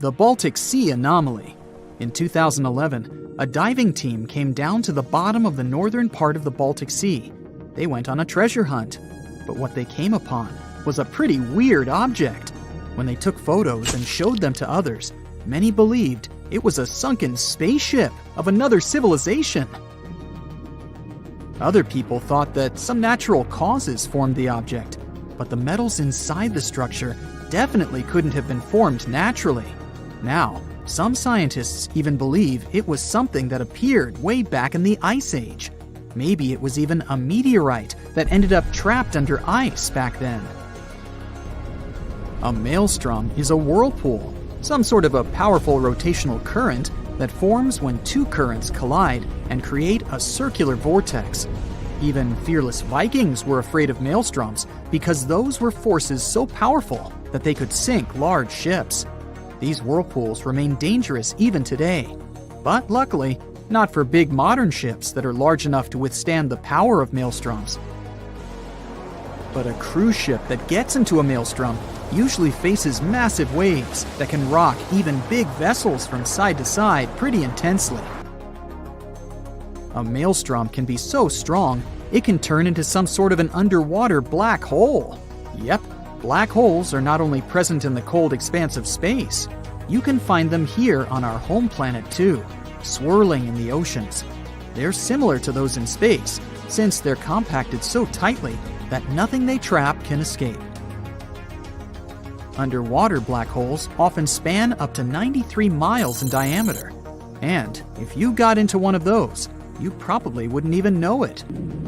The Baltic Sea anomaly. In 2011, a diving team came down to the bottom of the northern part of the Baltic Sea. They went on a treasure hunt, but what they came upon was a pretty weird object. When they took photos and showed them to others, many believed it was a sunken spaceship of another civilization. Other people thought that some natural causes formed the object, but the metals inside the structure definitely couldn't have been formed naturally. Now, some scientists even believe it was something that appeared way back in the Ice Age. Maybe it was even a meteorite that ended up trapped under ice back then. A maelstrom is a whirlpool, some sort of a powerful rotational current that forms when two currents collide and create a circular vortex. Even fearless Vikings were afraid of maelstroms because those were forces so powerful that they could sink large ships. These whirlpools remain dangerous even today, but luckily, not for big modern ships that are large enough to withstand the power of maelstroms. But a cruise ship that gets into a maelstrom usually faces massive waves that can rock even big vessels from side to side pretty intensely. A maelstrom can be so strong, it can turn into some sort of an underwater black hole. Yep, black holes are not only present in the cold expanse of space, you can find them here on our home planet too, swirling in the oceans. They're similar to those in space, since they're compacted so tightly that nothing they trap can escape. Underwater black holes often span up to 93 miles in diameter. And if you got into one of those, you probably wouldn't even know it.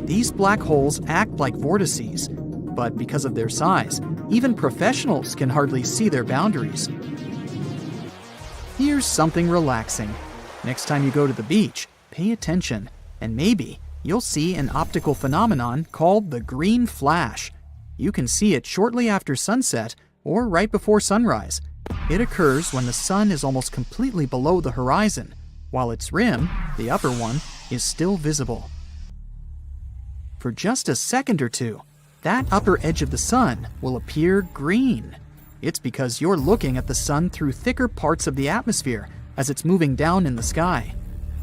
These black holes act like vortices, but because of their size, even professionals can hardly see their boundaries. Here's something relaxing. Next time you go to the beach, pay attention, and maybe you'll see an optical phenomenon called the green flash. You can see it shortly after sunset or right before sunrise. It occurs when the sun is almost completely below the horizon, while its rim, the upper one, is still visible. For just a second or two, that upper edge of the sun will appear green. It's because you're looking at the sun through thicker parts of the atmosphere as it's moving down in the sky.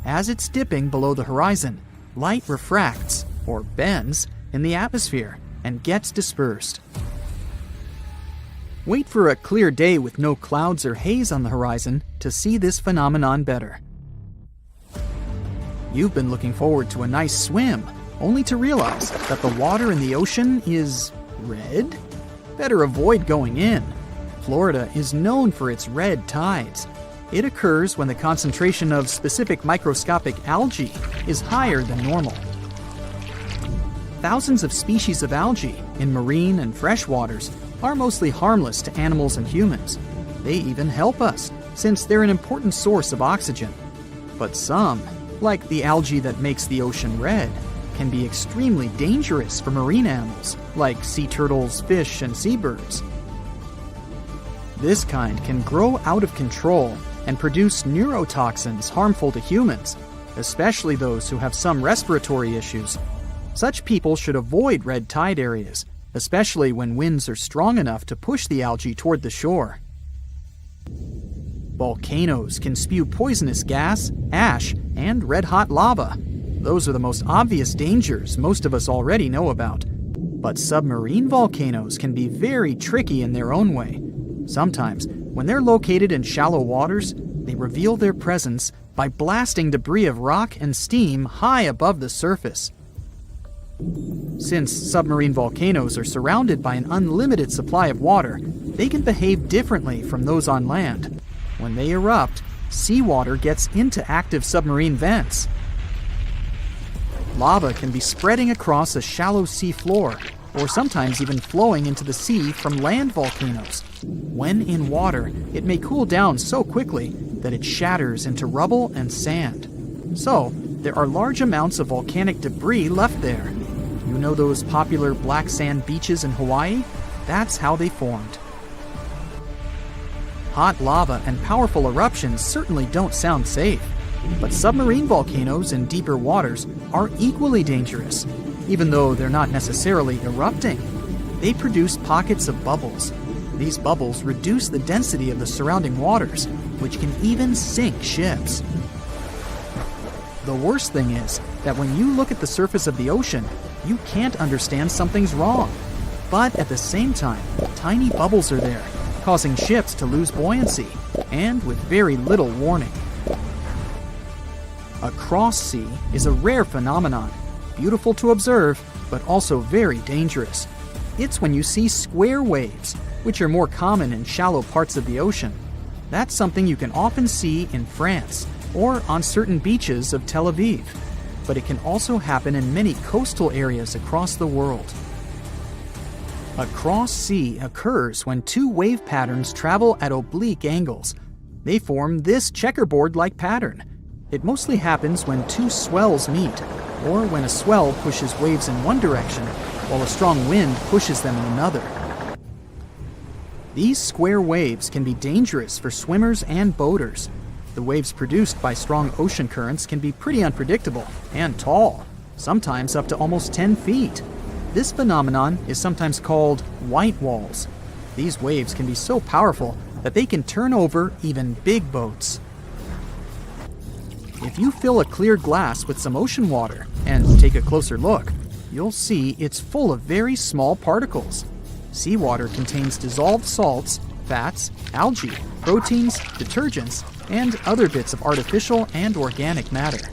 As it's dipping below the horizon, light refracts, or bends, in the atmosphere and gets dispersed. Wait for a clear day with no clouds or haze on the horizon to see this phenomenon better. You've been looking forward to a nice swim, only to realize that the water in the ocean is red? Better avoid going in. Florida is known for its red tides. It occurs when the concentration of specific microscopic algae is higher than normal. Thousands of species of algae in marine and fresh waters are mostly harmless to animals and humans. They even help us, since they're an important source of oxygen. But some, like the algae that makes the ocean red, can be extremely dangerous for marine animals, like sea turtles, fish, and seabirds. This kind can grow out of control and produce neurotoxins harmful to humans, especially those who have some respiratory issues. Such people should avoid red tide areas, especially when winds are strong enough to push the algae toward the shore. Volcanoes can spew poisonous gas, ash, and red-hot lava. Those are the most obvious dangers most of us already know about. But submarine volcanoes can be very tricky in their own way. Sometimes, when they're located in shallow waters, they reveal their presence by blasting debris of rock and steam high above the surface. Since submarine volcanoes are surrounded by an unlimited supply of water, they can behave differently from those on land. When they erupt, seawater gets into active submarine vents. Lava can be spreading across a shallow sea floor, or sometimes even flowing into the sea from land volcanoes. When in water, it may cool down so quickly that it shatters into rubble and sand. So, there are large amounts of volcanic debris left there. You know those popular black sand beaches in Hawaii? That's how they formed. Hot lava and powerful eruptions certainly don't sound safe, but submarine volcanoes in deeper waters are equally dangerous. Even though they're not necessarily erupting, they produce pockets of bubbles. These bubbles reduce the density of the surrounding waters, which can even sink ships. The worst thing is that when you look at the surface of the ocean, you can't understand something's wrong. But at the same time, tiny bubbles are there, causing ships to lose buoyancy, and with very little warning. A cross sea is a rare phenomenon, beautiful to observe, but also very dangerous. It's when you see square waves, which are more common in shallow parts of the ocean. That's something you can often see in France or on certain beaches of Tel Aviv, but it can also happen in many coastal areas across the world. A cross sea occurs when two wave patterns travel at oblique angles. They form this checkerboard-like pattern. It mostly happens when two swells meet, or when a swell pushes waves in one direction, while a strong wind pushes them in another. These square waves can be dangerous for swimmers and boaters. The waves produced by strong ocean currents can be pretty unpredictable and tall, sometimes up to almost 10 feet. This phenomenon is sometimes called white walls. These waves can be so powerful that they can turn over even big boats. If you fill a clear glass with some ocean water and take a closer look, you'll see it's full of very small particles. Seawater contains dissolved salts, fats, algae, proteins, detergents, and other bits of artificial and organic matter.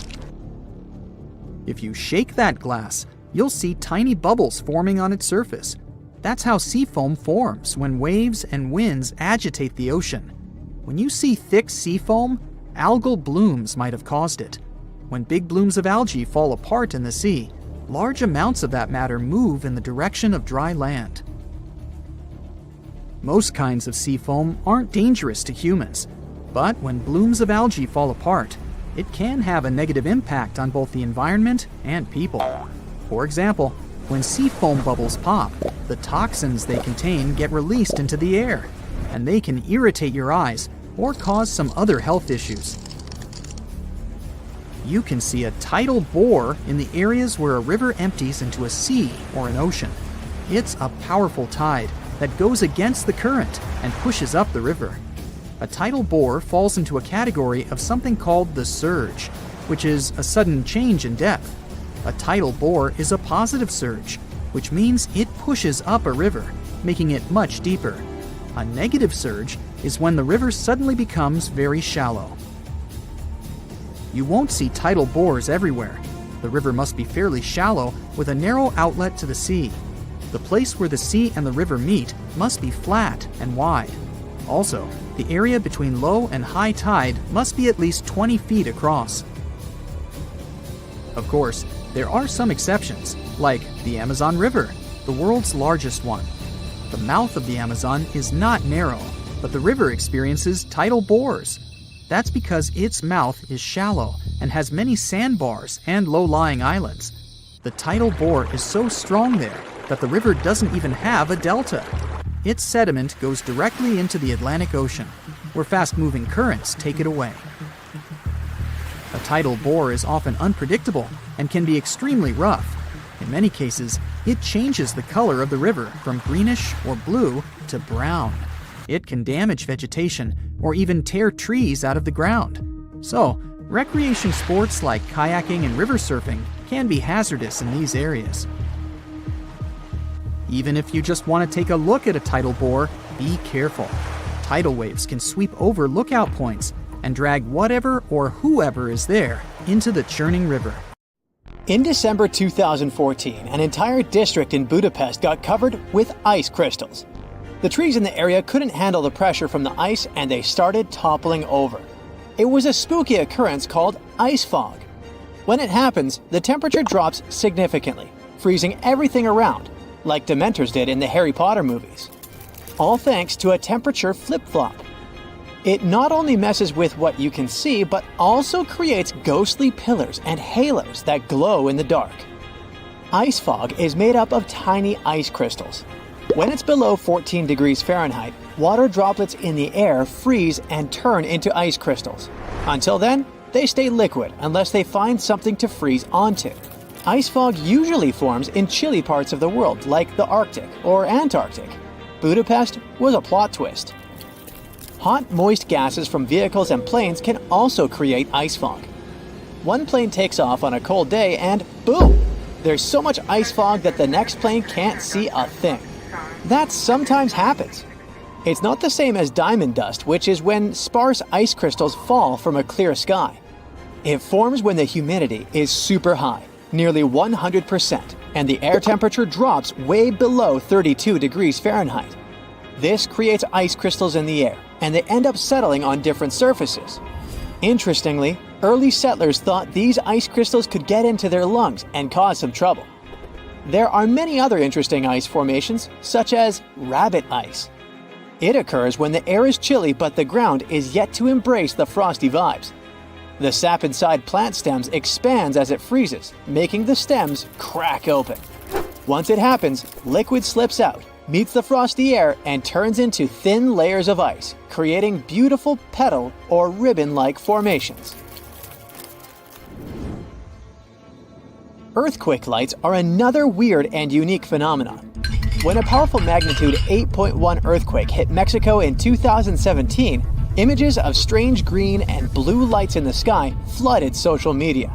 If you shake that glass, you'll see tiny bubbles forming on its surface. That's how sea foam forms when waves and winds agitate the ocean. When you see thick sea foam, algal blooms might have caused it. When big blooms of algae fall apart in the sea, large amounts of that matter move in the direction of dry land. Most kinds of sea foam aren't dangerous to humans, but when blooms of algae fall apart, it can have a negative impact on both the environment and people. For example, when sea foam bubbles pop, the toxins they contain get released into the air, and they can irritate your eyes or cause some other health issues. You can see a tidal bore in the areas where a river empties into a sea or an ocean. It's a powerful tide that goes against the current and pushes up the river. A tidal bore falls into a category of something called the surge, which is a sudden change in depth. A tidal bore is a positive surge, which means it pushes up a river, making it much deeper. A negative surge is when the river suddenly becomes very shallow. You won't see tidal bores everywhere. The river must be fairly shallow with a narrow outlet to the sea. The place where the sea and the river meet must be flat and wide. Also, the area between low and high tide must be at least 20 feet across. Of course, there are some exceptions, like the Amazon River, the world's largest one. The mouth of the Amazon is not narrow, but the river experiences tidal bores. That's because its mouth is shallow and has many sandbars and low-lying islands. The tidal bore is so strong there that the river doesn't even have a delta. Its sediment goes directly into the Atlantic Ocean, where fast-moving currents take it away. A tidal bore is often unpredictable and can be extremely rough. In many cases, it changes the color of the river from greenish or blue to brown. It can damage vegetation or even tear trees out of the ground. So, recreation sports like kayaking and river surfing can be hazardous in these areas. Even if you just want to take a look at a tidal bore, be careful. Tidal waves can sweep over lookout points and drag whatever or whoever is there into the churning river. In December 2014, an entire district in Budapest got covered with ice crystals. The trees in the area couldn't handle the pressure from the ice and they started toppling over. It was a spooky occurrence called ice fog. When it happens, the temperature drops significantly, freezing everything around, like Dementors did in the Harry Potter movies. All thanks to a temperature flip-flop. It not only messes with what you can see, but also creates ghostly pillars and halos that glow in the dark. Ice fog is made up of tiny ice crystals. When it's below 14 degrees Fahrenheit, water droplets in the air freeze and turn into ice crystals. Until then, they stay liquid unless they find something to freeze onto. Ice fog usually forms in chilly parts of the world, like the Arctic or Antarctic. Budapest was a plot twist. hot, moist gases from vehicles and planes can also create ice fog. One plane takes off on a cold day and boom! There's so much ice fog that the next plane can't see a thing. That sometimes happens. It's not the same as diamond dust, which is when sparse ice crystals fall from a clear sky. It forms when the humidity is super high, nearly 100%, and the air temperature drops way below 32 degrees Fahrenheit. This creates ice crystals in the air, and they end up settling on different surfaces. Interestingly, early settlers thought these ice crystals could get into their lungs and cause some trouble. There are many other interesting ice formations, such as rabbit ice. It occurs when the air is chilly but the ground is yet to embrace the frosty vibes. The sap inside plant stems expands as it freezes, making the stems crack open. Once it happens, liquid slips out, meets the frosty air, and turns into thin layers of ice, creating beautiful petal or ribbon-like formations. Earthquake lights are another weird and unique phenomenon. When a powerful magnitude 8.1 earthquake hit Mexico in 2017, images of strange green and blue lights in the sky flooded social media.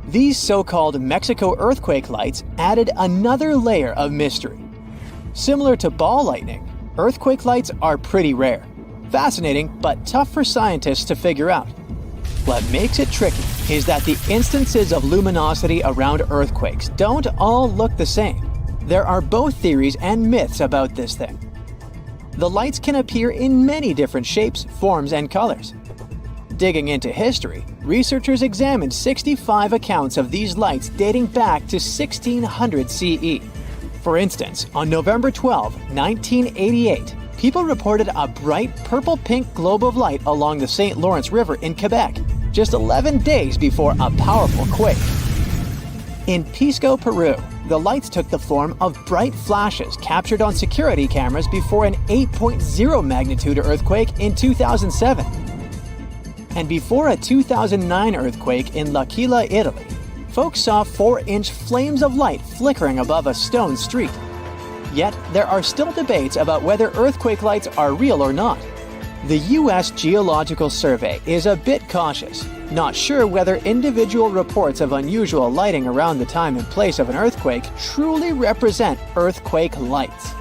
These so-called Mexico earthquake lights added another layer of mystery. Similar to ball lightning, earthquake lights are pretty rare. Fascinating, but tough for scientists to figure out. What makes it tricky is that the instances of luminosity around earthquakes don't all look the same. There are both theories and myths about this thing. The lights can appear in many different shapes, forms, and colors. Digging into history, researchers examined 65 accounts of these lights dating back to 1600 CE. For instance, on November 12, 1988, people reported a bright purple-pink globe of light along the St. Lawrence River in Quebec, just 11 days before a powerful quake. In Pisco, Peru, the lights took the form of bright flashes captured on security cameras before an 8.0 magnitude earthquake in 2007. And before a 2009 earthquake in L'Aquila, Italy, folks saw 4-inch flames of light flickering above a stone street. Yet, there are still debates about whether earthquake lights are real or not. The U.S. Geological Survey is a bit cautious, not sure whether individual reports of unusual lighting around the time and place of an earthquake truly represent earthquake lights.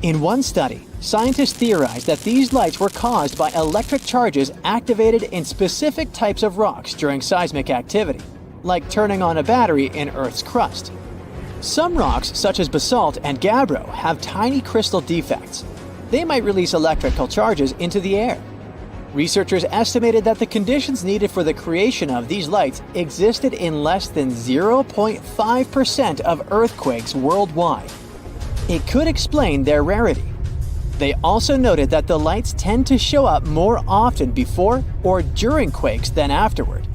In one study, scientists theorized that these lights were caused by electric charges activated in specific types of rocks during seismic activity, like turning on a battery in Earth's crust. Some rocks, such as basalt and gabbro, have tiny crystal defects. They might release electrical charges into the air. Researchers estimated that the conditions needed for the creation of these lights existed in less than 0.5% of earthquakes worldwide. It could explain their rarity. They also noted that the lights tend to show up more often before or during quakes than afterward.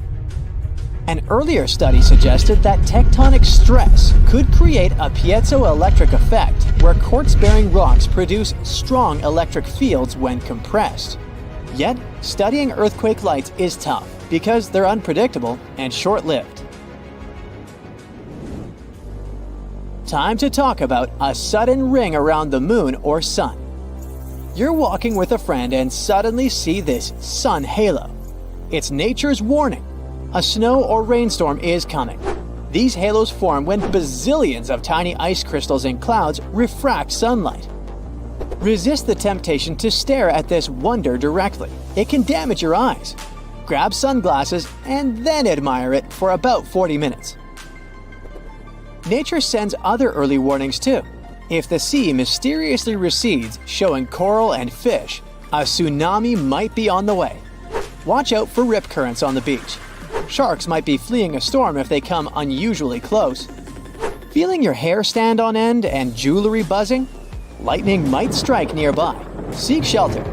An earlier study suggested that tectonic stress could create a piezoelectric effect where quartz-bearing rocks produce strong electric fields when compressed. Yet, studying earthquake lights is tough because they're unpredictable and short-lived. Time to talk about a sudden ring around the moon or sun. You're walking with a friend and suddenly see this sun halo. It's nature's warning. A snow or rainstorm is coming. These halos form when bazillions of tiny ice crystals in clouds refract sunlight. Resist the temptation to stare at this wonder directly. It can damage your eyes. Grab sunglasses and then admire it for about 40 minutes. Nature sends other early warnings too. If the sea mysteriously recedes, showing coral and fish, a tsunami might be on the way. Watch out for rip currents on the beach. Sharks might be fleeing a storm if they come unusually close. Feeling your hair stand on end and jewelry buzzing? Lightning might strike nearby. Seek shelter.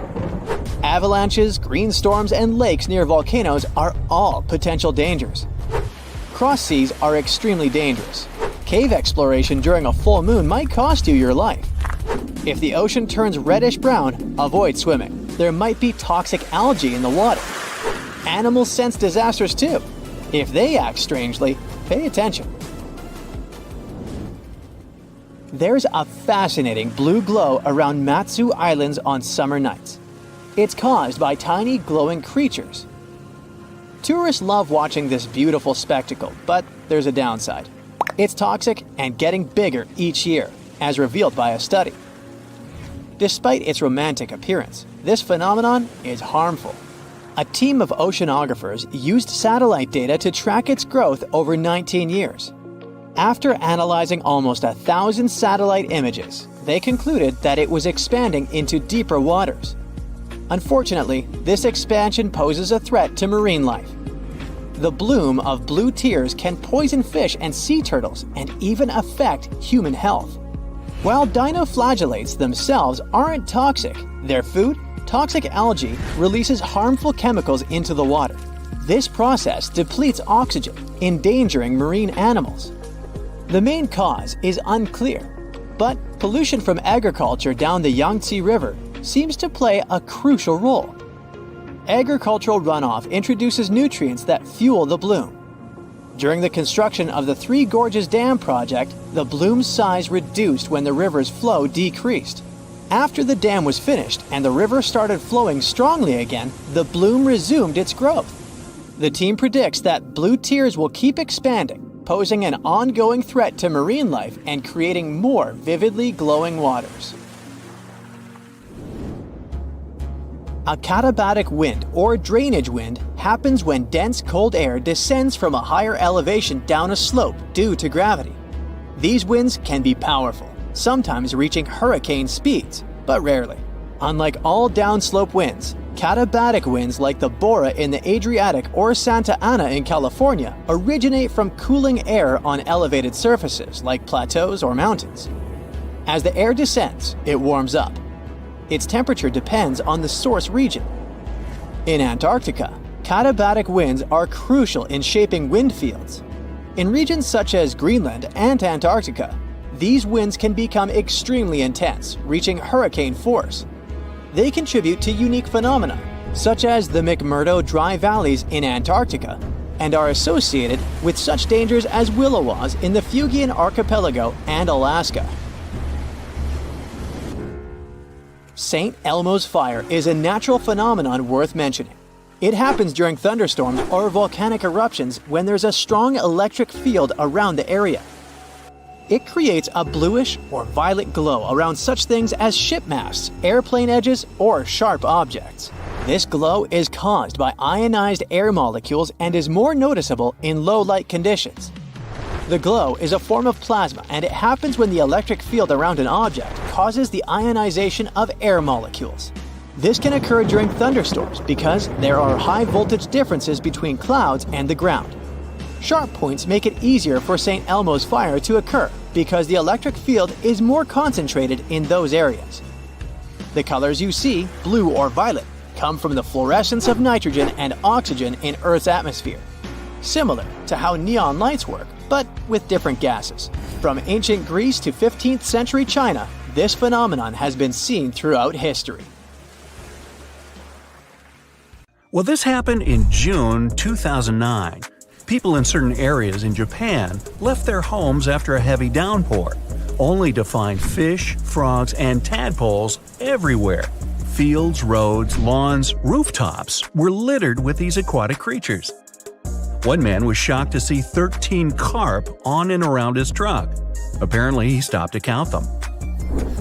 Avalanches, green storms, and lakes near volcanoes are all potential dangers. Cross seas are extremely dangerous. Cave exploration during a full moon might cost you your life. If the ocean turns reddish-brown, avoid swimming. There might be toxic algae in the water. Animals sense disasters too. If they act strangely, pay attention. There's a fascinating blue glow around Matsu Islands on summer nights. It's caused by tiny glowing creatures. Tourists love watching this beautiful spectacle, but there's a downside. It's toxic and getting bigger each year, as revealed by a study. Despite its romantic appearance, this phenomenon is harmful. A team of oceanographers used satellite data to track its growth over 19 years. After analyzing almost 1,000 satellite images, they concluded that it was expanding into deeper waters. Unfortunately, this expansion poses a threat to marine life. The bloom of blue tears can poison fish and sea turtles and even affect human health. While dinoflagellates themselves aren't toxic, their food, toxic algae, releases harmful chemicals into the water. This process depletes oxygen, endangering marine animals. The main cause is unclear, but pollution from agriculture down the Yangtze River seems to play a crucial role. Agricultural runoff introduces nutrients that fuel the bloom. During the construction of the Three Gorges Dam project, the bloom's size reduced when the river's flow decreased. After the dam was finished and the river started flowing strongly again, the bloom resumed its growth. The team predicts that blue tears will keep expanding, posing an ongoing threat to marine life and creating more vividly glowing waters. A katabatic wind or drainage wind happens when dense cold air descends from a higher elevation down a slope due to gravity. These winds can be powerful, sometimes reaching hurricane speeds, but rarely. Unlike all downslope winds, katabatic winds like the Bora in the Adriatic or Santa Ana in California originate from cooling air on elevated surfaces like plateaus or mountains. As the air descends, it warms up. Its temperature depends on the source region. In Antarctica, katabatic winds are crucial in shaping wind fields. In regions such as Greenland and Antarctica, these winds can become extremely intense, reaching hurricane force. They contribute to unique phenomena, such as the McMurdo Dry Valleys in Antarctica, and are associated with such dangers as willowaws in the Fuegian Archipelago and Alaska. St. Elmo's Fire is a natural phenomenon worth mentioning. It happens during thunderstorms or volcanic eruptions when there's a strong electric field around the area. It creates a bluish or violet glow around such things as ship masts, airplane edges, or sharp objects. This glow is caused by ionized air molecules and is more noticeable in low light conditions. The glow is a form of plasma, and it happens when the electric field around an object causes the ionization of air molecules. This can occur during thunderstorms because there are high voltage differences between clouds and the ground. Sharp points make it easier for St. Elmo's Fire to occur because the electric field is more concentrated in those areas. The colors you see, blue or violet, come from the fluorescence of nitrogen and oxygen in Earth's atmosphere. Similar to how neon lights work, but with different gases. From ancient Greece to 15th century China, this phenomenon has been seen throughout history. Well, this happened in June 2009. People in certain areas in Japan left their homes after a heavy downpour, only to find fish, frogs, and tadpoles everywhere. Fields, roads, lawns, rooftops were littered with these aquatic creatures. One man was shocked to see 13 carp on and around his truck. Apparently, he stopped to count them.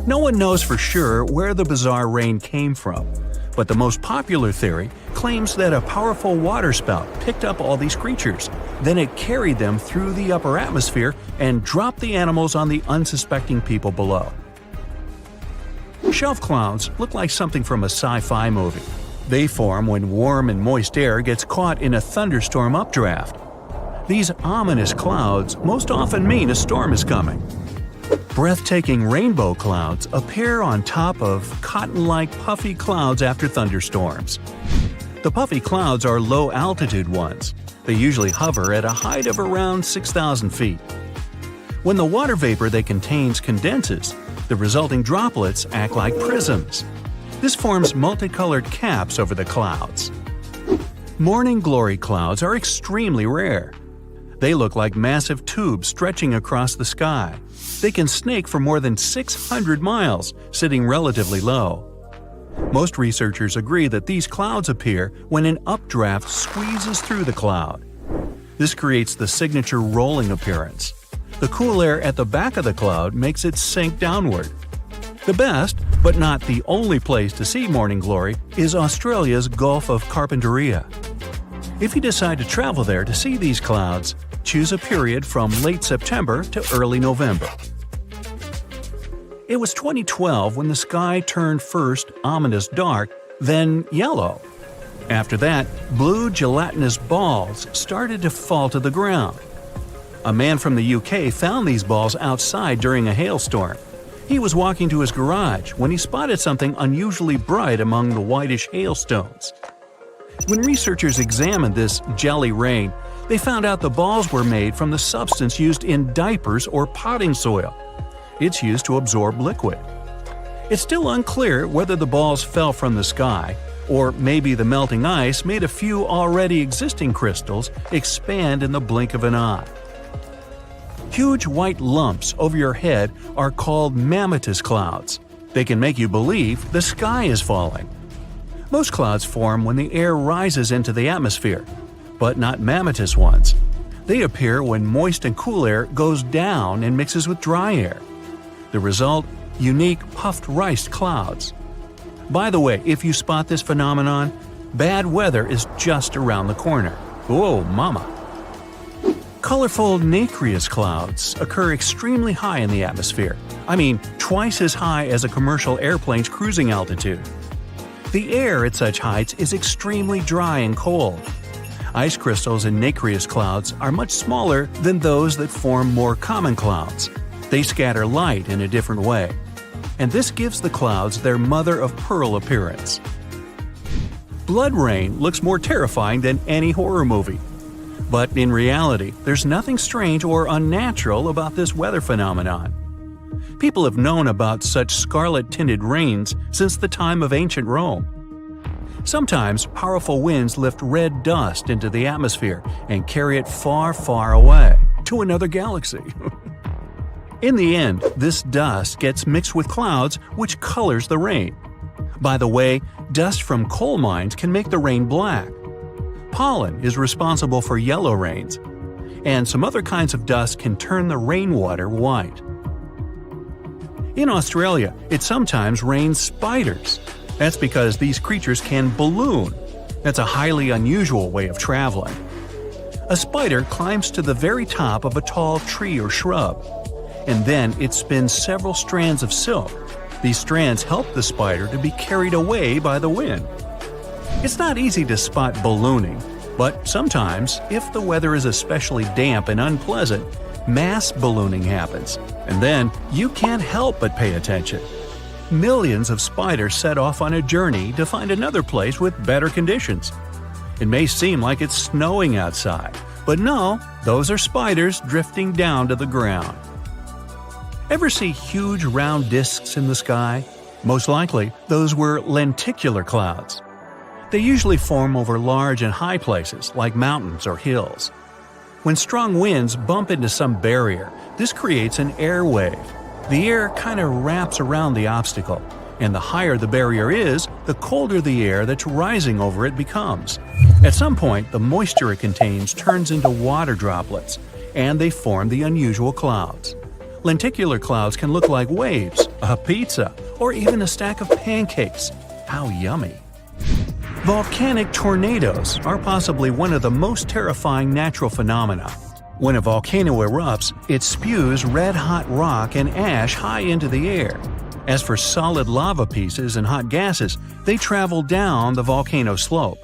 No one knows for sure where the bizarre rain came from, but the most popular theory claims that a powerful waterspout picked up all these creatures. Then it carried them through the upper atmosphere and dropped the animals on the unsuspecting people below. Shelf clouds look like something from a sci-fi movie. They form when warm and moist air gets caught in a thunderstorm updraft. These ominous clouds most often mean a storm is coming. Breathtaking rainbow clouds appear on top of cotton-like puffy clouds after thunderstorms. The puffy clouds are low-altitude ones. They usually hover at a height of around 6,000 feet. When the water vapor they contains condenses, the resulting droplets act like prisms. This forms multicolored caps over the clouds. Morning glory clouds are extremely rare. They look like massive tubes stretching across the sky. They can snake for more than 600 miles, sitting relatively low. Most researchers agree that these clouds appear when an updraft squeezes through the cloud. This creates the signature rolling appearance. The cool air at the back of the cloud makes it sink downward. The best, but not the only place to see morning glory, is Australia's Gulf of Carpentaria. If you decide to travel there to see these clouds, choose a period from late September to early November. It was 2012 when the sky turned first ominous dark, then yellow. After that, blue gelatinous balls started to fall to the ground. A man from the UK found these balls outside during a hailstorm. He was walking to his garage when he spotted something unusually bright among the whitish hailstones. When researchers examined this jelly rain, they found out the balls were made from the substance used in diapers or potting soil. It's used to absorb liquid. It's still unclear whether the balls fell from the sky, or maybe the melting ice made a few already existing crystals expand in the blink of an eye. Huge white lumps over your head are called mammatus clouds. They can make you believe the sky is falling. Most clouds form when the air rises into the atmosphere, but not mammatus ones. They appear when moist and cool air goes down and mixes with dry air. The result? Unique puffed rice clouds. By the way, if you spot this phenomenon, bad weather is just around the corner. Whoa, mama! Colorful nacreous clouds occur extremely high in the atmosphere. I mean, twice as high as a commercial airplane's cruising altitude. The air at such heights is extremely dry and cold. Ice crystals in nacreous clouds are much smaller than those that form more common clouds. They scatter light in a different way, and this gives the clouds their mother-of-pearl appearance. Blood rain looks more terrifying than any horror movie. But in reality, there's nothing strange or unnatural about this weather phenomenon. People have known about such scarlet-tinted rains since the time of ancient Rome. Sometimes powerful winds lift red dust into the atmosphere and carry it far, far away, to another galaxy. In the end, this dust gets mixed with clouds, which colors the rain. By the way, dust from coal mines can make the rain black. Pollen is responsible for yellow rains, and some other kinds of dust can turn the rainwater white. In Australia, it sometimes rains spiders. That's because these creatures can balloon. That's a highly unusual way of traveling. A spider climbs to the very top of a tall tree or shrub, and then it spins several strands of silk. These strands help the spider to be carried away by the wind. It's not easy to spot ballooning, but sometimes, if the weather is especially damp and unpleasant, mass ballooning happens, and then you can't help but pay attention. Millions of spiders set off on a journey to find another place with better conditions. It may seem like it's snowing outside, but no, those are spiders drifting down to the ground. Ever see huge round discs in the sky? Most likely, those were lenticular clouds. They usually form over large and high places like mountains or hills. When strong winds bump into some barrier, this creates an air wave. The air kind of wraps around the obstacle, and the higher the barrier is, the colder the air that's rising over it becomes. At some point, the moisture it contains turns into water droplets, and they form the unusual clouds. Lenticular clouds can look like waves, a pizza, or even a stack of pancakes. How yummy! Volcanic tornadoes are possibly one of the most terrifying natural phenomena. When a volcano erupts, it spews red-hot rock and ash high into the air. As for solid lava pieces and hot gases, they travel down the volcano slope.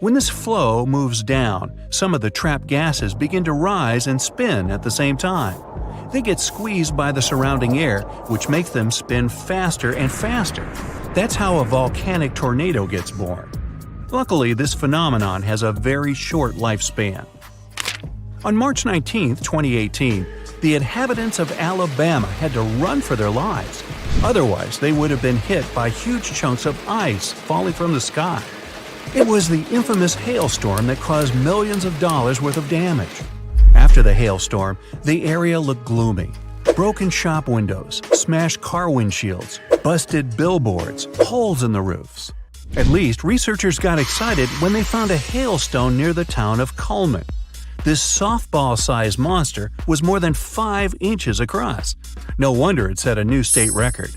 When this flow moves down, some of the trapped gases begin to rise and spin at the same time. They get squeezed by the surrounding air, which makes them spin faster and faster. That's how a volcanic tornado gets born. Luckily, this phenomenon has a very short lifespan. On March 19, 2018, the inhabitants of Alabama had to run for their lives. Otherwise, they would have been hit by huge chunks of ice falling from the sky. It was the infamous hailstorm that caused millions of dollars worth of damage. After the hailstorm, the area looked gloomy. Broken shop windows, smashed car windshields, busted billboards, holes in the roofs. At least, researchers got excited when they found a hailstone near the town of Cullman. This softball-sized monster was more than 5 inches across. No wonder it set a new state record.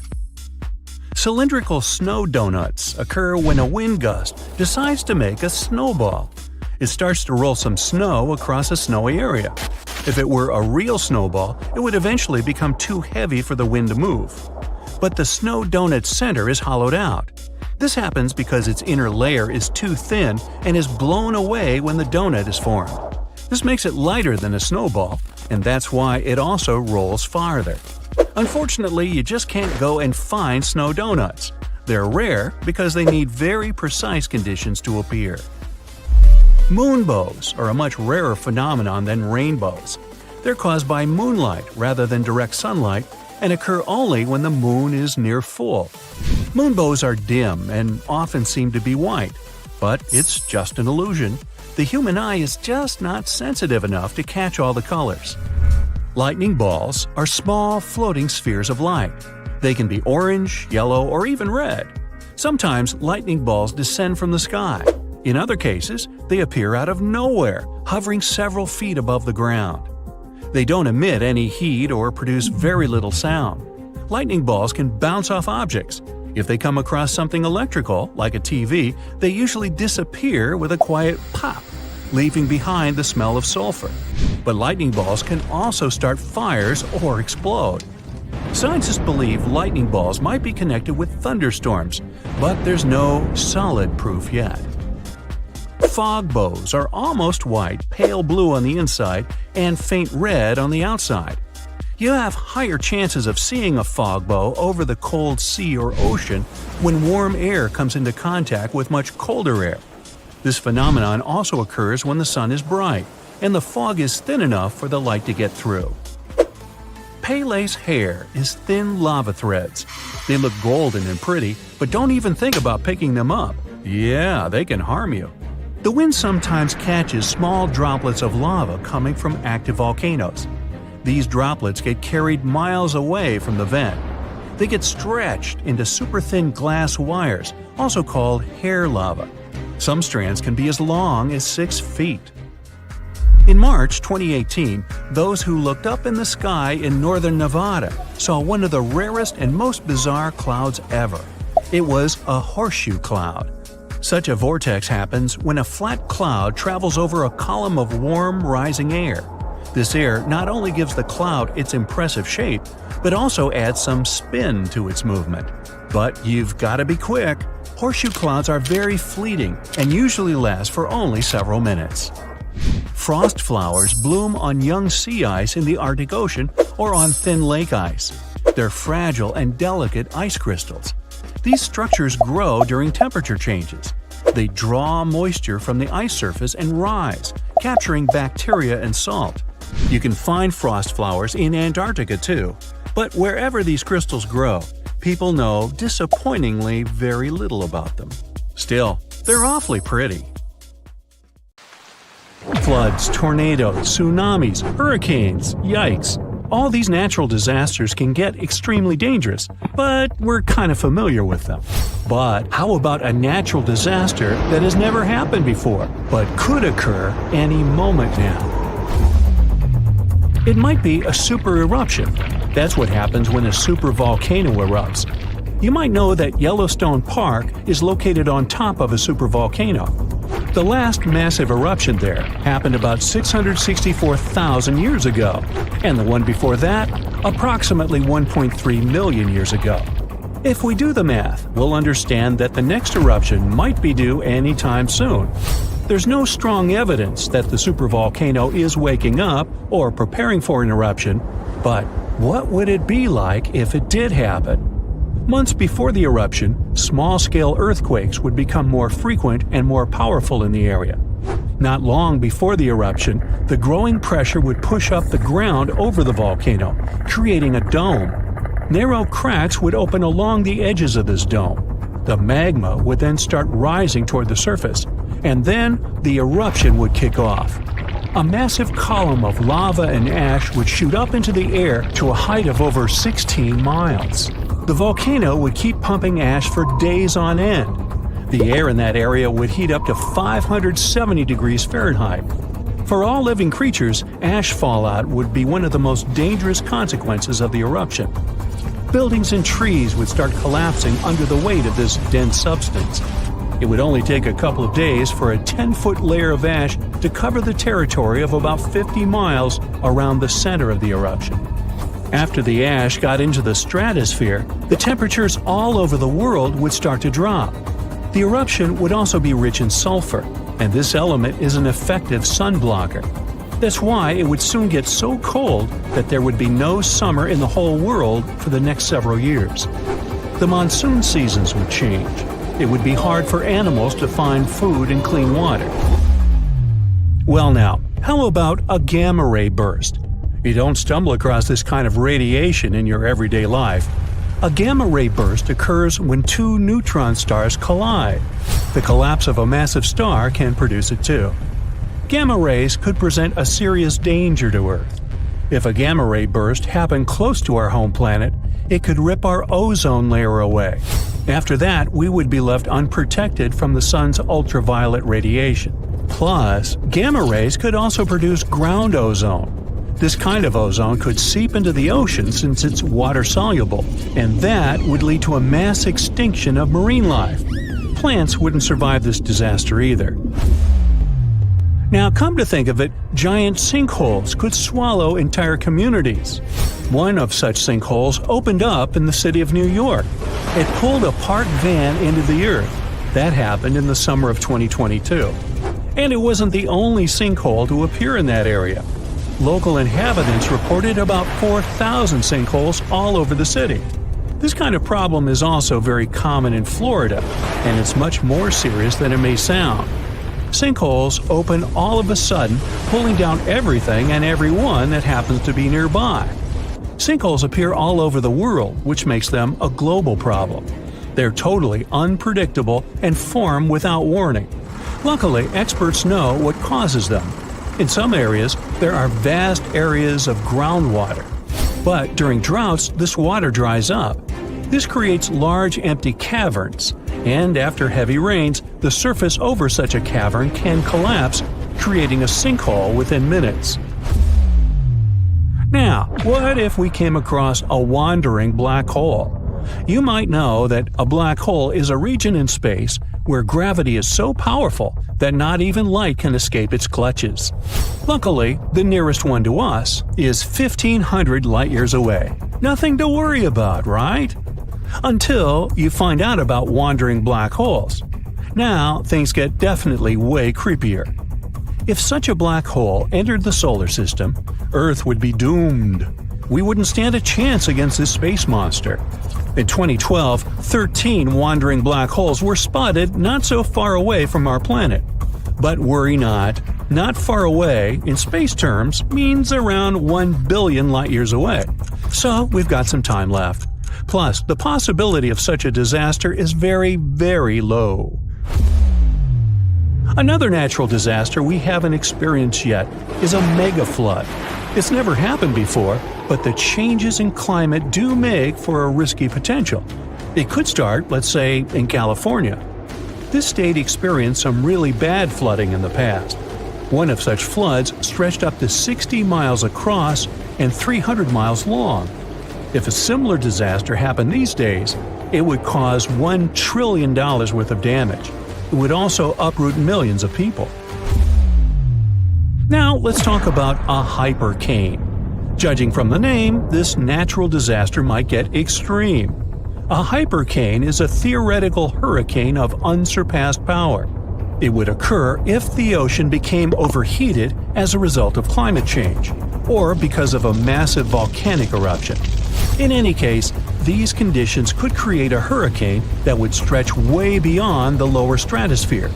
Cylindrical snow donuts occur when a wind gust decides to make a snowball. It starts to roll some snow across a snowy area. If it were a real snowball, it would eventually become too heavy for the wind to move. But the snow donut's center is hollowed out. This happens because its inner layer is too thin and is blown away when the donut is formed. This makes it lighter than a snowball, and that's why it also rolls farther. Unfortunately, you just can't go and find snow donuts. They're rare because they need very precise conditions to appear. Moonbows are a much rarer phenomenon than rainbows. They're caused by moonlight rather than direct sunlight and occur only when the moon is near full. Moonbows are dim and often seem to be white, but it's just an illusion. The human eye is just not sensitive enough to catch all the colors. Lightning balls are small, floating spheres of light. They can be orange, yellow, or even red. Sometimes lightning balls descend from the sky. In other cases, they appear out of nowhere, hovering several feet above the ground. They don't emit any heat or produce very little sound. Lightning balls can bounce off objects. If they come across something electrical, like a TV, they usually disappear with a quiet pop, leaving behind the smell of sulfur. But lightning balls can also start fires or explode. Scientists believe lightning balls might be connected with thunderstorms, but there's no solid proof yet. Fog bows are almost white, pale blue on the inside, and faint red on the outside. You have higher chances of seeing a fog bow over the cold sea or ocean when warm air comes into contact with much colder air. This phenomenon also occurs when the sun is bright and the fog is thin enough for the light to get through. Pele's hair is thin lava threads. They look golden and pretty, but don't even think about picking them up. Yeah, they can harm you. The wind sometimes catches small droplets of lava coming from active volcanoes. These droplets get carried miles away from the vent. They get stretched into super thin glass wires, also called hair lava. Some strands can be as long as 6 feet. In March 2018, those who looked up in the sky in northern Nevada saw one of the rarest and most bizarre clouds ever. It was a horseshoe cloud. Such a vortex happens when a flat cloud travels over a column of warm, rising air. This air not only gives the cloud its impressive shape, but also adds some spin to its movement. But you've got to be quick. Horseshoe clouds are very fleeting and usually last for only several minutes. Frost flowers bloom on young sea ice in the Arctic Ocean or on thin lake ice. They're fragile and delicate ice crystals. These structures grow during temperature changes. They draw moisture from the ice surface and rise, capturing bacteria and salt. You can find frost flowers in Antarctica too, but wherever these crystals grow, people know disappointingly very little about them. Still, they're awfully pretty. Floods, tornadoes, tsunamis, hurricanes, yikes. All these natural disasters can get extremely dangerous, but we're kind of familiar with them. But how about a natural disaster that has never happened before, but could occur any moment now? It might be a super eruption. That's what happens when a supervolcano erupts. You might know that Yellowstone Park is located on top of a supervolcano. The last massive eruption there happened about 664,000 years ago, and the one before that, approximately 1.3 million years ago. If we do the math, we'll understand that the next eruption might be due anytime soon. There's no strong evidence that the supervolcano is waking up or preparing for an eruption, but what would it be like if it did happen? Months before the eruption, small-scale earthquakes would become more frequent and more powerful in the area. Not long before the eruption, the growing pressure would push up the ground over the volcano, creating a dome. Narrow cracks would open along the edges of this dome. The magma would then start rising toward the surface, and then the eruption would kick off. a massive column of lava and ash would shoot up into the air to a height of over 16 miles. The volcano would keep pumping ash for days on end. The air in that area would heat up to 570 degrees Fahrenheit. For all living creatures, ash fallout would be one of the most dangerous consequences of the eruption. Buildings and trees would start collapsing under the weight of this dense substance. It would only take a couple of days for a 10-foot layer of ash to cover the territory of about 50 miles around the center of the eruption. After the ash got into the stratosphere, the temperatures all over the world would start to drop. The eruption would also be rich in sulfur, and this element is an effective sun blocker. That's why it would soon get so cold that there would be no summer in the whole world for the next several years. The monsoon seasons would change. It would be hard for animals to find food and clean water. Well now, how about a gamma ray burst? You don't stumble across this kind of radiation in your everyday life. A gamma ray burst occurs when two neutron stars collide. The collapse of a massive star can produce it too. Gamma rays could present a serious danger to Earth. If a gamma ray burst happened close to our home planet, it could rip our ozone layer away. After that, we would be left unprotected from the sun's ultraviolet radiation. Plus, gamma rays could also produce ground ozone. This kind of ozone could seep into the ocean since it's water-soluble, and that would lead to a mass extinction of marine life. Plants wouldn't survive this disaster either. Now, come to think of it, giant sinkholes could swallow entire communities. One of such sinkholes opened up in the city of New York. It pulled a parked van into the earth. That happened in the summer of 2022. And it wasn't the only sinkhole to appear in that area. Local inhabitants reported about 4,000 sinkholes all over the city. This kind of problem is also very common in Florida, and it's much more serious than it may sound. Sinkholes open all of a sudden, pulling down everything and everyone that happens to be nearby. Sinkholes appear all over the world, which makes them a global problem. They're totally unpredictable and form without warning. Luckily, experts know what causes them. In some areas, there are vast areas of groundwater. But during droughts, this water dries up. This creates large empty caverns, and after heavy rains, the surface over such a cavern can collapse, creating a sinkhole within minutes. Now, what if we came across a wandering black hole? You might know that a black hole is a region in space where gravity is so powerful that not even light can escape its clutches. Luckily, the nearest one to us is 1,500 light-years away. Nothing to worry about, right? Until you find out about wandering black holes. Now, things get definitely way creepier. If such a black hole entered the solar system, Earth would be doomed. We wouldn't stand a chance against this space monster. In 2012, 13 wandering black holes were spotted not so far away from our planet. But worry not far away in space terms means around 1 billion light-years away. So we've got some time left. Plus, the possibility of such a disaster is very, very low. Another natural disaster we haven't experienced yet is a mega flood. It's never happened before, but the changes in climate do make for a risky potential. It could start, let's say, in California. This state experienced some really bad flooding in the past. One of such floods stretched up to 60 miles across and 300 miles long. If a similar disaster happened these days, it would cause $1 trillion worth of damage. It would also uproot millions of people. Now let's talk about a hypercane. Judging from the name, this natural disaster might get extreme. A hypercane is a theoretical hurricane of unsurpassed power. It would occur if the ocean became overheated as a result of climate change, or because of a massive volcanic eruption. In any case, these conditions could create a hurricane that would stretch way beyond the lower stratosphere.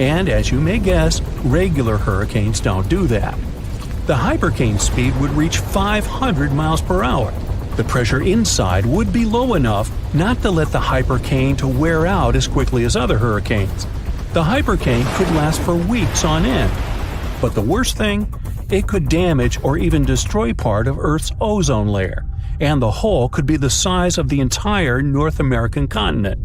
And as you may guess, regular hurricanes don't do that. The hypercane speed would reach 500 miles per hour. The pressure inside would be low enough not to let the hypercane to wear out as quickly as other hurricanes. The hypercane could last for weeks on end. But the worst thing? it could damage or even destroy part of Earth's ozone layer, and the hole could be the size of the entire North American continent.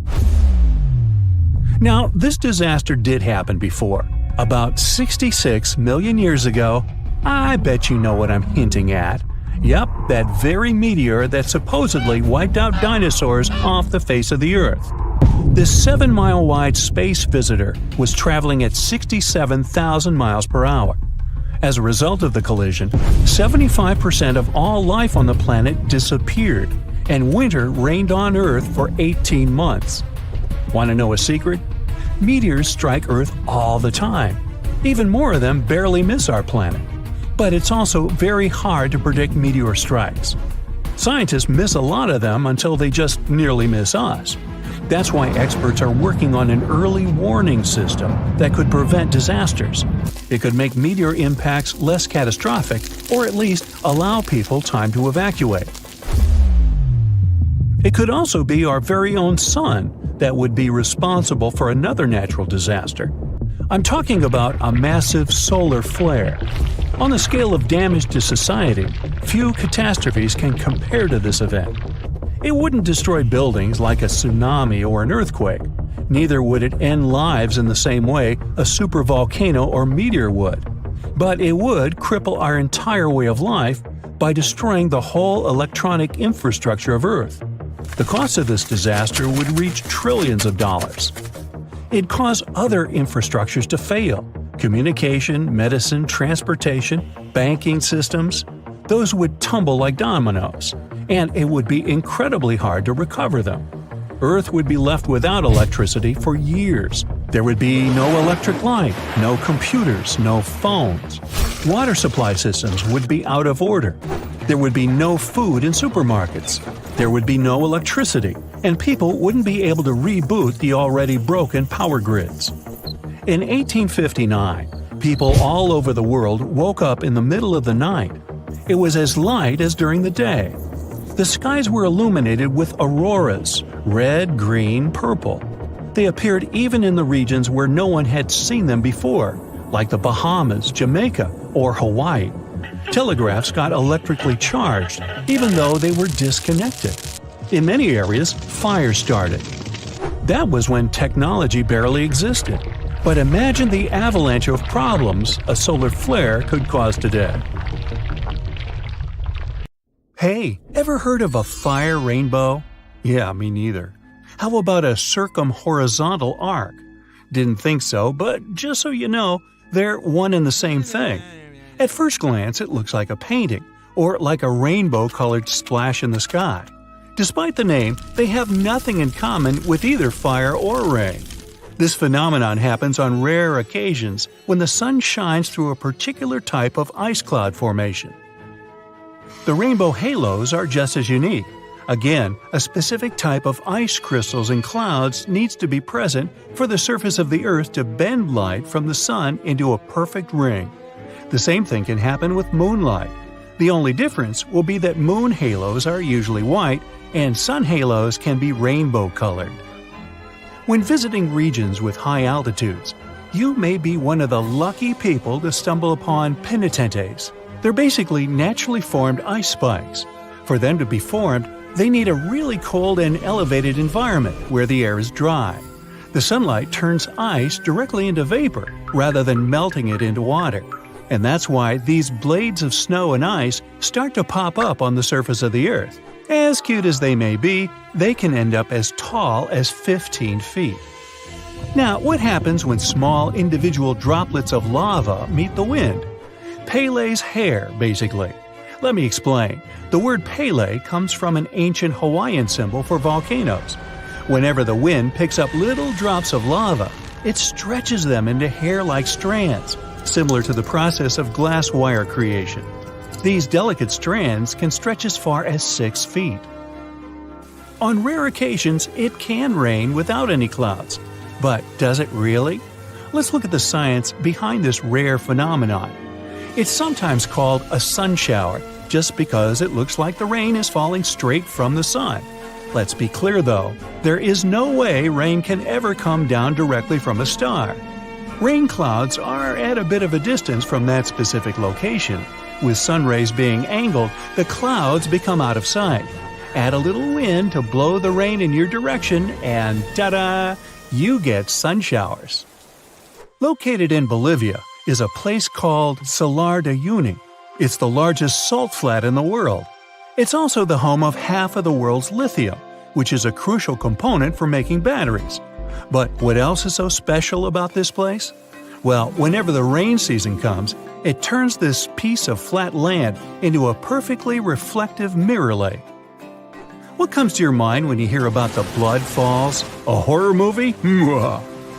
Now, this disaster did happen before. About 66 million years ago. I bet you know what I'm hinting at. Yep, that very meteor that supposedly wiped out dinosaurs off the face of the Earth. This 7-mile-wide space visitor was traveling at 67,000 miles per hour. As a result of the collision, 75% of all life on the planet disappeared, and winter reigned on Earth for 18 months. Want to know a secret? Meteors strike Earth all the time. Even more of them barely miss our planet. But it's also very hard to predict meteor strikes. Scientists miss a lot of them until they just nearly miss us. That's why experts are working on an early warning system that could prevent disasters. It could make meteor impacts less catastrophic, or at least allow people time to evacuate. It could also be our very own sun that would be responsible for another natural disaster. I'm talking about a massive solar flare. On the scale of damage to society, few catastrophes can compare to this event. It wouldn't destroy buildings like a tsunami or an earthquake. Neither would it end lives in the same way a supervolcano or meteor would. But it would cripple our entire way of life by destroying the whole electronic infrastructure of Earth. The cost of this disaster would reach trillions of dollars. It'd cause other infrastructures to fail. Communication, medicine, transportation, banking systems. Those would tumble like dominoes, and it would be incredibly hard to recover them. Earth would be left without electricity for years. There would be no electric light, no computers, no phones. Water supply systems would be out of order. There would be no food in supermarkets. There would be no electricity, and people wouldn't be able to reboot the already broken power grids. In 1859, people all over the world woke up in the middle of the night. It was as light as during the day. The skies were illuminated with auroras, red, green, purple. They appeared even in the regions where no one had seen them before, like the Bahamas, Jamaica, or Hawaii. Telegraphs got electrically charged, even though they were disconnected. In many areas, fires started. That was when technology barely existed. But imagine the avalanche of problems a solar flare could cause today. Hey, ever heard of a fire rainbow? Yeah, me neither. How about a circumhorizontal arc? Didn't think so, but just so you know, they're one and the same thing. At first glance, it looks like a painting, or like a rainbow-colored splash in the sky. Despite the name, they have nothing in common with either fire or rain. This phenomenon happens on rare occasions when the sun shines through a particular type of ice cloud formation. The rainbow halos are just as unique. Again, a specific type of ice crystals in clouds needs to be present for the surface of the Earth to bend light from the sun into a perfect ring. The same thing can happen with moonlight. The only difference will be that moon halos are usually white and sun halos can be rainbow-colored. When visiting regions with high altitudes, you may be one of the lucky people to stumble upon penitentes. They're basically naturally formed ice spikes. For them to be formed, they need a really cold and elevated environment where the air is dry. The sunlight turns ice directly into vapor rather than melting it into water. And that's why these blades of snow and ice start to pop up on the surface of the Earth. As cute as they may be, they can end up as tall as 15 feet. Now, what happens when small individual droplets of lava meet the wind? Pele's hair, basically. Let me explain. The word Pele comes from an ancient Hawaiian symbol for volcanoes. Whenever the wind picks up little drops of lava, it stretches them into hair-like strands, similar to the process of glass wire creation. These delicate strands can stretch as far as 6 feet. On rare occasions, it can rain without any clouds. But does it really? Let's look at the science behind this rare phenomenon. It's sometimes called a sun shower, just because it looks like the rain is falling straight from the sun. Let's be clear though, there is no way rain can ever come down directly from a star. Rain clouds are at a bit of a distance from that specific location. With sun rays being angled, the clouds become out of sight. Add a little wind to blow the rain in your direction, and ta-da! You get sun showers. Located in Bolivia is a place called Salar de Uyuni. It's the largest salt flat in the world. It's also the home of half of the world's lithium, which is a crucial component for making batteries. But what else is so special about this place? Well, whenever the rain season comes, it turns this piece of flat land into a perfectly reflective mirror lake. What comes to your mind when you hear about the Blood Falls? A horror movie?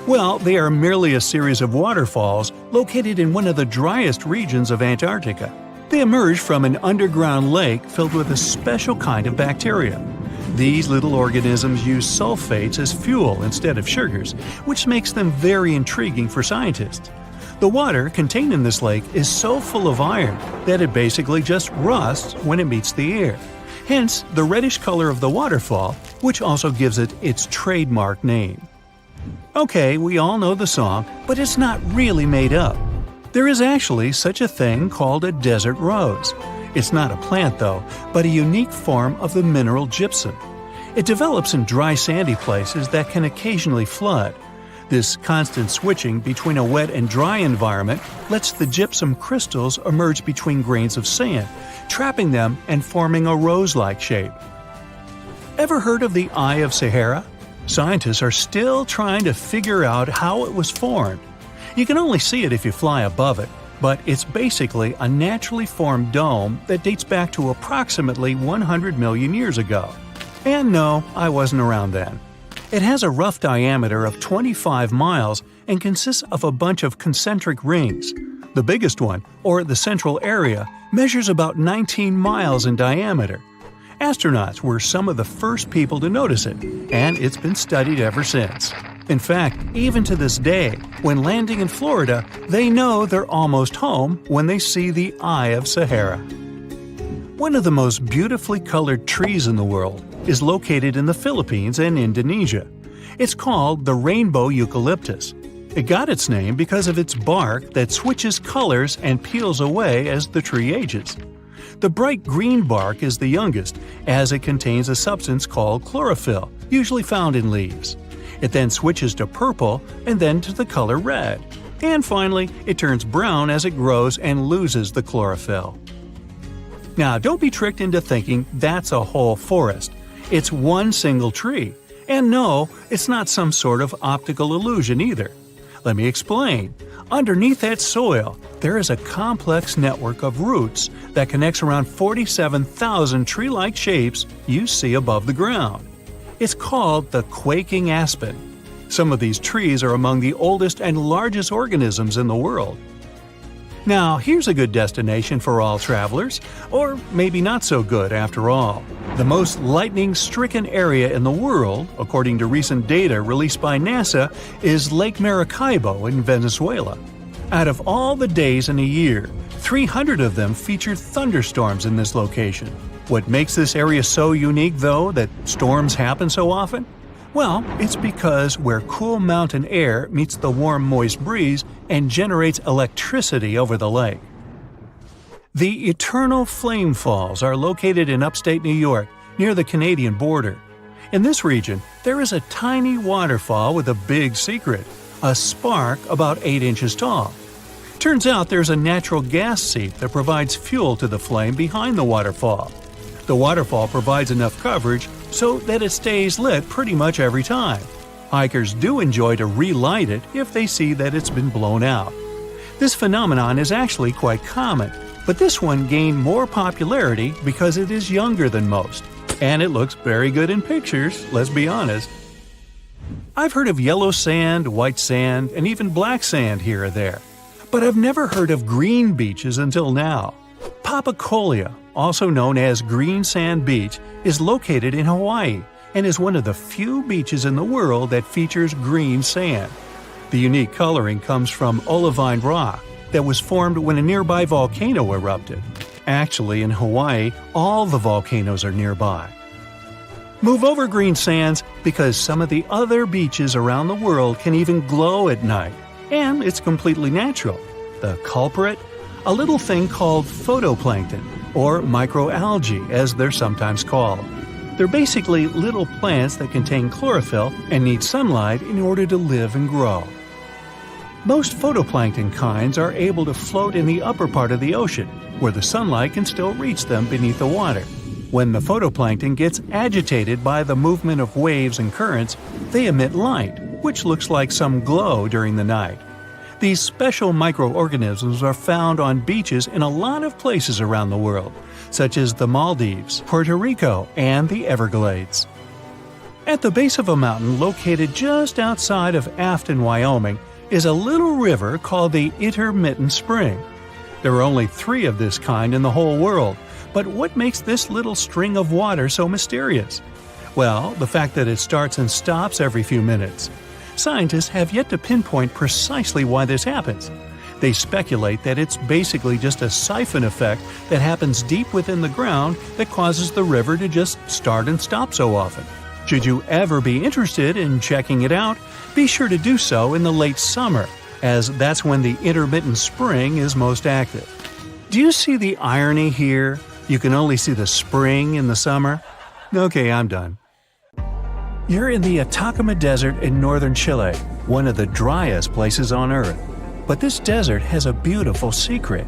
Well, they are merely a series of waterfalls located in one of the driest regions of Antarctica. They emerge from an underground lake filled with a special kind of bacteria. These little organisms use sulfates as fuel instead of sugars, which makes them very intriguing for scientists. The water contained in this lake is so full of iron that it basically just rusts when it meets the air. Hence, the reddish color of the waterfall, which also gives it its trademark name. Okay, we all know the song, but it's not really made up. There is actually such a thing called a desert rose. It's not a plant though, but a unique form of the mineral gypsum. It develops in dry sandy places that can occasionally flood. This constant switching between a wet and dry environment lets the gypsum crystals emerge between grains of sand, trapping them and forming a rose-like shape. Ever heard of the Eye of Sahara? Scientists are still trying to figure out how it was formed. You can only see it if you fly above it, but it's basically a naturally formed dome that dates back to approximately 100 million years ago. And no, I wasn't around then. It has a rough diameter of 25 miles and consists of a bunch of concentric rings. The biggest one, or the central area, measures about 19 miles in diameter. Astronauts were some of the first people to notice it, and it's been studied ever since. In fact, even to this day, when landing in Florida, they know they're almost home when they see the Eye of Sahara. One of the most beautifully colored trees in the world is located in the Philippines and Indonesia. It's called the rainbow eucalyptus. It got its name because of its bark that switches colors and peels away as the tree ages. The bright green bark is the youngest, as it contains a substance called chlorophyll, usually found in leaves. It then switches to purple and then to the color red. And finally, it turns brown as it grows and loses the chlorophyll. Now, don't be tricked into thinking that's a whole forest. It's one single tree. And no, it's not some sort of optical illusion either. Let me explain. Underneath that soil, there is a complex network of roots that connects around 47,000 tree-like shapes you see above the ground. It's called the quaking aspen. Some of these trees are among the oldest and largest organisms in the world. Now, here's a good destination for all travelers, or maybe not so good after all. The most lightning-stricken area in the world, according to recent data released by NASA, is Lake Maracaibo in Venezuela. Out of all the days in a year, 300 of them feature thunderstorms in this location. What makes this area so unique, though, that storms happen so often? Well, it's because where cool mountain air meets the warm, moist breeze and generates electricity over the lake. The Eternal Flame Falls are located in upstate New York, near the Canadian border. In this region, there is a tiny waterfall with a big secret, a spark about 8 inches tall. Turns out there's a natural gas seep that provides fuel to the flame behind the waterfall. The waterfall provides enough coverage so that it stays lit pretty much every time. Hikers do enjoy to relight it if they see that it's been blown out. This phenomenon is actually quite common, but this one gained more popularity because it is younger than most. And it looks very good in pictures, let's be honest. I've heard of yellow sand, white sand, and even black sand here or there. But I've never heard of green beaches until now. Papacolia, also known as Green Sand Beach, is located in Hawaii and is one of the few beaches in the world that features green sand. The unique coloring comes from olivine rock that was formed when a nearby volcano erupted. Actually, in Hawaii, all the volcanoes are nearby. Move over green sands because some of the other beaches around the world can even glow at night. And it's completely natural. The culprit? A little thing called photoplankton, or microalgae as they're sometimes called. They're basically little plants that contain chlorophyll and need sunlight in order to live and grow. Most photoplankton kinds are able to float in the upper part of the ocean, where the sunlight can still reach them beneath the water. When the photoplankton gets agitated by the movement of waves and currents, they emit light, which looks like some glow during the night. These special microorganisms are found on beaches in a lot of places around the world, such as the Maldives, Puerto Rico, and the Everglades. At the base of a mountain located just outside of Afton, Wyoming, is a little river called the Intermittent Spring. There are only 3 of this kind in the whole world, but what makes this little string of water so mysterious? Well, the fact that it starts and stops every few minutes. Scientists have yet to pinpoint precisely why this happens. They speculate that it's basically just a siphon effect that happens deep within the ground that causes the river to just start and stop so often. Should you ever be interested in checking it out, be sure to do so in the late summer, as that's when the intermittent spring is most active. Do you see the irony here? You can only see the spring in the summer? Okay, I'm done. You're in the Atacama Desert in northern Chile, one of the driest places on Earth. But this desert has a beautiful secret.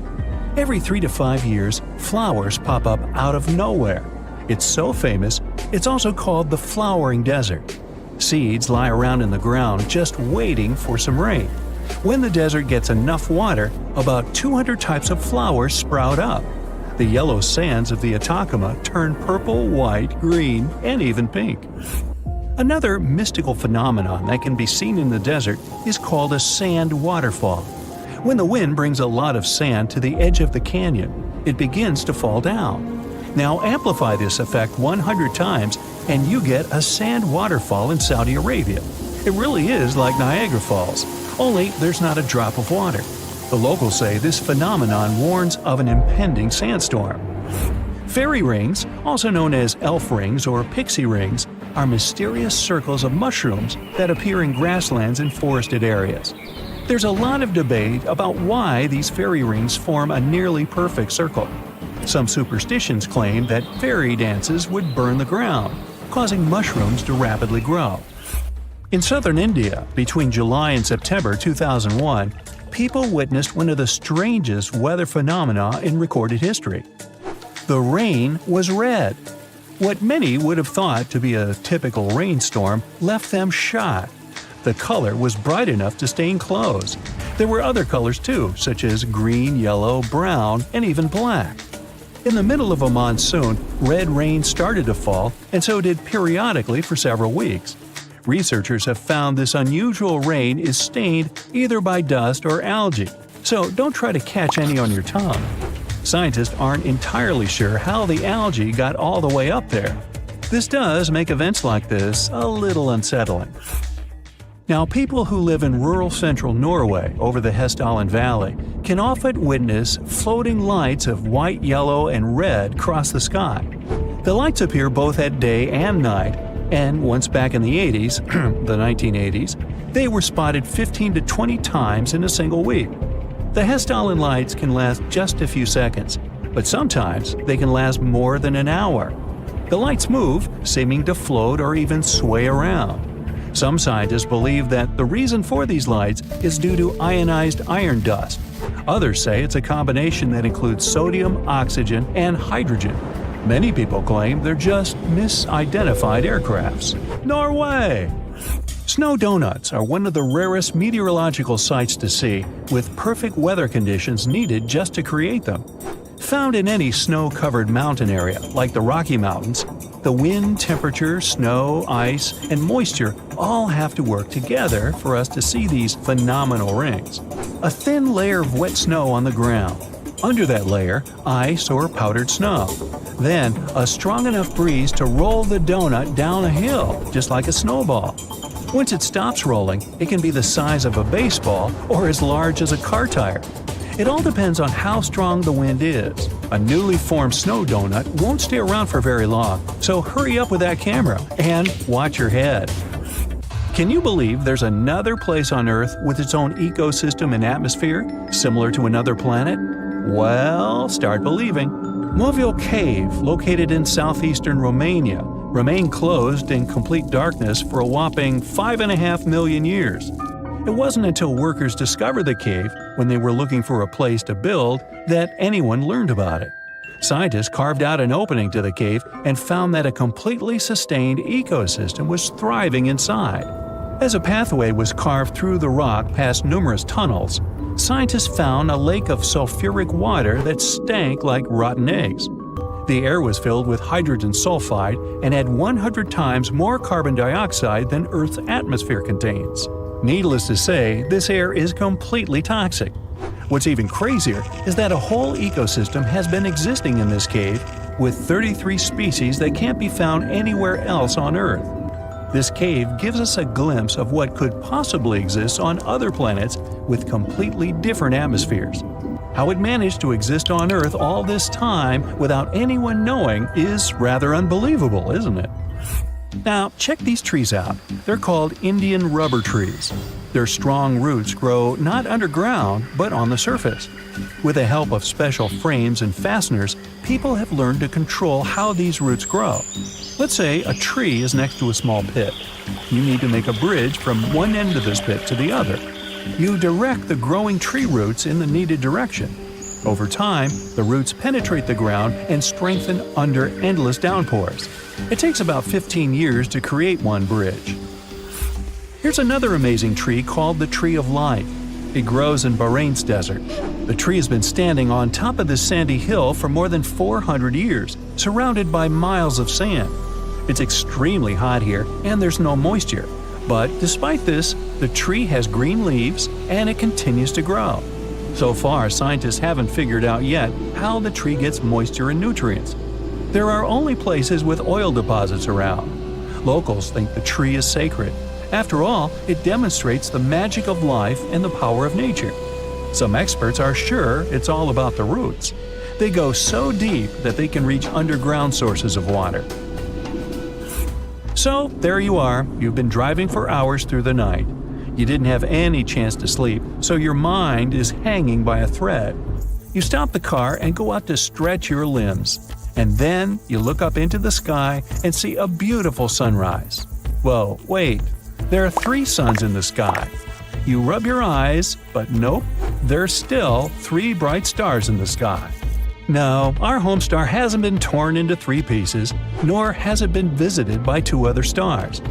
Every 3 to 5 years, flowers pop up out of nowhere. It's so famous, it's also called the flowering desert. Seeds lie around in the ground just waiting for some rain. When the desert gets enough water, about 200 types of flowers sprout up. The yellow sands of the Atacama turn purple, white, green, and even pink. Another mystical phenomenon that can be seen in the desert is called a sand waterfall. When the wind brings a lot of sand to the edge of the canyon, it begins to fall down. Now amplify this effect 100 times and you get a sand waterfall in Saudi Arabia. It really is like Niagara Falls, only there's not a drop of water. The locals say this phenomenon warns of an impending sandstorm. Fairy rings, also known as elf rings or pixie rings, are mysterious circles of mushrooms that appear in grasslands and forested areas. There's a lot of debate about why these fairy rings form a nearly perfect circle. Some superstitions claim that fairy dances would burn the ground, causing mushrooms to rapidly grow. In southern India, between July and September 2001, people witnessed one of the strangest weather phenomena in recorded history. The rain was red. What many would have thought to be a typical rainstorm left them shocked. The color was bright enough to stain clothes. There were other colors too, such as green, yellow, brown, and even black. In the middle of a monsoon, red rain started to fall, and so did periodically for several weeks. Researchers have found this unusual rain is stained either by dust or algae, so don't try to catch any on your tongue. Scientists aren't entirely sure how the algae got all the way up there. This does make events like this a little unsettling. Now, people who live in rural central Norway over the Hessdalen Valley can often witness floating lights of white, yellow, and red cross the sky. The lights appear both at day and night, and once back in the 80s, the 1980s, they were spotted 15 to 20 times in a single week. The Hessdalen lights can last just a few seconds, but sometimes they can last more than an hour. The lights move, seeming to float or even sway around. Some scientists believe that the reason for these lights is due to ionized iron dust. Others say it's a combination that includes sodium, oxygen, and hydrogen. Many people claim they're just misidentified aircrafts. Norway! Snow donuts are one of the rarest meteorological sights to see, with perfect weather conditions needed just to create them. Found in any snow-covered mountain area, like the Rocky Mountains, the wind, temperature, snow, ice, and moisture all have to work together for us to see these phenomenal rings. A thin layer of wet snow on the ground. Under that layer, ice or powdered snow. Then, a strong enough breeze to roll the donut down a hill, just like a snowball. Once it stops rolling, it can be the size of a baseball or as large as a car tire. It all depends on how strong the wind is. A newly formed snow donut won't stay around for very long, so hurry up with that camera and watch your head. Can you believe there's another place on Earth with its own ecosystem and atmosphere, similar to another planet? Well, start believing. Movil Cave, located in southeastern Romania, remained closed in complete darkness for a whopping 5.5 million years. It wasn't until workers discovered the cave, when they were looking for a place to build, that anyone learned about it. Scientists carved out an opening to the cave and found that a completely sustained ecosystem was thriving inside. As a pathway was carved through the rock past numerous tunnels, scientists found a lake of sulfuric water that stank like rotten eggs. The air was filled with hydrogen sulfide and had 100 times more carbon dioxide than Earth's atmosphere contains. Needless to say, this air is completely toxic. What's even crazier is that a whole ecosystem has been existing in this cave, with 33 species that can't be found anywhere else on Earth. This cave gives us a glimpse of what could possibly exist on other planets with completely different atmospheres. How it managed to exist on Earth all this time without anyone knowing is rather unbelievable, isn't it? Now, check these trees out. They're called Indian rubber trees. Their strong roots grow not underground, but on the surface. With the help of special frames and fasteners, people have learned to control how these roots grow. Let's say a tree is next to a small pit. You need to make a bridge from one end of this pit to the other. You direct the growing tree roots in the needed direction. Over time, the roots penetrate the ground and strengthen under endless downpours. It takes about 15 years to create one bridge. Here's another amazing tree called the Tree of Life. It grows in Bahrain's desert. The tree has been standing on top of this sandy hill for more than 400 years, surrounded by miles of sand. It's extremely hot here, and there's no moisture. But despite this, the tree has green leaves, and it continues to grow. So far, scientists haven't figured out yet how the tree gets moisture and nutrients. There are only places with oil deposits around. Locals think the tree is sacred. After all, it demonstrates the magic of life and the power of nature. Some experts are sure it's all about the roots. They go so deep that they can reach underground sources of water. So, there you are. You've been driving for hours through the night. You didn't have any chance to sleep, so your mind is hanging by a thread. You stop the car and go out to stretch your limbs. And then you look up into the sky and see a beautiful sunrise. Whoa, wait. There are 3 suns in the sky. You rub your eyes, but nope, there's still 3 bright stars in the sky. No, our home star hasn't been torn into 3 pieces, nor has it been visited by 2 other stars.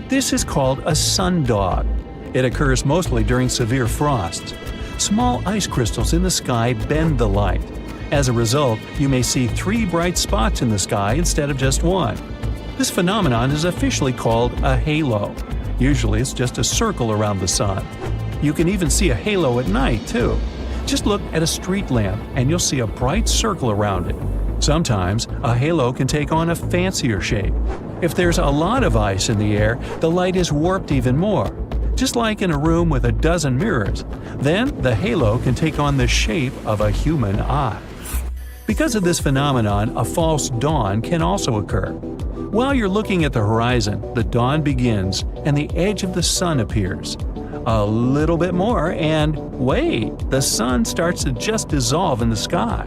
This is called a sundog. It occurs mostly during severe frosts. Small ice crystals in the sky bend the light. As a result, you may see 3 bright spots in the sky instead of just 1. This phenomenon is officially called a halo. Usually it's just a circle around the sun. You can even see a halo at night, too. Just look at a street lamp and you'll see a bright circle around it. Sometimes, a halo can take on a fancier shape. If there's a lot of ice in the air, the light is warped even more. Just like in a room with a dozen mirrors. Then, the halo can take on the shape of a human eye. Because of this phenomenon, a false dawn can also occur. While you're looking at the horizon, the dawn begins and the edge of the sun appears. A little bit more and wait, the sun starts to just dissolve in the sky.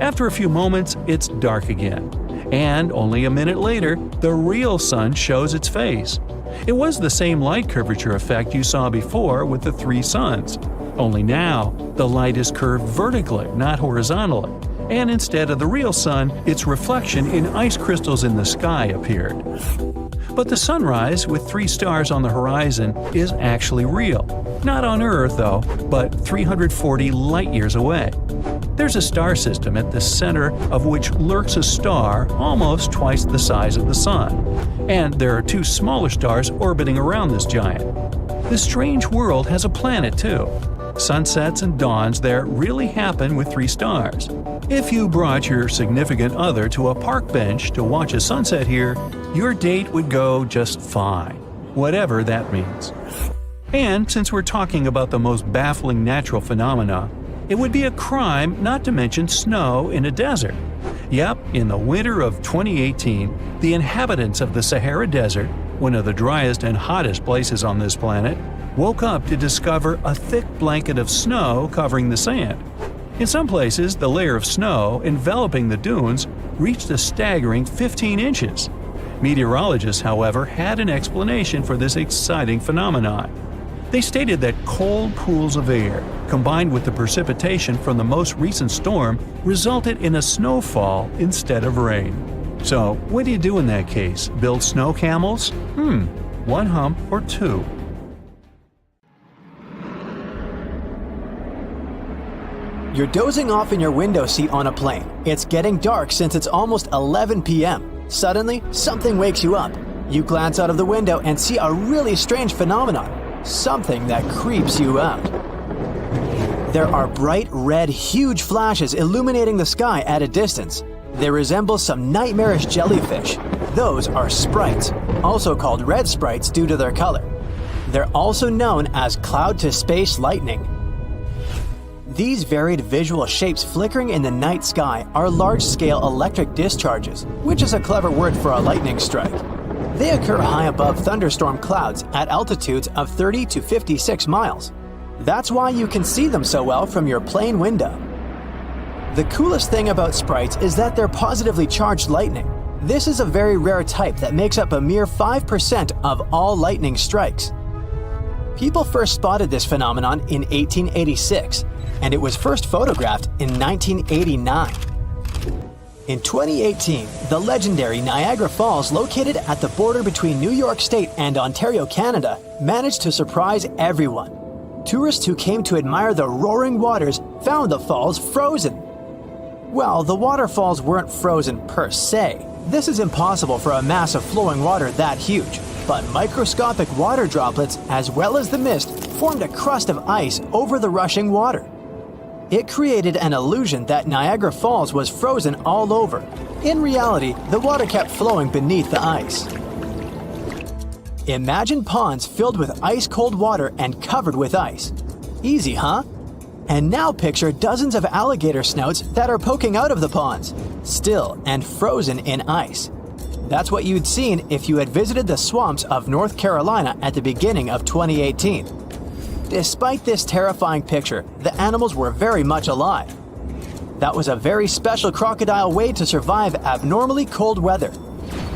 After a few moments, it's dark again. And only a minute later, the real sun shows its face. It was the same light curvature effect you saw before with the 3 suns. Only now, the light is curved vertically, not horizontally. And instead of the real sun, its reflection in ice crystals in the sky appeared. But the sunrise with 3 stars on the horizon is actually real. Not on Earth, though, but 340 light-years away. There's a star system at the center of which lurks a star almost twice the size of the sun. And there are 2 smaller stars orbiting around this giant. This strange world has a planet, too. Sunsets and dawns there really happen with 3 stars. If you brought your significant other to a park bench to watch a sunset here, your date would go just fine, whatever that means. And since we're talking about the most baffling natural phenomena, it would be a crime not to mention snow in a desert. Yep, in the winter of 2018, the inhabitants of the Sahara Desert, one of the driest and hottest places on this planet, woke up to discover a thick blanket of snow covering the sand. In some places, the layer of snow enveloping the dunes reached a staggering 15 inches. Meteorologists, however, had an explanation for this exciting phenomenon. They stated that cold pools of air, combined with the precipitation from the most recent storm, resulted in a snowfall instead of rain. So, what do you do in that case? Build snow camels? One hump or two. You're dozing off in your window seat on a plane. It's getting dark since it's almost 11 p.m. Suddenly, something wakes you up. You glance out of the window and see a really strange phenomenon. Something that creeps you out. There are bright red, huge flashes illuminating the sky at a distance. They resemble some nightmarish jellyfish. Those are sprites, also called red sprites due to their color. They're also known as cloud-to-space lightning. These varied visual shapes flickering in the night sky are large-scale electric discharges, which is a clever word for a lightning strike. They occur high above thunderstorm clouds at altitudes of 30 to 56 miles. That's why you can see them so well from your plane window. The coolest thing about sprites is that they're positively charged lightning. This is a very rare type that makes up a mere 5% of all lightning strikes. People first spotted this phenomenon in 1886, and it was first photographed in 1989. In 2018, the legendary Niagara Falls, located at the border between New York State and Ontario, Canada, managed to surprise everyone. Tourists who came to admire the roaring waters found the falls frozen. Well, the waterfalls weren't frozen per se. This is impossible for a mass of flowing water that huge, but microscopic water droplets, as well as the mist, formed a crust of ice over the rushing water. It created an illusion that Niagara Falls was frozen all over. In reality, the water kept flowing beneath the ice. Imagine ponds filled with ice-cold water and covered with ice. Easy, huh? And now picture dozens of alligator snouts that are poking out of the ponds, still and frozen in ice. That's what you'd seen if you had visited the swamps of North Carolina at the beginning of 2018. Despite this terrifying picture, the animals were very much alive. That was a very special crocodile way to survive abnormally cold weather.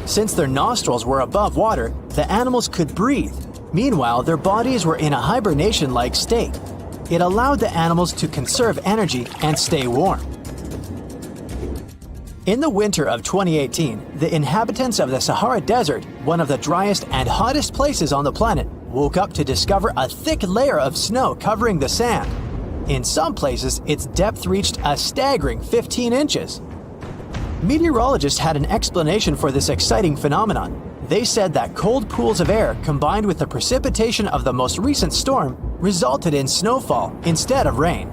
Since their nostrils were above water, the animals could breathe. Meanwhile, their bodies were in a hibernation-like state. It allowed the animals to conserve energy and stay warm. In the winter of 2018, the inhabitants of the Sahara Desert, one of the driest and hottest places on the planet, woke up to discover a thick layer of snow covering the sand. In some places, its depth reached a staggering 15 inches. Meteorologists had an explanation for this exciting phenomenon. They said that cold pools of air combined with the precipitation of the most recent storm resulted in snowfall instead of rain.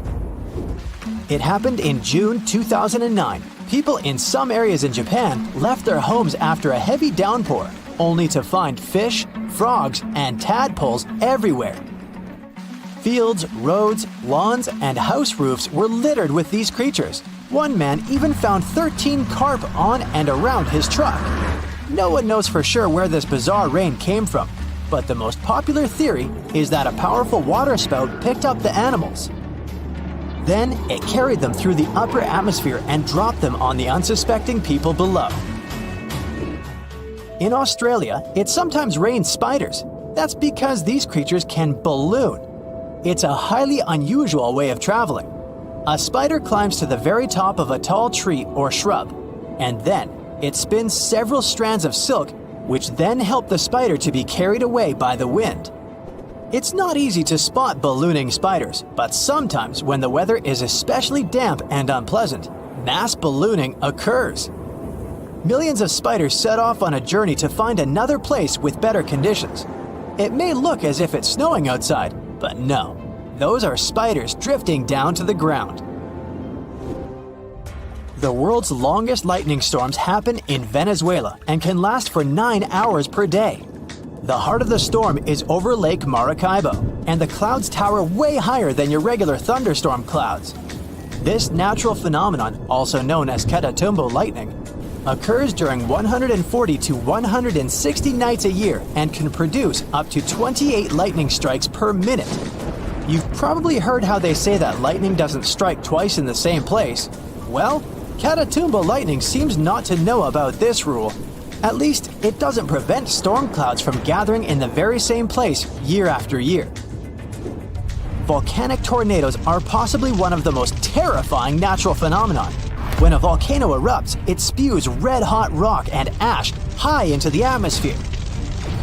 It happened in June 2009. People in some areas in Japan left their homes after a heavy downpour, only to find fish, frogs, and tadpoles everywhere. Fields, roads, lawns, and house roofs were littered with these creatures. One man even found 13 carp on and around his truck. No one knows for sure where this bizarre rain came from, but the most popular theory is that a powerful water spout picked up the animals. Then it carried them through the upper atmosphere and dropped them on the unsuspecting people below. In Australia, it sometimes rains spiders. That's because these creatures can balloon. It's a highly unusual way of traveling. A spider climbs to the very top of a tall tree or shrub, and then it spins several strands of silk, which then help the spider to be carried away by the wind. It's not easy to spot ballooning spiders, but sometimes when the weather is especially damp and unpleasant, mass ballooning occurs. Millions of spiders set off on a journey to find another place with better conditions. It may look as if it's snowing outside, but no. Those are spiders drifting down to the ground. The world's longest lightning storms happen in Venezuela and can last for 9 hours per day. The heart of the storm is over Lake Maracaibo, and the clouds tower way higher than your regular thunderstorm clouds. This natural phenomenon, also known as Catatumbo lightning, occurs during 140 to 160 nights a year and can produce up to 28 lightning strikes per minute. You've probably heard how they say that lightning doesn't strike twice in the same place. Well, Catatumbo lightning seems not to know about this rule. At least, it doesn't prevent storm clouds from gathering in the very same place year after year. Volcanic tornadoes are possibly one of the most terrifying natural phenomena. When a volcano erupts, it spews red-hot rock and ash high into the atmosphere.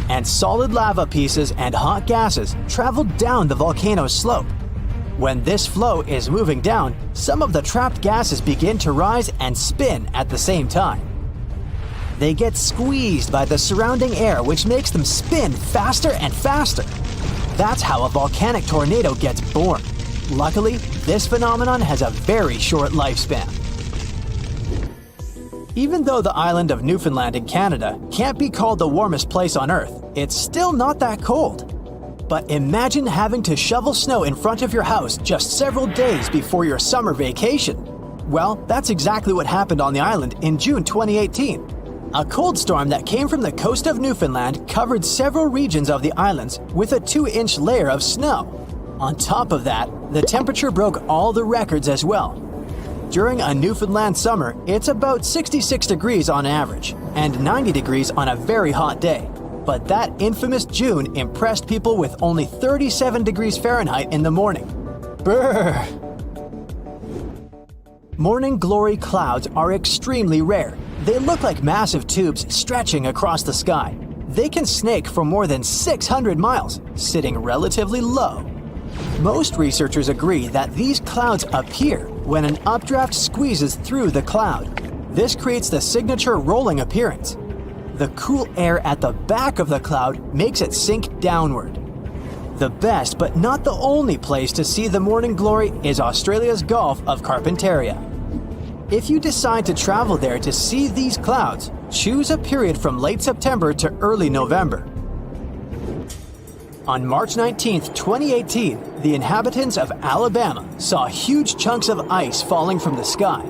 And solid lava pieces and hot gases travel down the volcano's slope. When this flow is moving down, some of the trapped gases begin to rise and spin at the same time. They get squeezed by the surrounding air, which makes them spin faster and faster. That's how a volcanic tornado gets born. Luckily, this phenomenon has a very short lifespan. Even though the island of Newfoundland in Canada can't be called the warmest place on Earth, it's still not that cold. But imagine having to shovel snow in front of your house just several days before your summer vacation. Well, that's exactly what happened on the island in June 2018. A cold storm that came from the coast of Newfoundland covered several regions of the islands with a 2-inch layer of snow. On top of that, the temperature broke all the records as well. During a Newfoundland summer, it's about 66 degrees on average, and 90 degrees on a very hot day. But that infamous June impressed people with only 37 degrees Fahrenheit in the morning. Brrr! Morning glory clouds are extremely rare. They look like massive tubes stretching across the sky. They can snake for more than 600 miles, sitting relatively low. Most researchers agree that these clouds appear when an updraft squeezes through the cloud. This creates the signature rolling appearance. The cool air at the back of the cloud makes it sink downward. The best but not the only place to see the morning glory is Australia's Gulf of Carpentaria. If you decide to travel there to see these clouds, choose a period from late September to early November. On March 19, 2018, the inhabitants of Alabama saw huge chunks of ice falling from the sky.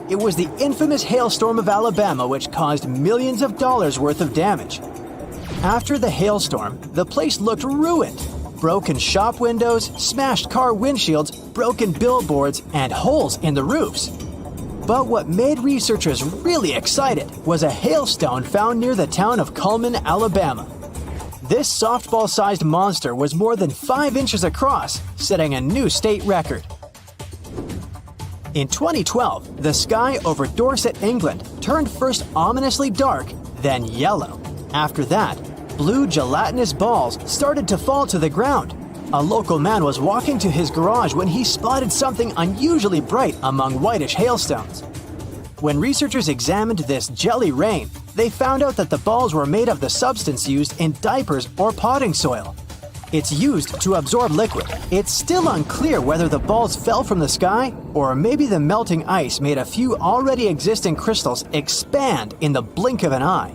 It was the infamous hailstorm of Alabama which caused millions of dollars worth of damage. After the hailstorm, the place looked ruined. Broken shop windows, smashed car windshields, broken billboards, and holes in the roofs. But what made researchers really excited was a hailstone found near the town of Cullman, Alabama. This softball-sized monster was more than 5 inches across, setting a new state record. In 2012, the sky over Dorset, England turned first ominously dark, then yellow. After that, blue gelatinous balls started to fall to the ground. A local man was walking to his garage when he spotted something unusually bright among whitish hailstones. When researchers examined this jelly rain, they found out that the balls were made of the substance used in diapers or potting soil. It's used to absorb liquid. It's still unclear whether the balls fell from the sky or maybe the melting ice made a few already existing crystals expand in the blink of an eye.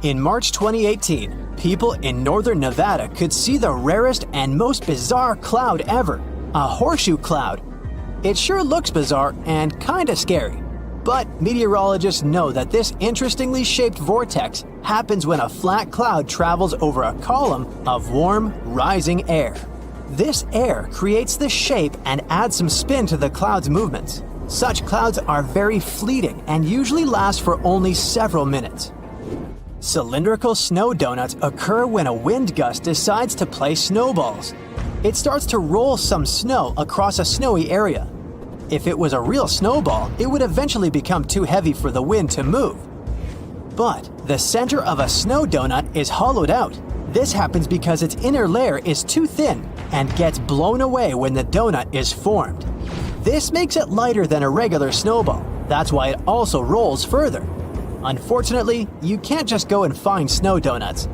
In March 2018, people in northern Nevada could see the rarest and most bizarre cloud ever, a horseshoe cloud. It sure looks bizarre and kinda scary. But meteorologists know that this interestingly shaped vortex happens when a flat cloud travels over a column of warm, rising air. This air creates the shape and adds some spin to the cloud's movements. Such clouds are very fleeting and usually last for only several minutes. Cylindrical snow donuts occur when a wind gust decides to play snowballs. It starts to roll some snow across a snowy area. If it was a real snowball, it would eventually become too heavy for the wind to move. But the center of a snow donut is hollowed out. This happens because its inner layer is too thin and gets blown away when the donut is formed. This makes it lighter than a regular snowball. That's why it also rolls further. Unfortunately, you can't just go and find snow donuts.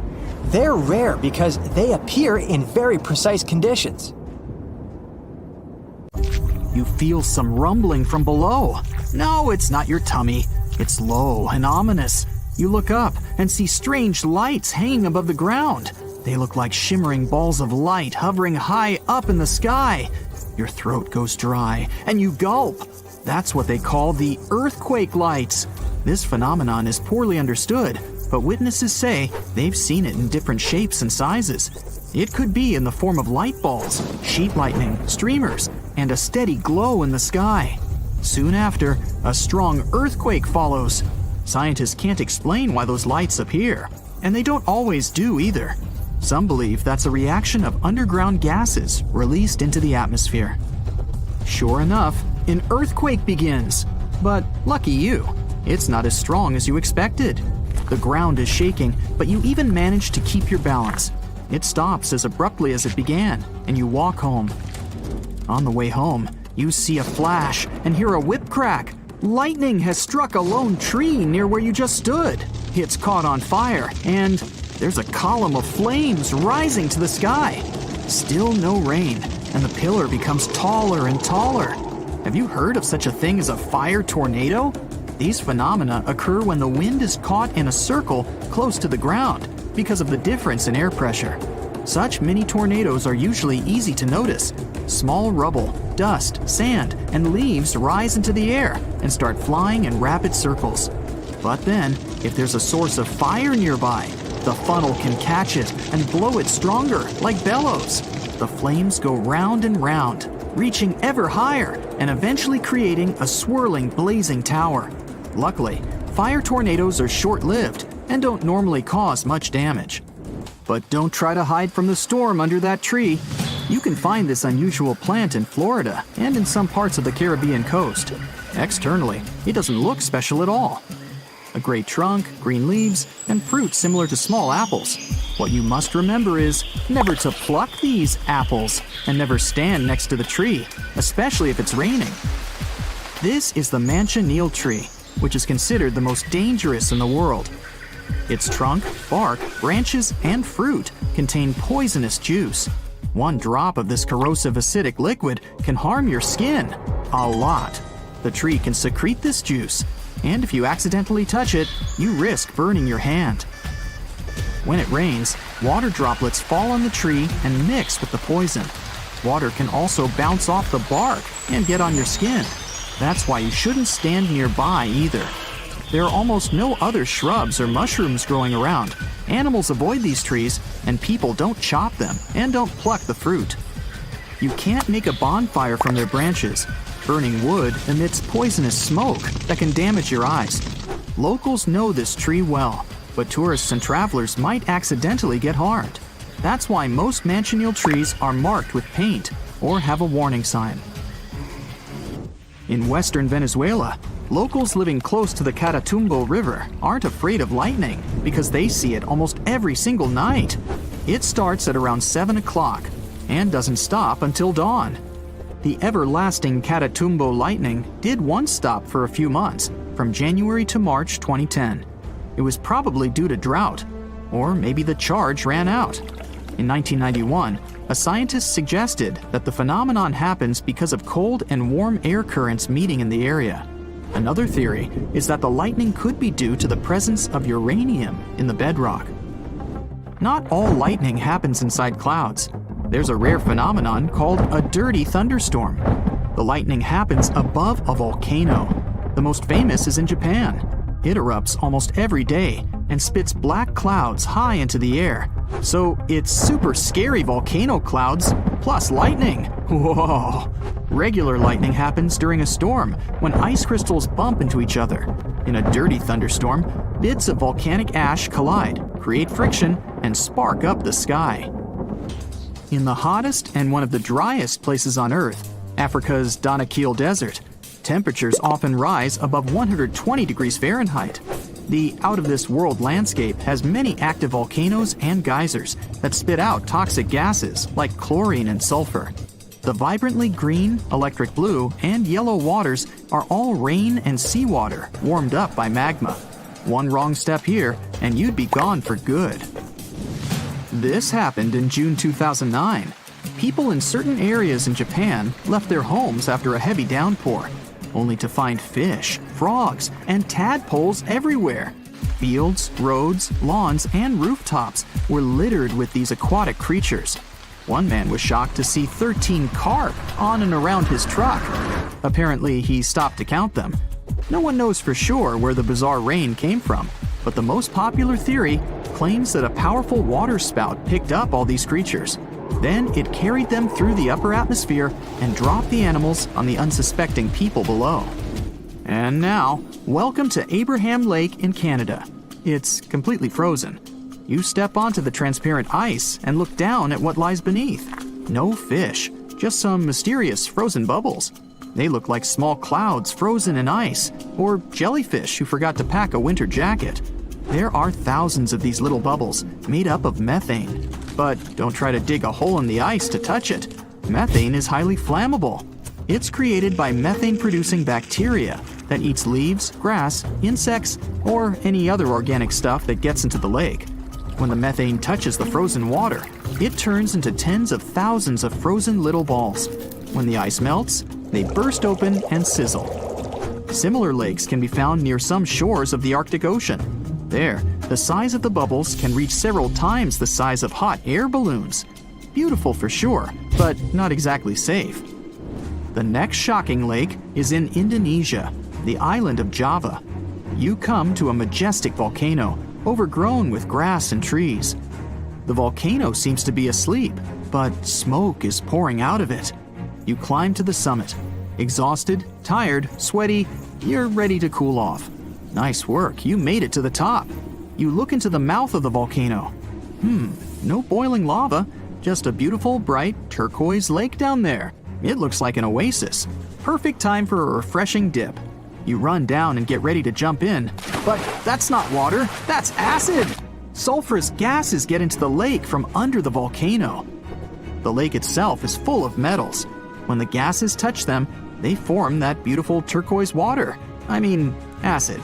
They're rare because they appear in very precise conditions. You feel some rumbling from below. No, it's not your tummy. It's low and ominous. You look up and see strange lights hanging above the ground. They look like shimmering balls of light hovering high up in the sky. Your throat goes dry and you gulp. That's what they call the earthquake lights. This phenomenon is poorly understood, but witnesses say they've seen it in different shapes and sizes. It could be in the form of light balls, sheet lightning, streamers, and a steady glow in the sky. Soon after, a strong earthquake follows. Scientists can't explain why those lights appear, and they don't always do either. Some believe that's a reaction of underground gases released into the atmosphere. Sure enough, an earthquake begins. But lucky you, it's not as strong as you expected. The ground is shaking, but you even manage to keep your balance. It stops as abruptly as it began, and you walk home. On the way home, you see a flash and hear a whip crack. Lightning has struck a lone tree near where you just stood. It's caught on fire, and there's a column of flames rising to the sky. Still no rain, and the pillar becomes taller and taller. Have you heard of such a thing as a fire tornado? These phenomena occur when the wind is caught in a circle close to the ground because of the difference in air pressure. Such mini tornadoes are usually easy to notice. Small rubble, dust, sand, and leaves rise into the air and start flying in rapid circles. But then, if there's a source of fire nearby, the funnel can catch it and blow it stronger, like bellows. The flames go round and round, reaching ever higher and eventually creating a swirling, blazing tower. Luckily, fire tornadoes are short-lived and don't normally cause much damage. But don't try to hide from the storm under that tree. You can find this unusual plant in Florida and in some parts of the Caribbean coast. Externally, it doesn't look special at all. A gray trunk, green leaves, and fruit similar to small apples. What you must remember is never to pluck these apples and never stand next to the tree, especially if it's raining. This is the manchineel tree, which is considered the most dangerous in the world. Its trunk, bark, branches, and fruit contain poisonous juice. One drop of this corrosive acidic liquid can harm your skin a lot. The tree can secrete this juice, and if you accidentally touch it, you risk burning your hand. When it rains, water droplets fall on the tree and mix with the poison. Water can also bounce off the bark and get on your skin. That's why you shouldn't stand nearby either. There are almost no other shrubs or mushrooms growing around. Animals avoid these trees, and people don't chop them and don't pluck the fruit. You can't make a bonfire from their branches. Burning wood emits poisonous smoke that can damage your eyes. Locals know this tree well, but tourists and travelers might accidentally get harmed. That's why most manchineel trees are marked with paint or have a warning sign. In western Venezuela, locals living close to the Catatumbo River aren't afraid of lightning because they see it almost every single night. It starts at around 7 o'clock and doesn't stop until dawn. The everlasting Catatumbo lightning did once stop for a few months, from January to March 2010. It was probably due to drought, or maybe the charge ran out. In 1991, a scientist suggested that the phenomenon happens because of cold and warm air currents meeting in the area. Another theory is that the lightning could be due to the presence of uranium in the bedrock. Not all lightning happens inside clouds. There's a rare phenomenon called a dirty thunderstorm. The lightning happens above a volcano. The most famous is in Japan. It erupts almost every day and spits black clouds high into the air. So it's super scary volcano clouds plus lightning. Whoa! Regular lightning happens during a storm when ice crystals bump into each other. In a dirty thunderstorm, bits of volcanic ash collide, create friction, and spark up the sky. In the hottest and one of the driest places on Earth, Africa's Danakil Desert, temperatures often rise above 120 degrees Fahrenheit. The out-of-this-world landscape has many active volcanoes and geysers that spit out toxic gases like chlorine and sulfur. The vibrantly green, electric blue, and yellow waters are all rain and seawater warmed up by magma. One wrong step here, and you'd be gone for good. This happened in June 2009. People in certain areas in Japan left their homes after a heavy downpour, only to find fish, frogs, and tadpoles everywhere. Fields, roads, lawns, and rooftops were littered with these aquatic creatures. One man was shocked to see 13 carp on and around his truck. Apparently, he stopped to count them. No one knows for sure where the bizarre rain came from, but the most popular theory claims that a powerful water spout picked up all these creatures. Then it carried them through the upper atmosphere and dropped the animals on the unsuspecting people below. And now, welcome to Abraham Lake in Canada. It's completely frozen. You step onto the transparent ice and look down at what lies beneath. No fish, just some mysterious frozen bubbles. They look like small clouds frozen in ice, or jellyfish who forgot to pack a winter jacket. There are thousands of these little bubbles made up of methane. But don't try to dig a hole in the ice to touch it. Methane is highly flammable. It's created by methane-producing bacteria that eats leaves, grass, insects, or any other organic stuff that gets into the lake. When the methane touches the frozen water, it turns into tens of thousands of frozen little balls. When the ice melts, they burst open and sizzle. Similar lakes can be found near some shores of the Arctic Ocean. There, the size of the bubbles can reach several times the size of hot air balloons. Beautiful for sure, but not exactly safe. The next shocking lake is in Indonesia, the island of Java. You come to a majestic volcano, overgrown with grass and trees. The volcano seems to be asleep, but smoke is pouring out of it. You climb to the summit. Exhausted, tired, sweaty, you're ready to cool off. Nice work, you made it to the top. You look into the mouth of the volcano. No boiling lava, just a beautiful, bright, turquoise lake down there. It looks like an oasis. Perfect time for a refreshing dip. You run down and get ready to jump in. But that's not water, that's acid! Sulfurous gases get into the lake from under the volcano. The lake itself is full of metals. When the gases touch them, they form that beautiful turquoise water. Acid.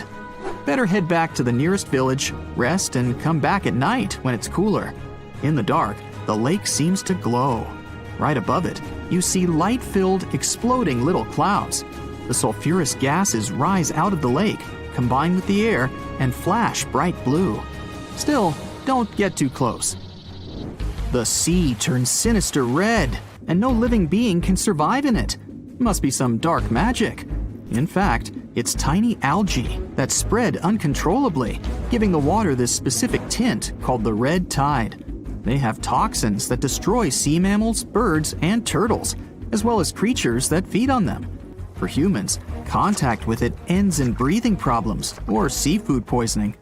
Better head back to the nearest village, rest, and come back at night when it's cooler. In the dark, the lake seems to glow. Right above it, you see light-filled, exploding little clouds. The sulfurous gases rise out of the lake, combine with the air, and flash bright blue. Still, don't get too close. The sea turns sinister red, and no living being can survive in it. Must be some dark magic. In fact, it's tiny algae that spread uncontrollably, giving the water this specific tint called the red tide. They have toxins that destroy sea mammals, birds, and turtles, as well as creatures that feed on them. For humans, contact with it ends in breathing problems or seafood poisoning.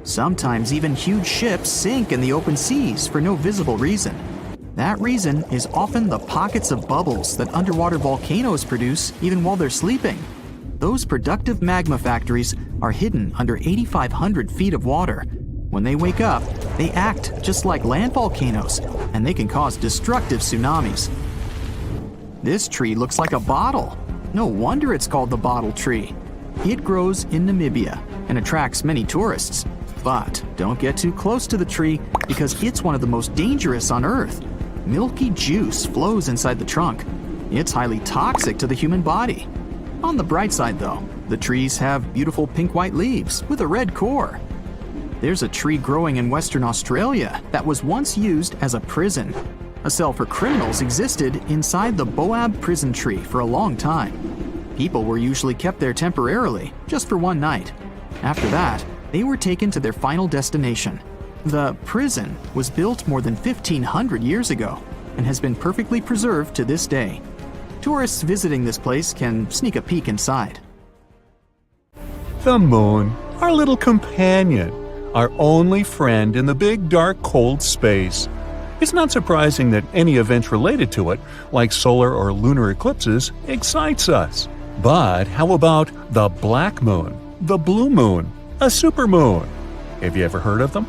Sometimes even huge ships sink in the open seas for no visible reason. That reason is often the pockets of bubbles that underwater volcanoes produce even while they're sleeping. Those productive magma factories are hidden under 8,500 feet of water. When they wake up, they act just like land volcanoes, and they can cause destructive tsunamis. This tree looks like a bottle. No wonder it's called the bottle tree. It grows in Namibia and attracts many tourists. But don't get too close to the tree because it's one of the most dangerous on Earth. Milky juice flows inside the trunk. It's highly toxic to the human body. On the bright side though, the trees have beautiful pink-white leaves with a red core. There's a tree growing in Western Australia that was once used as a prison. A cell for criminals existed inside the Boab prison tree for a long time. People were usually kept there temporarily, just for one night. After that, they were taken to their final destination. The prison was built more than 1,500 years ago and has been perfectly preserved to this day. Tourists visiting this place can sneak a peek inside. The moon, our little companion, our only friend in the big, dark, cold space. It's not surprising that any event related to it, like solar or lunar eclipses, excites us. But how about the black moon, the blue moon, a supermoon? Have you ever heard of them?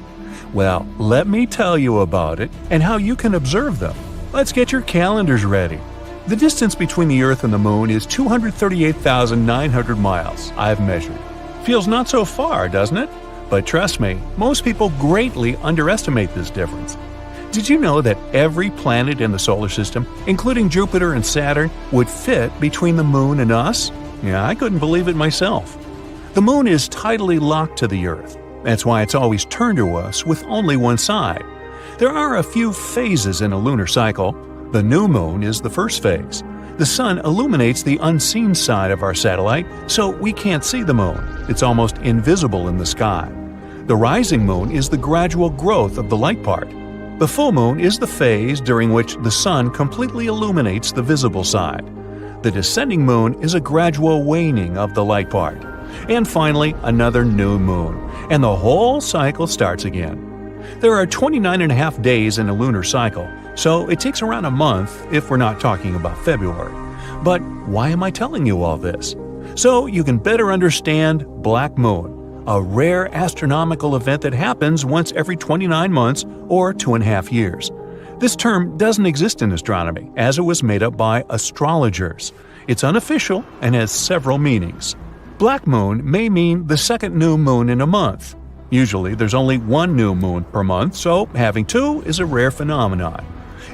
Well, let me tell you about it and how you can observe them. Let's get your calendars ready. The distance between the Earth and the Moon is 238,900 miles, I've measured. Feels not so far, doesn't it? But trust me, most people greatly underestimate this difference. Did you know that every planet in the solar system, including Jupiter and Saturn, would fit between the Moon and us? Yeah, I couldn't believe it myself. The Moon is tidally locked to the Earth. That's why it's always turned to us with only one side. There are a few phases in a lunar cycle. The new moon is the first phase. The sun illuminates the unseen side of our satellite, so we can't see the moon. It's almost invisible in the sky. The rising moon is the gradual growth of the light part. The full moon is the phase during which the sun completely illuminates the visible side. The descending moon is a gradual waning of the light part. And finally, another new moon, and the whole cycle starts again. There are 29.5 days in a lunar cycle, so it takes around a month if we're not talking about February. But why am I telling you all this? So you can better understand Black Moon, a rare astronomical event that happens once every 29 months or 2.5 years. This term doesn't exist in astronomy, as it was made up by astrologers. It's unofficial and has several meanings. Black moon may mean the second new moon in a month. Usually there's only one new moon per month, so having two is a rare phenomenon.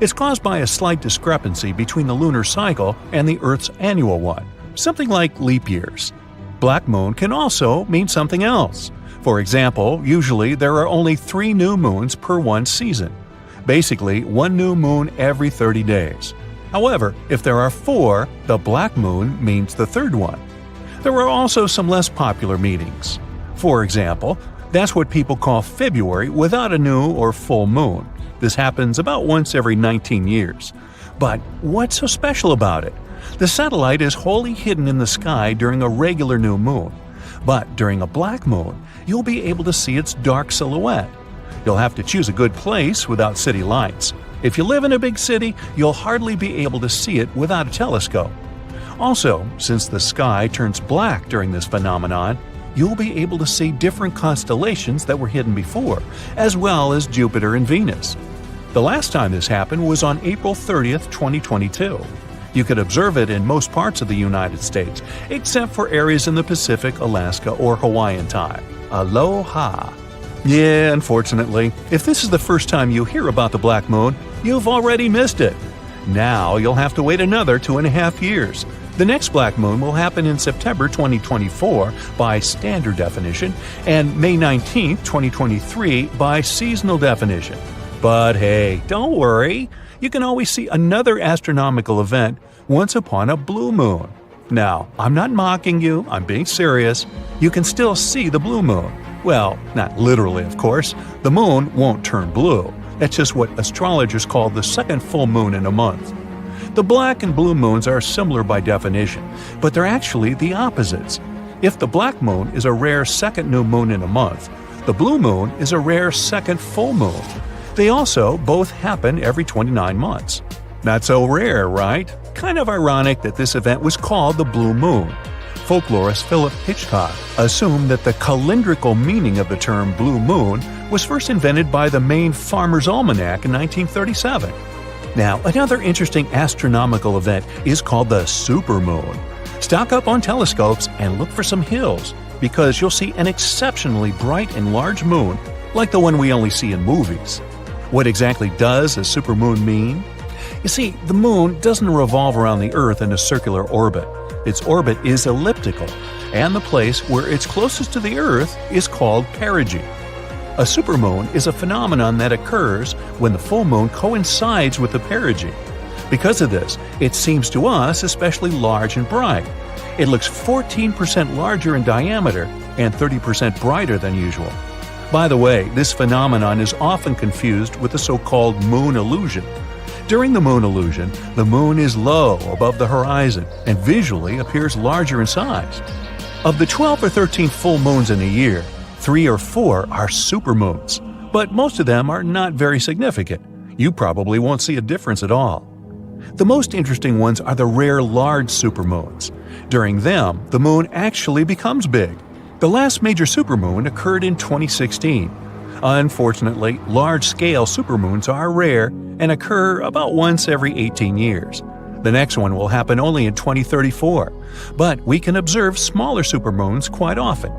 It's caused by a slight discrepancy between the lunar cycle and the Earth's annual one, something like leap years. Black moon can also mean something else. For example, usually there are only 3 new moons per one season. Basically, one new moon every 30 days. However, if there are 4, the black moon means the third one. There are also some less popular meanings. For example, that's what people call February without a new or full moon. This happens about once every 19 years. But what's so special about it? The satellite is wholly hidden in the sky during a regular new moon. But during a black moon, you'll be able to see its dark silhouette. You'll have to choose a good place without city lights. If you live in a big city, you'll hardly be able to see it without a telescope. Also, since the sky turns black during this phenomenon, you'll be able to see different constellations that were hidden before, as well as Jupiter and Venus. The last time this happened was on April 30th, 2022. You could observe it in most parts of the United States, except for areas in the Pacific, Alaska, or Hawaiian time. Aloha! Yeah, unfortunately, if this is the first time you hear about the black moon, you've already missed it. Now you'll have to wait another 2.5 years. The next black moon will happen in September 2024 by standard definition and May 19, 2023 by seasonal definition. But hey, don't worry. You can always see another astronomical event once upon a blue moon. Now, I'm not mocking you, I'm being serious. You can still see the blue moon. Well, not literally, of course. The moon won't turn blue. That's just what astrologers call the second full moon in a month. The black and blue moons are similar by definition, but they're actually the opposites. If the black moon is a rare second new moon in a month, the blue moon is a rare second full moon. They also both happen every 29 months. Not so rare, right? Kind of ironic that this event was called the blue moon. Folklorist Philip Hitchcock assumed that the calendrical meaning of the term blue moon was first invented by the Maine Farmer's Almanac in 1937. Now, another interesting astronomical event is called the supermoon. Stock up on telescopes and look for some hills, because you'll see an exceptionally bright and large moon, like the one we only see in movies. What exactly does a supermoon mean? You see, the moon doesn't revolve around the Earth in a circular orbit. Its orbit is elliptical, and the place where it's closest to the Earth is called perigee. A supermoon is a phenomenon that occurs when the full moon coincides with the perigee. Because of this, it seems to us especially large and bright. It looks 14% larger in diameter and 30% brighter than usual. By the way, this phenomenon is often confused with the so-called moon illusion. During the moon illusion, the moon is low above the horizon and visually appears larger in size. Of the 12 or 13 full moons in a year, 3 or 4 are supermoons, but most of them are not very significant. You probably won't see a difference at all. The most interesting ones are the rare large supermoons. During them, the moon actually becomes big. The last major supermoon occurred in 2016. Unfortunately, large-scale supermoons are rare and occur about once every 18 years. The next one will happen only in 2034, but we can observe smaller supermoons quite often.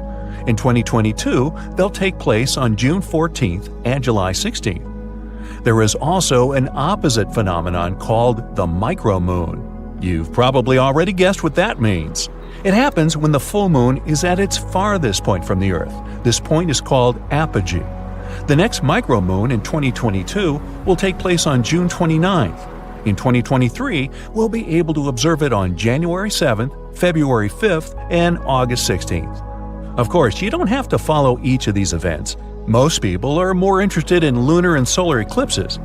In 2022, they'll take place on June 14th and July 16th. There is also an opposite phenomenon called the micromoon. You've probably already guessed what that means. It happens when the full moon is at its farthest point from the Earth. This point is called apogee. The next micromoon in 2022 will take place on June 29th. In 2023, we'll be able to observe it on January 7th, February 5th, and August 16th. Of course, you don't have to follow each of these events. Most people are more interested in lunar and solar eclipses.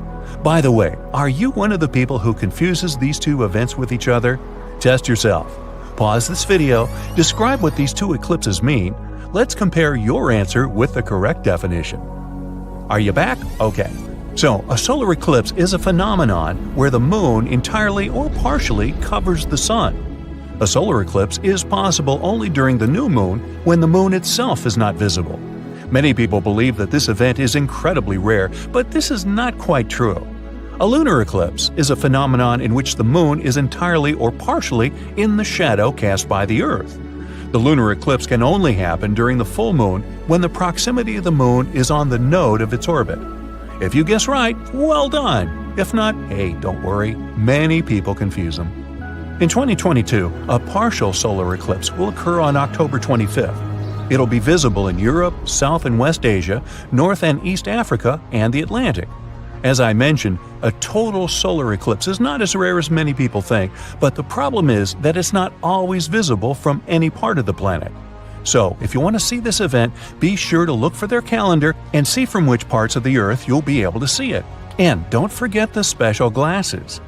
By the way, are you one of the people who confuses these two events with each other? Test yourself. Pause this video, describe what these two eclipses mean. Let's compare your answer with the correct definition. Are you back? Okay. So, a solar eclipse is a phenomenon where the moon entirely or partially covers the sun. A solar eclipse is possible only during the new moon when the moon itself is not visible. Many people believe that this event is incredibly rare, but this is not quite true. A lunar eclipse is a phenomenon in which the moon is entirely or partially in the shadow cast by the Earth. The lunar eclipse can only happen during the full moon when the proximity of the moon is on the node of its orbit. If you guess right, well done! If not, hey, don't worry, many people confuse them. In 2022, a partial solar eclipse will occur on October 25th. It'll be visible in Europe, South and West Asia, North and East Africa, and the Atlantic. As I mentioned, a total solar eclipse is not as rare as many people think, but the problem is that it's not always visible from any part of the planet. So, if you want to see this event, be sure to look for their calendar and see from which parts of the Earth you'll be able to see it. And don't forget the special glasses.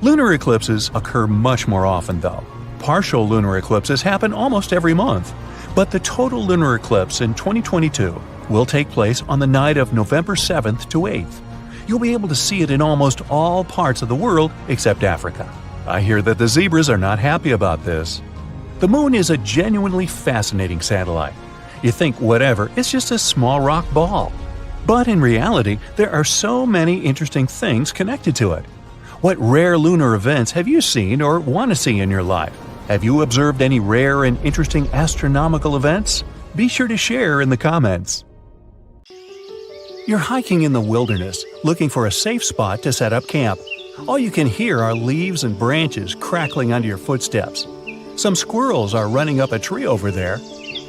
Lunar eclipses occur much more often, though. Partial lunar eclipses happen almost every month, but the total lunar eclipse in 2022 will take place on the night of November 7th to 8th. You'll be able to see it in almost all parts of the world except Africa. I hear that the zebras are not happy about this. The moon is a genuinely fascinating satellite. You think whatever, it's just a small rock ball. But in reality, there are so many interesting things connected to it. What rare lunar events have you seen or want to see in your life? Have you observed any rare and interesting astronomical events? Be sure to share in the comments. You're hiking in the wilderness, looking for a safe spot to set up camp. All you can hear are leaves and branches crackling under your footsteps. Some squirrels are running up a tree over there,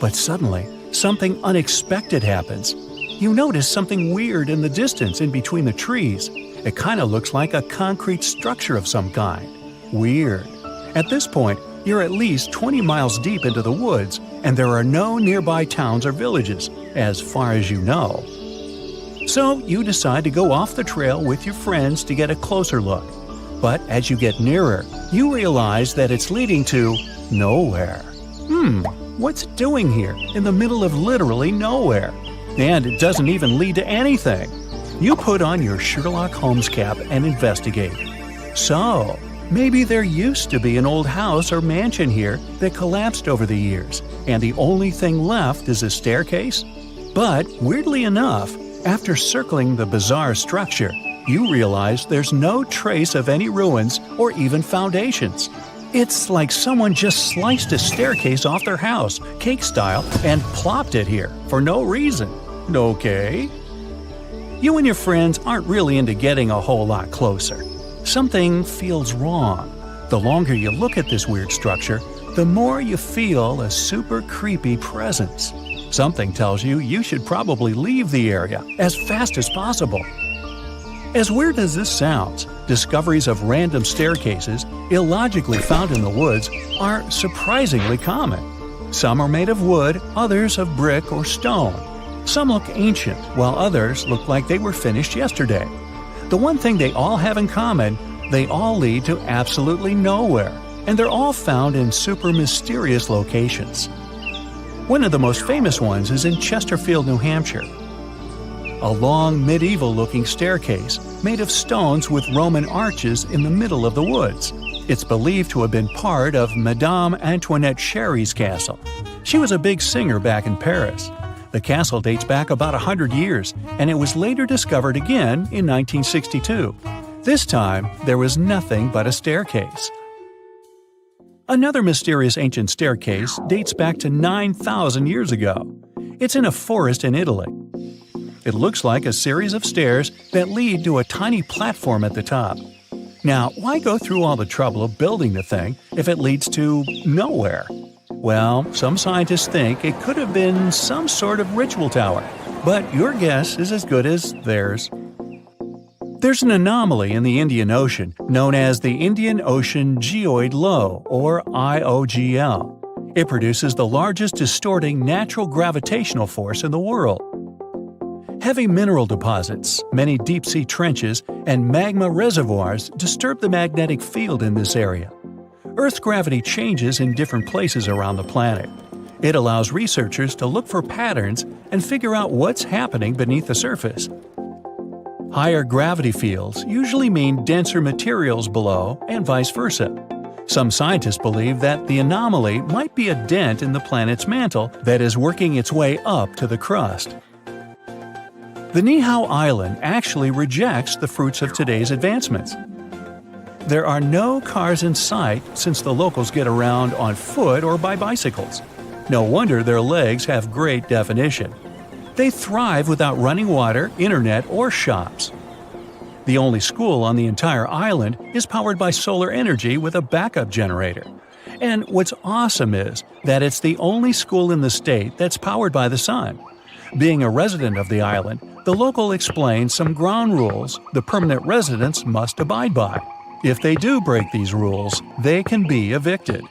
but suddenly, something unexpected happens. You notice something weird in the distance in between the trees. It kind of looks like a concrete structure of some kind. Weird. At this point, you're at least 20 miles deep into the woods, and there are no nearby towns or villages, as far as you know. So you decide to go off the trail with your friends to get a closer look. But as you get nearer, you realize that it's leading to nowhere. What's it doing here, in the middle of literally nowhere? And it doesn't even lead to anything. You put on your Sherlock Holmes cap and investigate. So, maybe there used to be an old house or mansion here that collapsed over the years, and the only thing left is a staircase? But, weirdly enough, after circling the bizarre structure, you realize there's no trace of any ruins or even foundations. It's like someone just sliced a staircase off their house, cake style, and plopped it here for no reason. Okay? You and your friends aren't really into getting a whole lot closer. Something feels wrong. The longer you look at this weird structure, the more you feel a super creepy presence. Something tells you you should probably leave the area as fast as possible. As weird as this sounds, discoveries of random staircases, illogically found in the woods, are surprisingly common. Some are made of wood, others of brick or stone. Some look ancient, while others look like they were finished yesterday. The one thing they all have in common, they all lead to absolutely nowhere, and they're all found in super mysterious locations. One of the most famous ones is in Chesterfield, New Hampshire. A long, medieval-looking staircase made of stones with Roman arches in the middle of the woods. It's believed to have been part of Madame Antoinette Sherry's castle. She was a big singer back in Paris. The castle dates back about 100 years, and it was later discovered again in 1962. This time, there was nothing but a staircase. Another mysterious ancient staircase dates back to 9,000 years ago. It's in a forest in Italy. It looks like a series of stairs that lead to a tiny platform at the top. Now, why go through all the trouble of building the thing if it leads to nowhere? Well, some scientists think it could have been some sort of ritual tower, but your guess is as good as theirs. There's an anomaly in the Indian Ocean known as the Indian Ocean Geoid Low, or IOGL. It produces the largest distorting natural gravitational force in the world. Heavy mineral deposits, many deep-sea trenches, and magma reservoirs disturb the magnetic field in this area. Earth's gravity changes in different places around the planet. It allows researchers to look for patterns and figure out what's happening beneath the surface. Higher gravity fields usually mean denser materials below, and vice versa. Some scientists believe that the anomaly might be a dent in the planet's mantle that is working its way up to the crust. The Niihau Island actually rejects the fruits of today's advancements. There are no cars in sight since the locals get around on foot or by bicycles. No wonder their legs have great definition. They thrive without running water, internet, or shops. The only school on the entire island is powered by solar energy with a backup generator. And what's awesome is that it's the only school in the state that's powered by the sun. Being a resident of the island, the local explains some ground rules the permanent residents must abide by. If they do break these rules, they can be evicted.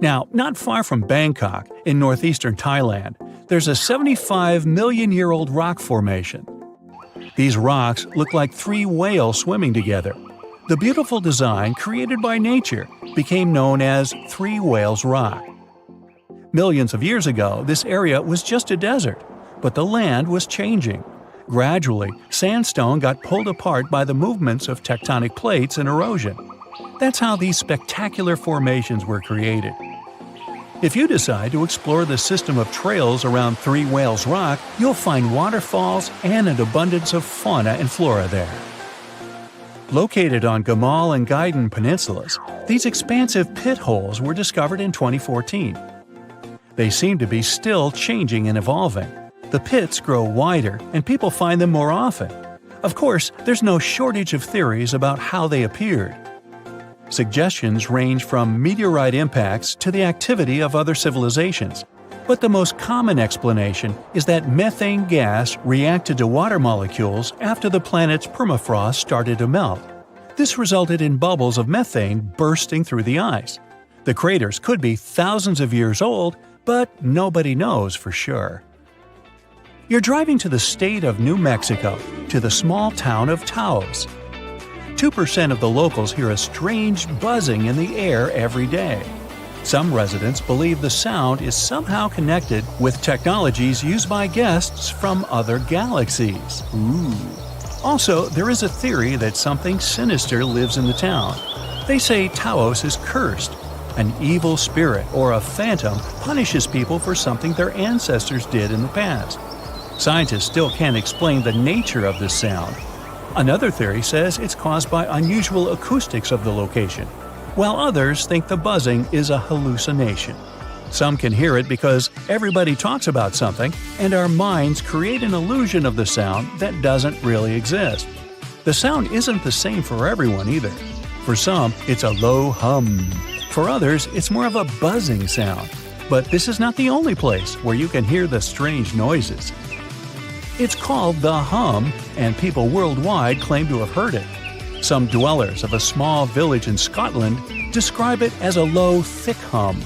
Now, not far from Bangkok, in northeastern Thailand, there's a 75-million-year-old rock formation. These rocks look like three whales swimming together. The beautiful design created by nature became known as Three Whales Rock. Millions of years ago, this area was just a desert, but the land was changing. Gradually, sandstone got pulled apart by the movements of tectonic plates and erosion. That's how these spectacular formations were created. If you decide to explore the system of trails around Three Whales Rock, you'll find waterfalls and an abundance of fauna and flora there. Located on Gamal and Gaiden peninsulas, these expansive pit holes were discovered in 2014. They seem to be still changing and evolving. The pits grow wider and people find them more often. Of course, there's no shortage of theories about how they appeared. Suggestions range from meteorite impacts to the activity of other civilizations. But the most common explanation is that methane gas reacted to water molecules after the planet's permafrost started to melt. This resulted in bubbles of methane bursting through the ice. The craters could be thousands of years old, but nobody knows for sure. You're driving to the state of New Mexico, to the small town of Taos. 2% of the locals hear a strange buzzing in the air every day. Some residents believe the sound is somehow connected with technologies used by guests from other galaxies. Ooh. Also, there is a theory that something sinister lives in the town. They say Taos is cursed. An evil spirit or a phantom punishes people for something their ancestors did in the past. Scientists still can't explain the nature of this sound. Another theory says it's caused by unusual acoustics of the location, while others think the buzzing is a hallucination. Some can hear it because everybody talks about something, and our minds create an illusion of the sound that doesn't really exist. The sound isn't the same for everyone either. For some, it's a low hum. For others, it's more of a buzzing sound. But this is not the only place where you can hear the strange noises. It's called the hum, and people worldwide claim to have heard it. Some dwellers of a small village in Scotland describe it as a low, thick hum,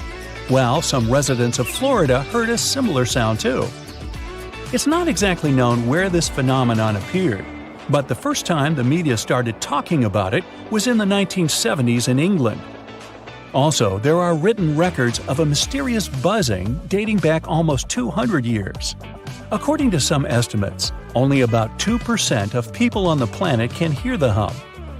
while some residents of Florida heard a similar sound too. It's not exactly known where this phenomenon appeared, but the first time the media started talking about it was in the 1970s in England. Also, there are written records of a mysterious buzzing dating back almost 200 years. According to some estimates, only about 2% of people on the planet can hear the hum.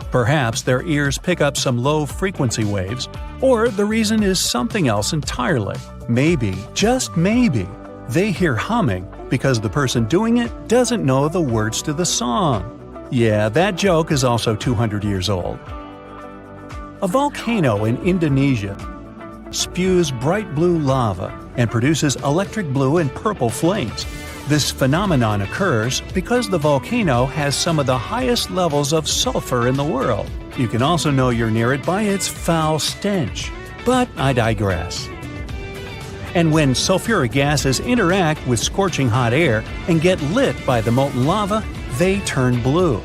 Perhaps their ears pick up some low-frequency waves, or the reason is something else entirely. Maybe, just maybe, they hear humming because the person doing it doesn't know the words to the song. Yeah, that joke is also 200 years old. A volcano in Indonesia spews bright blue lava and produces electric blue and purple flames. This phenomenon occurs because the volcano has some of the highest levels of sulfur in the world. You can also know you're near it by its foul stench. But I digress. And when sulfuric gases interact with scorching hot air and get lit by the molten lava, they turn blue.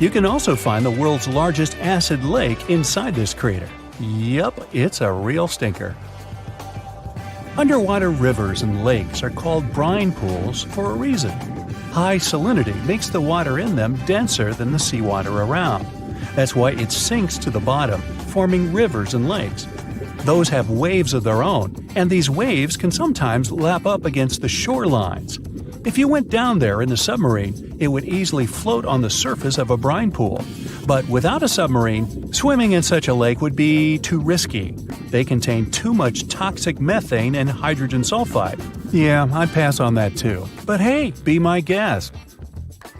You can also find the world's largest acid lake inside this crater. Yup, it's a real stinker. Underwater rivers and lakes are called brine pools for a reason. High salinity makes the water in them denser than the seawater around. That's why it sinks to the bottom, forming rivers and lakes. Those have waves of their own, and these waves can sometimes lap up against the shorelines. If you went down there in a submarine, it would easily float on the surface of a brine pool. But without a submarine, swimming in such a lake would be too risky. They contain too much toxic methane and hydrogen sulfide. Yeah, I'd pass on that too. But hey, be my guest.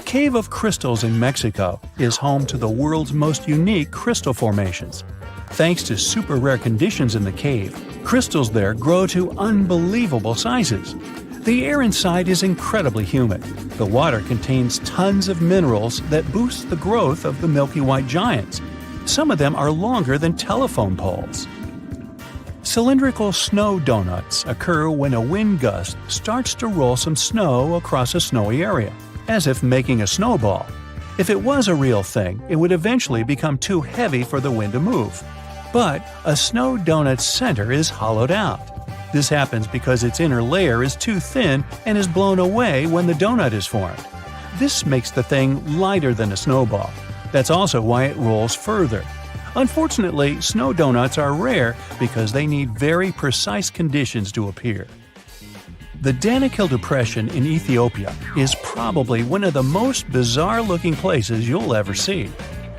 Cave of Crystals in Mexico is home to the world's most unique crystal formations. Thanks to super rare conditions in the cave, crystals there grow to unbelievable sizes. The air inside is incredibly humid. The water contains tons of minerals that boost the growth of the Milky White giants. Some of them are longer than telephone poles. Cylindrical snow donuts occur when a wind gust starts to roll some snow across a snowy area, as if making a snowball. If it was a real thing, it would eventually become too heavy for the wind to move. But a snow donut's center is hollowed out. This happens because its inner layer is too thin and is blown away when the donut is formed. This makes the thing lighter than a snowball. That's also why it rolls further. Unfortunately, snow donuts are rare because they need very precise conditions to appear. The Danakil Depression in Ethiopia is probably one of the most bizarre-looking places you'll ever see.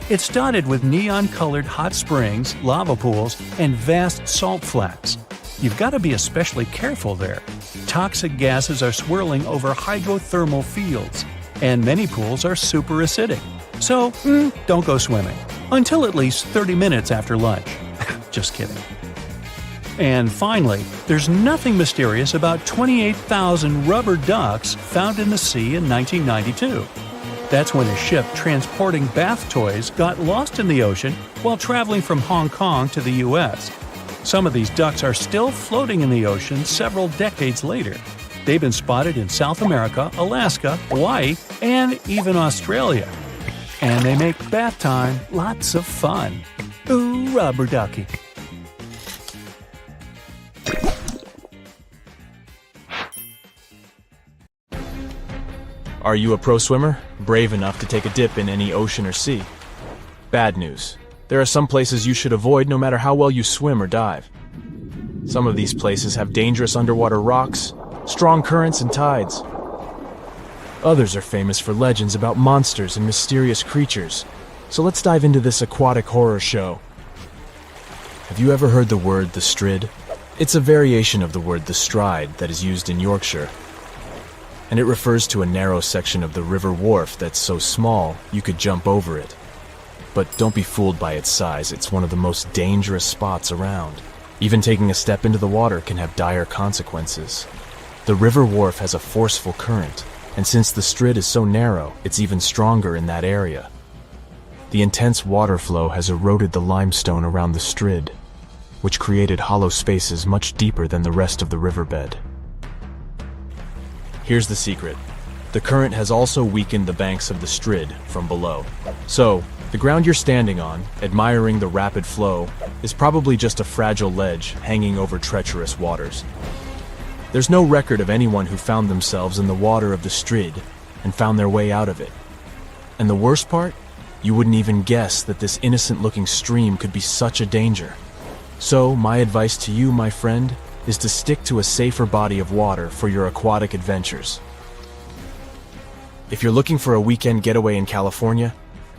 It's dotted with neon-colored hot springs, lava pools, and vast salt flats. You've got to be especially careful there. Toxic gases are swirling over hydrothermal fields, and many pools are super acidic. So, don't go swimming. Until at least 30 minutes after lunch. Just kidding. And finally, there's nothing mysterious about 28,000 rubber ducks found in the sea in 1992. That's when a ship transporting bath toys got lost in the ocean while traveling from Hong Kong to the U.S. Some of these ducks are still floating in the ocean several decades later. They've been spotted in South America, Alaska, Hawaii, and even Australia. And they make bath time lots of fun. Ooh, rubber ducky. Are you a pro swimmer, brave enough to take a dip in any ocean or sea? Bad news. There are some places you should avoid no matter how well you swim or dive. Some of these places have dangerous underwater rocks, strong currents and tides. Others are famous for legends about monsters and mysterious creatures. So let's dive into this aquatic horror show. Have you ever heard the word the strid? It's a variation of the word the stride that is used in Yorkshire. And it refers to a narrow section of the river wharf that's so small you could jump over it. But don't be fooled by its size, it's one of the most dangerous spots around. Even taking a step into the water can have dire consequences. The river wharf has a forceful current, and since the strid is so narrow, it's even stronger in that area. The intense water flow has eroded the limestone around the strid, which created hollow spaces much deeper than the rest of the riverbed. Here's the secret. The current has also weakened the banks of the strid from below. So, the ground you're standing on, admiring the rapid flow, is probably just a fragile ledge hanging over treacherous waters. There's no record of anyone who found themselves in the water of the strid and found their way out of it. And the worst part? You wouldn't even guess that this innocent-looking stream could be such a danger. So, my advice to you, my friend, is to stick to a safer body of water for your aquatic adventures. If you're looking for a weekend getaway in California,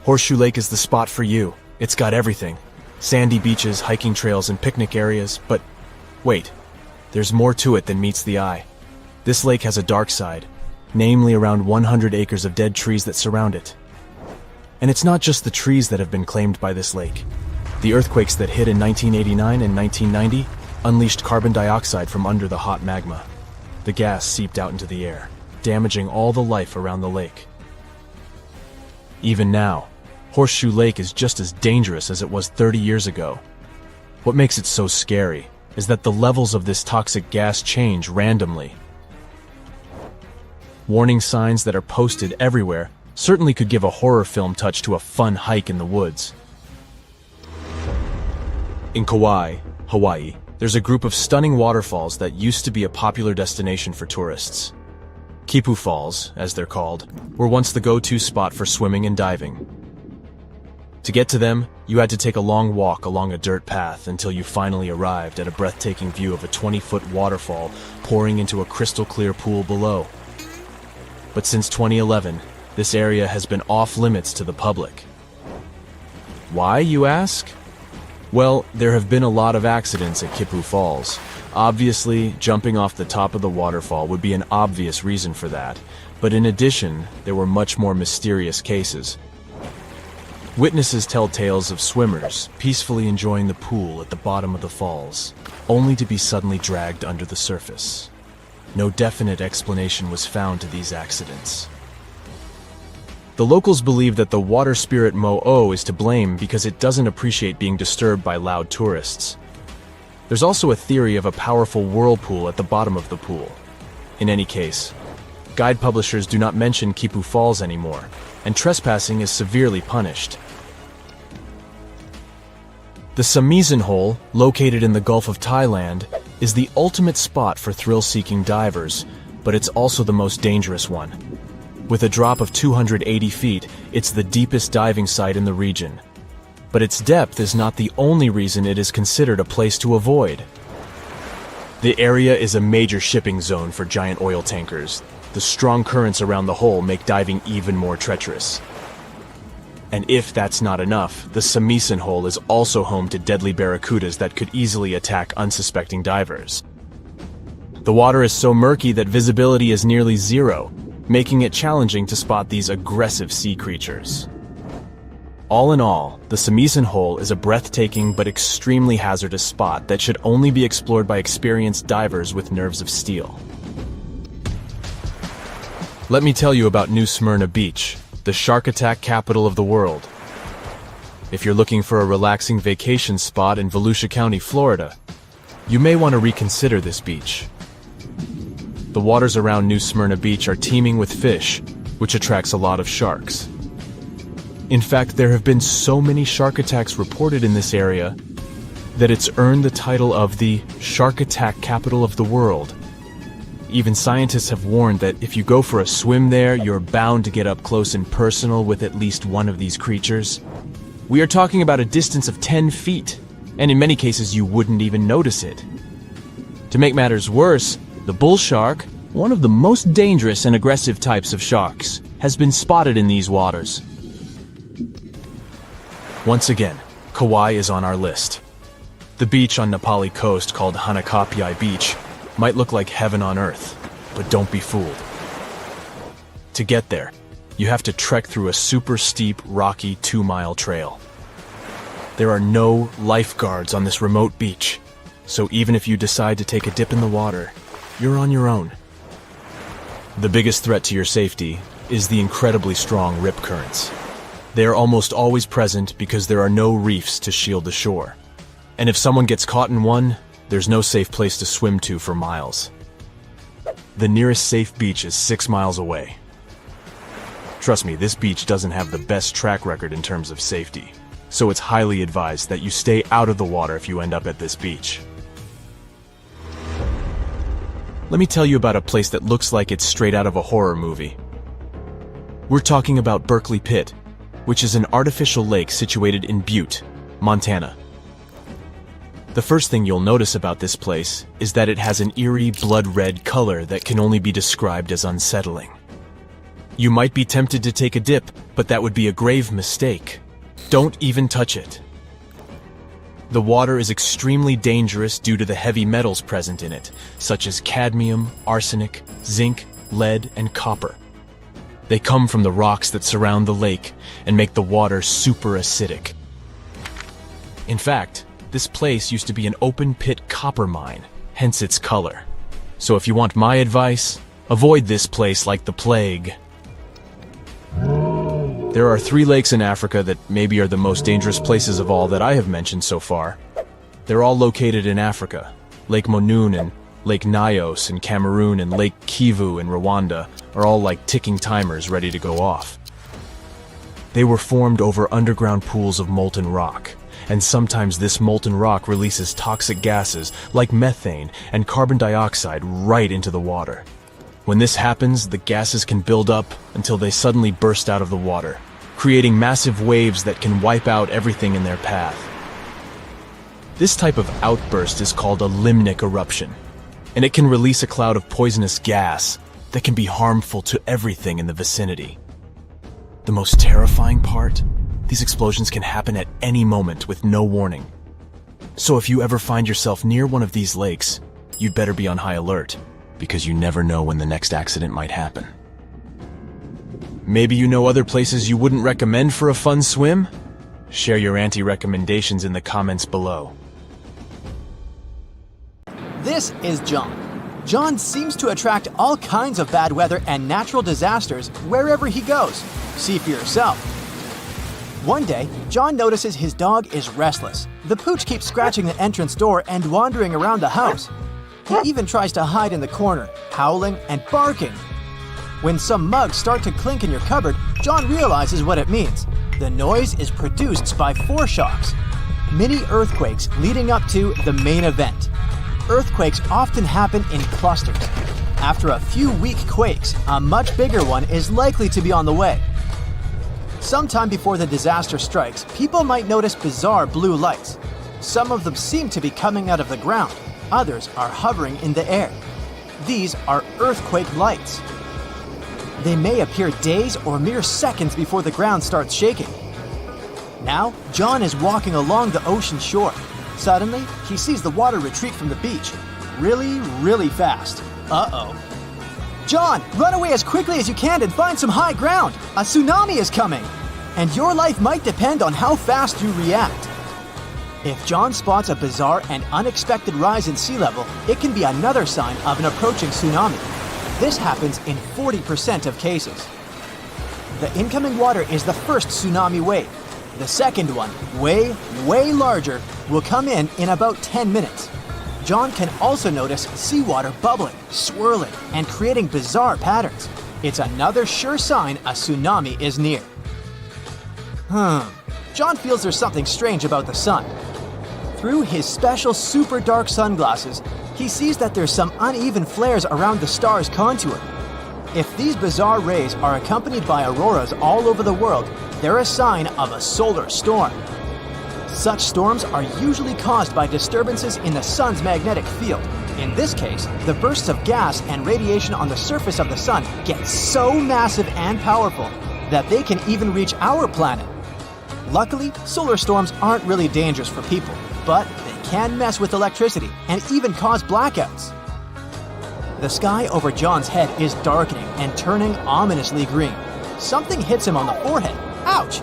Horseshoe Lake is the spot for you. It's got everything. Sandy beaches, hiking trails, and picnic areas, but wait, there's more to it than meets the eye. This lake has a dark side, namely around 100 acres of dead trees that surround it. And it's not just the trees that have been claimed by this lake. The earthquakes that hit in 1989 and 1990 unleashed carbon dioxide from under the hot magma. The gas seeped out into the air, damaging all the life around the lake. Even now, Horseshoe Lake is just as dangerous as it was 30 years ago. What makes it so scary is that the levels of this toxic gas change randomly. Warning signs that are posted everywhere certainly could give a horror film touch to a fun hike in the woods. In Kauai, Hawaii, there's a group of stunning waterfalls that used to be a popular destination for tourists. Kipu Falls, as they're called, were once the go-to spot for swimming and diving. To get to them, you had to take a long walk along a dirt path until you finally arrived at a breathtaking view of a 20-foot waterfall pouring into a crystal-clear pool below. But since 2011, this area has been off-limits to the public. Why, you ask? Well, there have been a lot of accidents at Kipu Falls. Obviously, jumping off the top of the waterfall would be an obvious reason for that, but in addition, there were much more mysterious cases. Witnesses tell tales of swimmers peacefully enjoying the pool at the bottom of the falls, only to be suddenly dragged under the surface. No definite explanation was found to these accidents. The locals believe that the water spirit Mo'o is to blame because it doesn't appreciate being disturbed by loud tourists. There's also a theory of a powerful whirlpool at the bottom of the pool. In any case, guide publishers do not mention Kipu Falls anymore, and trespassing is severely punished. The Samisen Hole, located in the Gulf of Thailand, is the ultimate spot for thrill-seeking divers, but it's also the most dangerous one. With a drop of 280 feet, it's the deepest diving site in the region. But its depth is not the only reason it is considered a place to avoid. The area is a major shipping zone for giant oil tankers. The strong currents around the hole make diving even more treacherous. And if that's not enough, the Samisen Hole is also home to deadly barracudas that could easily attack unsuspecting divers. The water is so murky that visibility is nearly zero, making it challenging to spot these aggressive sea creatures. All in all, the Samisen Hole is a breathtaking but extremely hazardous spot that should only be explored by experienced divers with nerves of steel. Let me tell you about New Smyrna Beach, the shark attack capital of the world. If you're looking for a relaxing vacation spot in Volusia County, Florida, you may want to reconsider this beach. The waters around New Smyrna Beach are teeming with fish, which attracts a lot of sharks. In fact, there have been so many shark attacks reported in this area that it's earned the title of the shark attack capital of the world. Even scientists have warned that if you go for a swim there, you're bound to get up close and personal with at least one of these creatures. We are talking about a distance of 10 feet, and in many cases you wouldn't even notice it. To make matters worse, the bull shark, one of the most dangerous and aggressive types of sharks, has been spotted in these waters. Once again, Kauai is on our list. The beach on Nepali coast called Hanakapiai Beach might look like heaven on earth, but don't be fooled. To get there, you have to trek through a super steep, rocky 2-mile trail. There are no lifeguards on this remote beach, so even if you decide to take a dip in the water, you're on your own. The biggest threat to your safety is the incredibly strong rip currents. They are almost always present because there are no reefs to shield the shore. And if someone gets caught in one, there's no safe place to swim to for miles. The nearest safe beach is 6 miles away. Trust me, this beach doesn't have the best track record in terms of safety, so it's highly advised that you stay out of the water if you end up at this beach. Let me tell you about a place that looks like it's straight out of a horror movie. We're talking about Berkeley Pit, which is an artificial lake situated in Butte, Montana. The first thing you'll notice about this place is that it has an eerie blood-red color that can only be described as unsettling. You might be tempted to take a dip, but that would be a grave mistake. Don't even touch it. The water is extremely dangerous due to the heavy metals present in it, such as cadmium, arsenic, zinc, lead, and copper. They come from the rocks that surround the lake and make the water super acidic. In fact, this place used to be an open-pit copper mine, hence its color. So if you want my advice, avoid this place like the plague. There are 3 lakes in Africa that maybe are the most dangerous places of all that I have mentioned so far. They're all located in Africa. Lake Monoun and Lake Nyos in Cameroon and Lake Kivu in Rwanda are all like ticking timers ready to go off. They were formed over underground pools of molten rock, and sometimes this molten rock releases toxic gases like methane and carbon dioxide right into the water. When this happens, the gases can build up until they suddenly burst out of the water, creating massive waves that can wipe out everything in their path. This type of outburst is called a limnic eruption, and it can release a cloud of poisonous gas that can be harmful to everything in the vicinity. The most terrifying part? These explosions can happen at any moment with no warning. So if you ever find yourself near one of these lakes, you'd better be on high alert, because you never know when the next accident might happen. Maybe you know other places you wouldn't recommend for a fun swim? Share your anti-recommendations in the comments below. This is John. John seems to attract all kinds of bad weather and natural disasters wherever he goes. See for yourself. One day, John notices his dog is restless. The pooch keeps scratching the entrance door and wandering around the house. He even tries to hide in the corner, howling and barking. When some mugs start to clink in your cupboard, John realizes what it means. The noise is produced by foreshocks, mini earthquakes leading up to the main event. Earthquakes often happen in clusters. After a few weak quakes, a much bigger one is likely to be on the way. Sometime before the disaster strikes, people might notice bizarre blue lights. Some of them seem to be coming out of the ground. Others are hovering in the air. These are earthquake lights. They may appear days or mere seconds before the ground starts shaking. Now, John is walking along the ocean shore. Suddenly, he sees the water retreat from the beach. Really fast. Uh-oh. John, run away as quickly as you can and find some high ground. A tsunami is coming. And your life might depend on how fast you react. If John spots a bizarre and unexpected rise in sea level, it can be another sign of an approaching tsunami. This happens in 40% of cases. The incoming water is the first tsunami wave. The second one, way larger, will come in about 10 minutes. John can also notice seawater bubbling, swirling, and creating bizarre patterns. It's another sure sign a tsunami is near. John feels there's something strange about the sun. Through his special super dark sunglasses, he sees that there's some uneven flares around the star's contour. If these bizarre rays are accompanied by auroras all over the world, they're a sign of a solar storm. Such storms are usually caused by disturbances in the sun's magnetic field. In this case, the bursts of gas and radiation on the surface of the sun get so massive and powerful that they can even reach our planet. Luckily, solar storms aren't really dangerous for people, but they can mess with electricity and even cause blackouts. The sky over John's head is darkening and turning ominously green. Something hits him on the forehead. Ouch!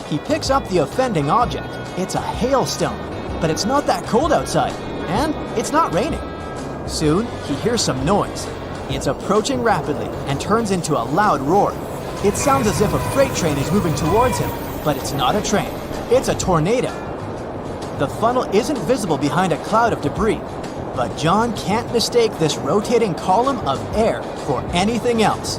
He picks up the offending object. It's a hailstone, but it's not that cold outside, and it's not raining. Soon, he hears some noise. It's approaching rapidly and turns into a loud roar. It sounds as if a freight train is moving towards him, but it's not a train. It's a tornado. The funnel isn't visible behind a cloud of debris, but John can't mistake this rotating column of air for anything else.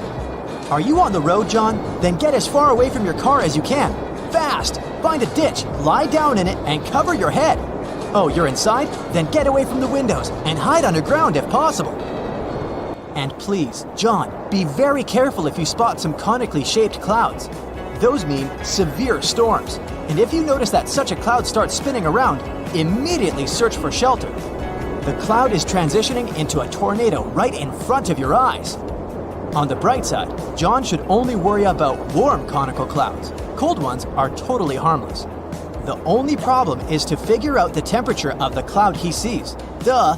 Are you on the road, John? Then get as far away from your car as you can. Fast! Find a ditch, lie down in it, and cover your head. Oh, you're inside? Then get away from the windows and hide underground if possible. And please, John, be very careful if you spot some conically shaped clouds. Those mean severe storms. And if you notice that such a cloud starts spinning around, immediately search for shelter. The cloud is transitioning into a tornado right in front of your eyes. On the bright side, John should only worry about warm conical clouds. Cold ones are totally harmless. The only problem is to figure out the temperature of the cloud he sees. Duh!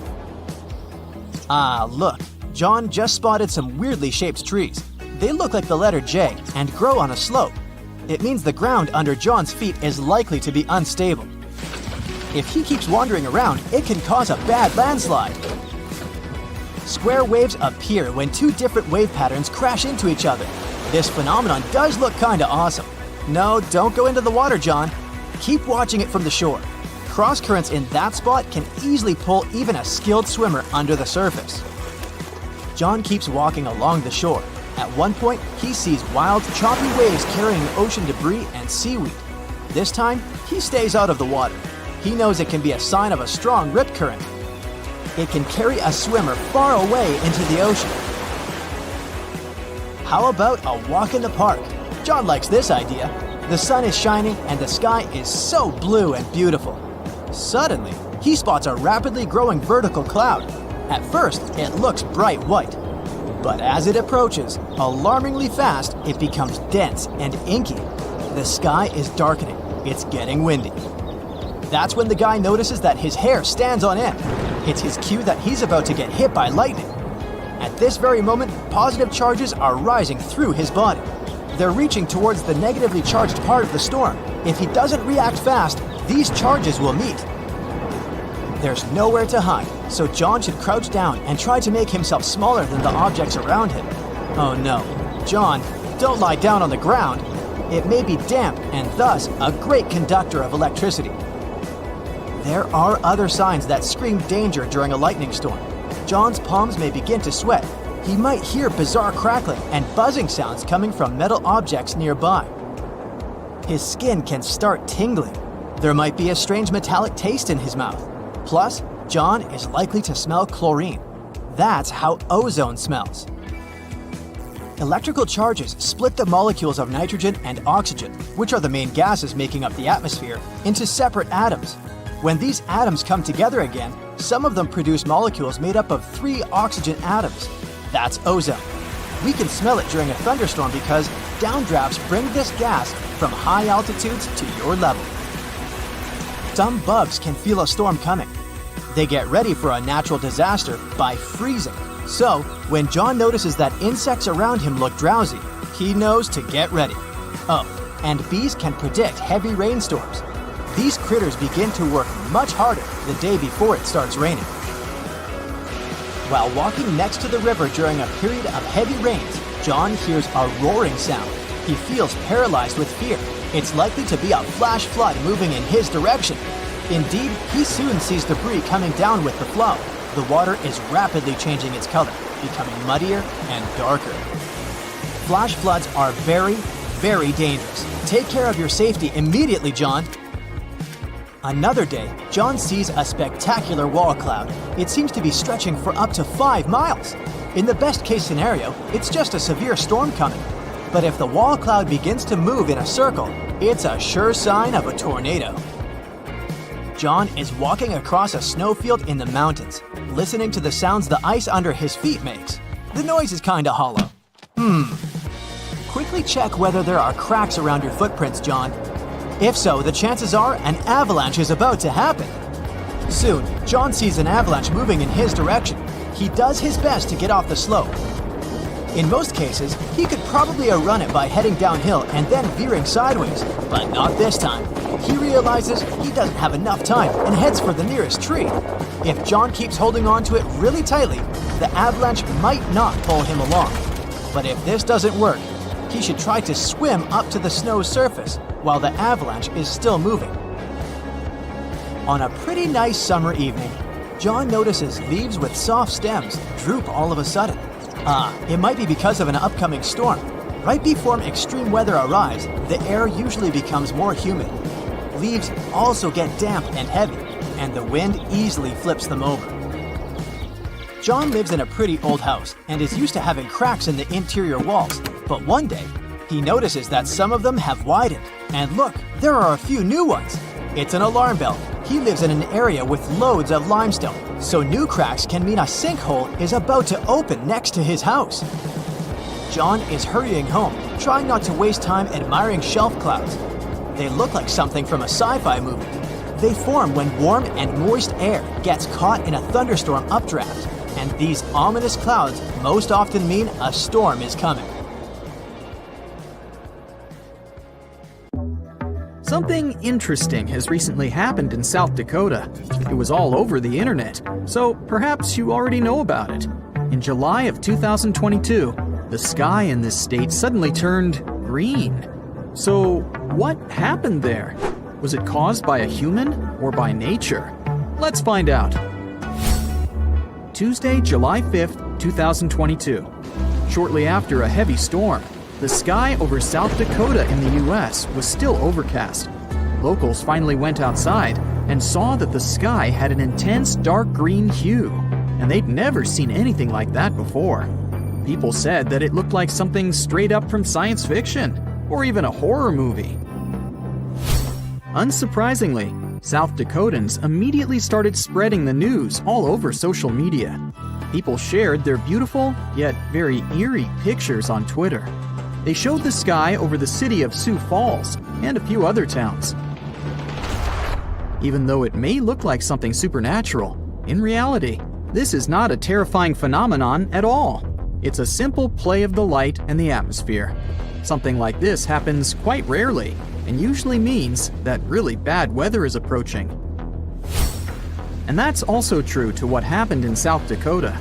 Ah, look, John just spotted some weirdly shaped trees. They look like the letter J and grow on a slope. It means the ground under John's feet is likely to be unstable. If he keeps wandering around, it can cause a bad landslide. Square waves appear when two different wave patterns crash into each other. This phenomenon does look kinda awesome. No, don't go into the water, John. Keep watching it from the shore. Cross currents in that spot can easily pull even a skilled swimmer under the surface. John keeps walking along the shore. At one point, he sees wild, choppy waves carrying ocean debris and seaweed. This time, he stays out of the water. He knows it can be a sign of a strong rip current. It can carry a swimmer far away into the ocean. How about a walk in the park? John likes this idea. The sun is shining and the sky is so blue and beautiful. Suddenly, he spots a rapidly growing vertical cloud. At first, it looks bright white. But as it approaches, alarmingly fast, it becomes dense and inky. The sky is darkening. It's getting windy. That's when the guy notices that his hair stands on end. It's his cue that he's about to get hit by lightning. At this very moment, positive charges are rising through his body. They're reaching towards the negatively charged part of the storm. If he doesn't react fast, these charges will meet. There's nowhere to hide, so John should crouch down and try to make himself smaller than the objects around him. Oh no, John, don't lie down on the ground. It may be damp and thus a great conductor of electricity. There are other signs that scream danger during a lightning storm. John's palms may begin to sweat. He might hear bizarre crackling and buzzing sounds coming from metal objects nearby. His skin can start tingling. There might be a strange metallic taste in his mouth. Plus, John is likely to smell chlorine. That's how ozone smells. Electrical charges split the molecules of nitrogen and oxygen, which are the main gases making up the atmosphere, into separate atoms. When these atoms come together again, some of them produce molecules made up of 3 oxygen atoms. That's ozone. We can smell it during a thunderstorm because downdrafts bring this gas from high altitudes to your level. Some bugs can feel a storm coming. They get ready for a natural disaster by freezing. So, when John notices that insects around him look drowsy, he knows to get ready. Oh, and bees can predict heavy rainstorms. These critters begin to work much harder the day before it starts raining. While walking next to the river during a period of heavy rains, John hears a roaring sound. He feels paralyzed with fear. It's likely to be a flash flood moving in his direction. Indeed, he soon sees debris coming down with the flow. The water is rapidly changing its color, becoming muddier and darker. Flash floods are very, very dangerous. Take care of your safety immediately, John. Another day, John sees a spectacular wall cloud. It seems to be stretching for up to 5 miles. In the best case scenario, it's just a severe storm coming. But if the wall cloud begins to move in a circle, it's a sure sign of a tornado. John is walking across a snowfield in the mountains, listening to the sounds the ice under his feet makes. The noise is kinda hollow. Quickly check whether there are cracks around your footprints, John. If so, the chances are an avalanche is about to happen. Soon, John sees an avalanche moving in his direction. He does his best to get off the slope. In most cases, he could probably outrun it by heading downhill and then veering sideways, but not this time. He realizes he doesn't have enough time and heads for the nearest tree. If John keeps holding on to it really tightly, the avalanche might not pull him along. But if this doesn't work, he should try to swim up to the snow's surface while the avalanche is still moving. On a pretty nice summer evening, John notices leaves with soft stems droop all of a sudden. It might be because of an upcoming storm. Right before extreme weather arrives, the air usually becomes more humid. Leaves also get damp and heavy, and the wind easily flips them over. John lives in a pretty old house and is used to having cracks in the interior walls, but one day, he notices that some of them have widened. And look, there are a few new ones. It's an alarm bell. He lives in an area with loads of limestone, so new cracks can mean a sinkhole is about to open next to his house. John is hurrying home, trying not to waste time admiring shelf clouds. They look like something from a sci-fi movie. They form when warm and moist air gets caught in a thunderstorm updraft, and these ominous clouds most often mean a storm is coming. Something interesting has recently happened in South Dakota. It was all over the internet, so perhaps you already know about it. In July of 2022, the sky in this state suddenly turned green. So, what happened there? Was it caused by a human or by nature? Let's find out. Tuesday, July 5th, 2022. Shortly after a heavy storm, the sky over South Dakota in the US was still overcast. Locals finally went outside and saw that the sky had an intense dark green hue, and they'd never seen anything like that before. People said that it looked like something straight up from science fiction, or even a horror movie. Unsurprisingly, South Dakotans immediately started spreading the news all over social media. People shared their beautiful, yet very eerie pictures on Twitter. They showed the sky over the city of Sioux Falls and a few other towns. Even though it may look like something supernatural, in reality, this is not a terrifying phenomenon at all. It's a simple play of the light and the atmosphere. Something like this happens quite rarely, and usually means that really bad weather is approaching. And that's also true to what happened in South Dakota.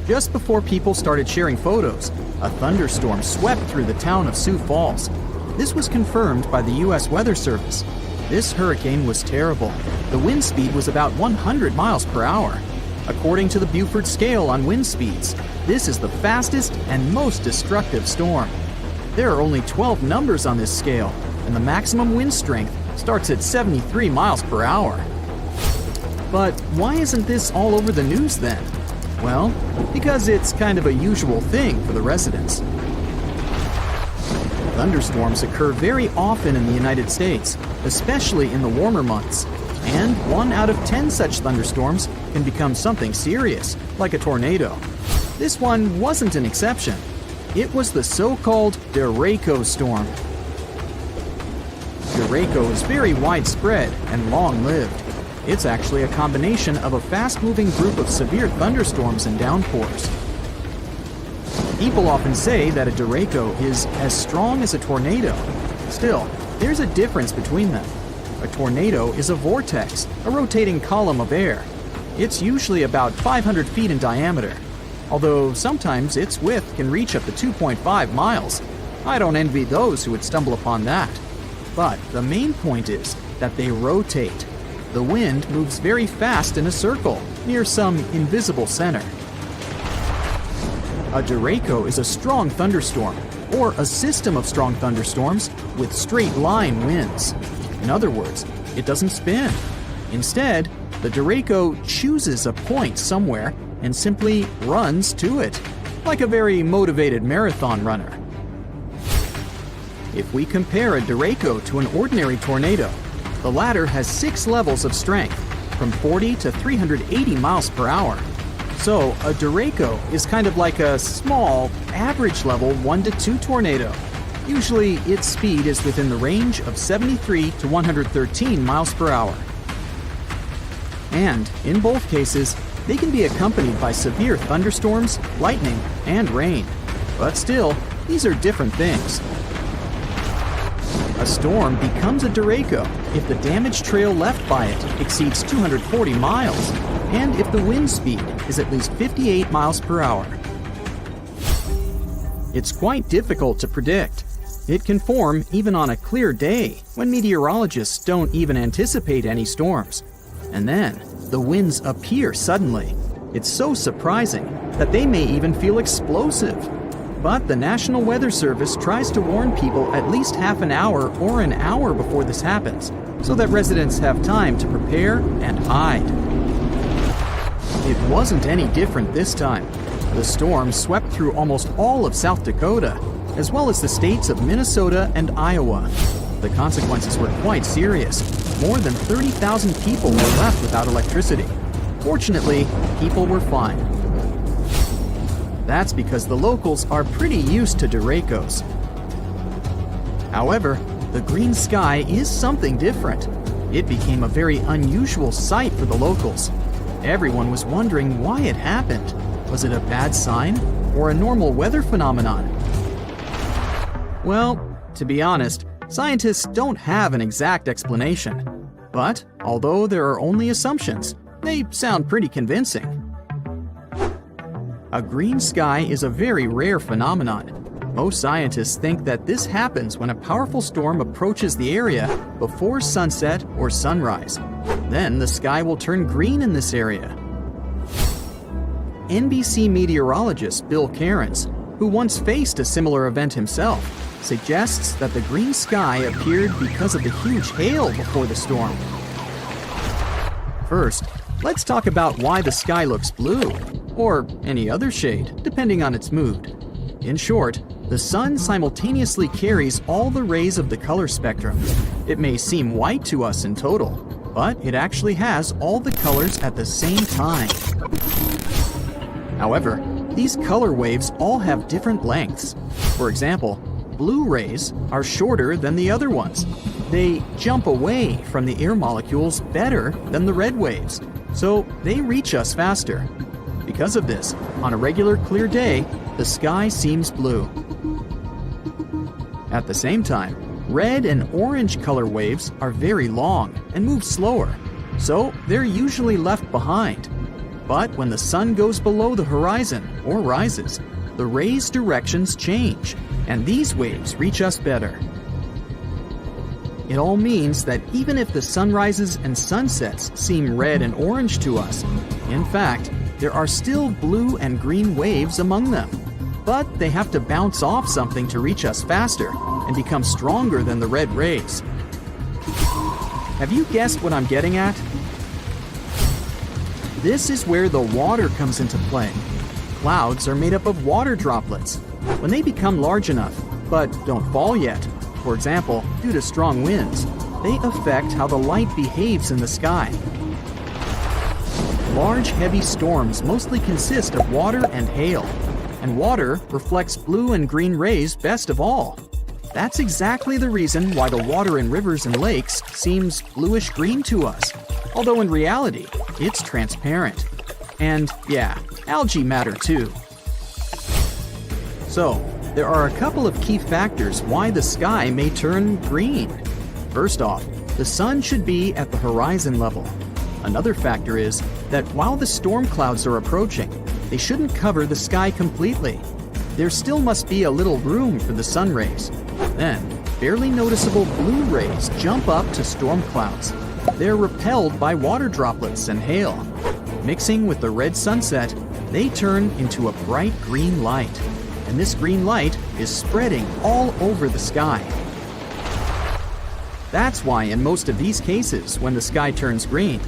Just before people started sharing photos, a thunderstorm swept through the town of Sioux Falls. This was confirmed by the U.S. Weather Service. This hurricane was terrible. The wind speed was about 100 miles per hour. According to the Beaufort scale on wind speeds, this is the fastest and most destructive storm. There are only 12 numbers on this scale, and the maximum wind strength starts at 73 miles per hour. But why isn't this all over the news then? Well, because it's kind of a usual thing for the residents. Thunderstorms occur very often in the United States, especially in the warmer months. And 1 out of 10 such thunderstorms can become something serious, like a tornado. This one wasn't an exception. It was the so-called derecho storm. Derecho is very widespread and long-lived. It's actually a combination of a fast-moving group of severe thunderstorms and downpours. People often say that a derecho is as strong as a tornado. Still, there's a difference between them. A tornado is a vortex, a rotating column of air. It's usually about 500 feet in diameter, although sometimes its width can reach up to 2.5 miles. I don't envy those who would stumble upon that. But the main point is that they rotate. The wind moves very fast in a circle near some invisible center. A derecho is a strong thunderstorm, or a system of strong thunderstorms with straight-line winds. In other words, it doesn't spin. Instead, the derecho chooses a point somewhere and simply runs to it, like a very motivated marathon runner. If we compare a derecho to an ordinary tornado, the latter has 6 levels of strength, from 40 to 380 miles per hour. So a derecho is kind of like a small, average level 1 to 2 tornado. Usually its speed is within the range of 73 to 113 miles per hour. And in both cases, they can be accompanied by severe thunderstorms, lightning, and rain. But still, these are different things. A storm becomes a derecho if the damage trail left by it exceeds 240 miles, and if the wind speed is at least 58 miles per hour. It's quite difficult to predict. It can form even on a clear day when meteorologists don't even anticipate any storms. And then, the winds appear suddenly. It's so surprising that they may even feel explosive. But the National Weather Service tries to warn people at least half an hour or an hour before this happens, so that residents have time to prepare and hide. It wasn't any different this time. The storm swept through almost all of South Dakota, as well as the states of Minnesota and Iowa. The consequences were quite serious. More than 30,000 people were left without electricity. Fortunately, people were fine. That's because the locals are pretty used to derechos. However, the green sky is something different. It became a very unusual sight for the locals. Everyone was wondering why it happened. Was it a bad sign or a normal weather phenomenon? Well, to be honest, scientists don't have an exact explanation. But although there are only assumptions, they sound pretty convincing. A green sky is a very rare phenomenon. Most scientists think that this happens when a powerful storm approaches the area before sunset or sunrise. Then the sky will turn green in this area. NBC meteorologist Bill Cairns, who once faced a similar event himself, suggests that the green sky appeared because of the huge hail before the storm. First, let's talk about why the sky looks blue, or any other shade, depending on its mood. In short, the sun simultaneously carries all the rays of the color spectrum. It may seem white to us in total, but it actually has all the colors at the same time. However, these color waves all have different lengths. For example, blue rays are shorter than the other ones. They jump away from the air molecules better than the red waves, so they reach us faster. Because of this, on a regular clear day, the sky seems blue. At the same time, red and orange color waves are very long and move slower, so they're usually left behind. But when the sun goes below the horizon or rises, the rays' directions change, and these waves reach us better. It all means that even if the sunrises and sunsets seem red and orange to us, in fact, there are still blue and green waves among them. But they have to bounce off something to reach us faster and become stronger than the red rays. Have you guessed what I'm getting at? This is where the water comes into play. Clouds are made up of water droplets. When they become large enough, but don't fall yet, for example, due to strong winds, they affect how the light behaves in the sky. Large, heavy storms mostly consist of water and hail, and water reflects blue and green rays best of all. That's exactly the reason why the water in rivers and lakes seems bluish-green to us, although in reality, it's transparent. And yeah, algae matter too. So, there are a couple of key factors why the sky may turn green. First off, the sun should be at the horizon level. Another factor is that while the storm clouds are approaching, they shouldn't cover the sky completely. There still must be a little room for the sun rays. Then, barely noticeable blue rays jump up to storm clouds. They're repelled by water droplets and hail. Mixing with the red sunset, they turn into a bright green light. And this green light is spreading all over the sky. That's why in most of these cases, when the sky turns green,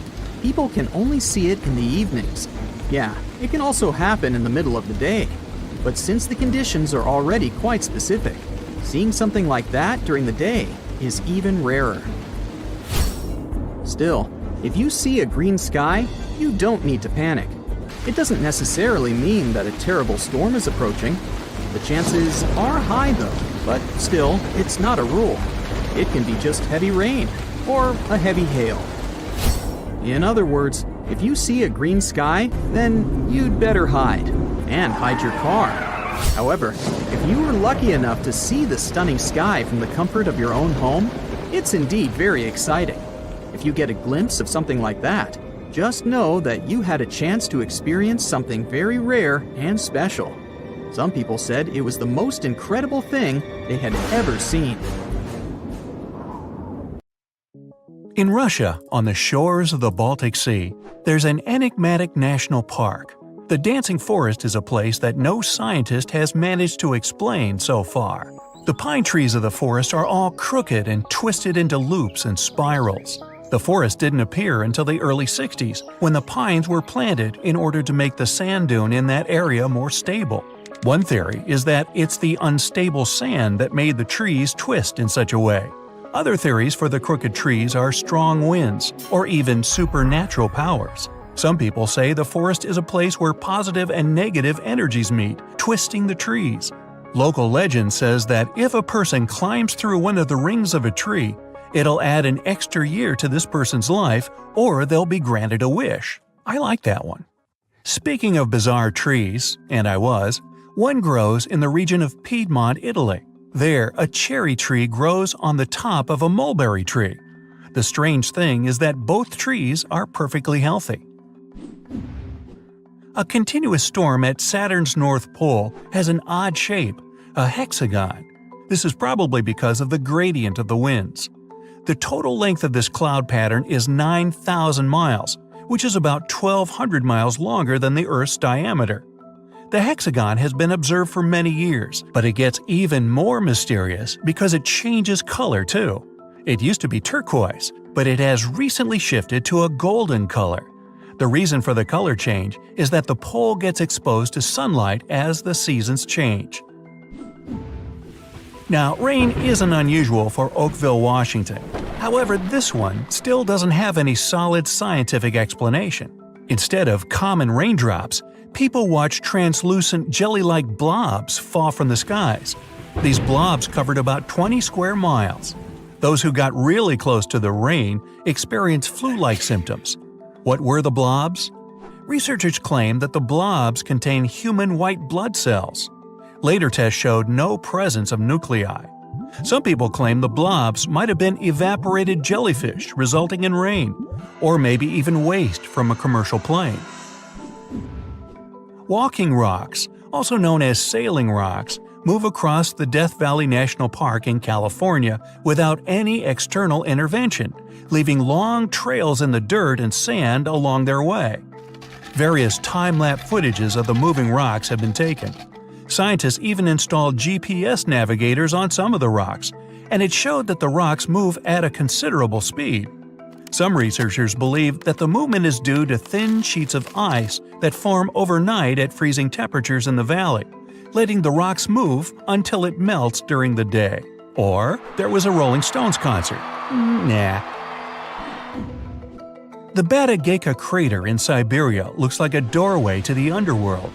people can only see it in the evenings. Yeah, it can also happen in the middle of the day. But since the conditions are already quite specific, seeing something like that during the day is even rarer. Still, if you see a green sky, you don't need to panic. It doesn't necessarily mean that a terrible storm is approaching. The chances are high though, but still, it's not a rule. It can be just heavy rain or a heavy hail. In other words, if you see a green sky, then you'd better hide, and hide your car. However, if you were lucky enough to see the stunning sky from the comfort of your own home, it's indeed very exciting. If you get a glimpse of something like that, just know that you had a chance to experience something very rare and special. Some people said it was the most incredible thing they had ever seen. In Russia, on the shores of the Baltic Sea, there's an enigmatic national park. The Dancing Forest is a place that no scientist has managed to explain so far. The pine trees of the forest are all crooked and twisted into loops and spirals. The forest didn't appear until the early 60s, when the pines were planted in order to make the sand dune in that area more stable. One theory is that it's the unstable sand that made the trees twist in such a way. Other theories for the crooked trees are strong winds, or even supernatural powers. Some people say the forest is a place where positive and negative energies meet, twisting the trees. Local legend says that if a person climbs through one of the rings of a tree, it'll add an extra year to this person's life, or they'll be granted a wish. I like that one. Speaking of bizarre trees, and one grows in the region of Piedmont, Italy. There, a cherry tree grows on the top of a mulberry tree. The strange thing is that both trees are perfectly healthy. A continuous storm at Saturn's North Pole has an odd shape, a hexagon. This is probably because of the gradient of the winds. The total length of this cloud pattern is 9,000 miles, which is about 1,200 miles longer than the Earth's diameter. The hexagon has been observed for many years, but it gets even more mysterious because it changes color too. It used to be turquoise, but it has recently shifted to a golden color. The reason for the color change is that the pole gets exposed to sunlight as the seasons change. Now, rain isn't unusual for Oakville, Washington. However, this one still doesn't have any solid scientific explanation. Instead of common raindrops, people watch translucent jelly-like blobs fall from the skies. These blobs covered about 20 square miles. Those who got really close to the rain experienced flu-like symptoms. What were the blobs? Researchers claim that the blobs contain human white blood cells. Later tests showed no presence of nuclei. Some people claim the blobs might have been evaporated jellyfish resulting in rain, or maybe even waste from a commercial plane. Walking rocks, also known as sailing rocks, move across the Death Valley National Park in California without any external intervention, leaving long trails in the dirt and sand along their way. Various time-lapse footages of the moving rocks have been taken. Scientists even installed GPS navigators on some of the rocks, and it showed that the rocks move at a considerable speed. Some researchers believe that the movement is due to thin sheets of ice that form overnight at freezing temperatures in the valley, letting the rocks move until it melts during the day. Or there was a Rolling Stones concert. Nah. The Batagayka crater in Siberia looks like a doorway to the underworld.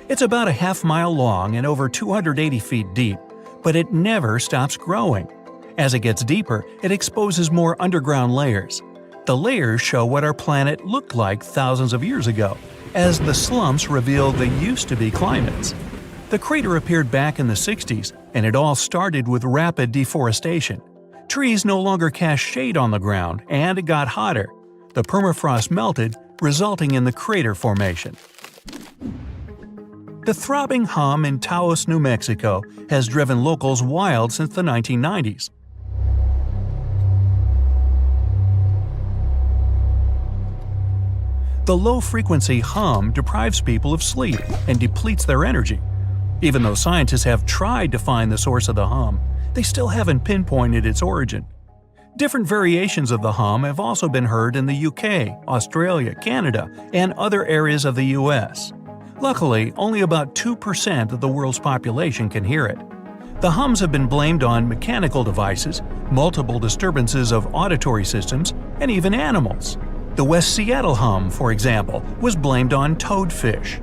It's about a half-mile long and over 280 feet deep, but it never stops growing. As it gets deeper, it exposes more underground layers. The layers show what our planet looked like thousands of years ago, as the slumps reveal the used-to-be climates. The crater appeared back in the 60s, and it all started with rapid deforestation. Trees no longer cast shade on the ground, and it got hotter. The permafrost melted, resulting in the crater formation. The throbbing hum in Taos, New Mexico has driven locals wild since the 1990s. The low-frequency hum deprives people of sleep and depletes their energy. Even though scientists have tried to find the source of the hum, they still haven't pinpointed its origin. Different variations of the hum have also been heard in the UK, Australia, Canada, and other areas of the US. Luckily, only about 2% of the world's population can hear it. The hums have been blamed on mechanical devices, multiple disturbances of auditory systems, and even animals. The West Seattle hum, for example, was blamed on toadfish.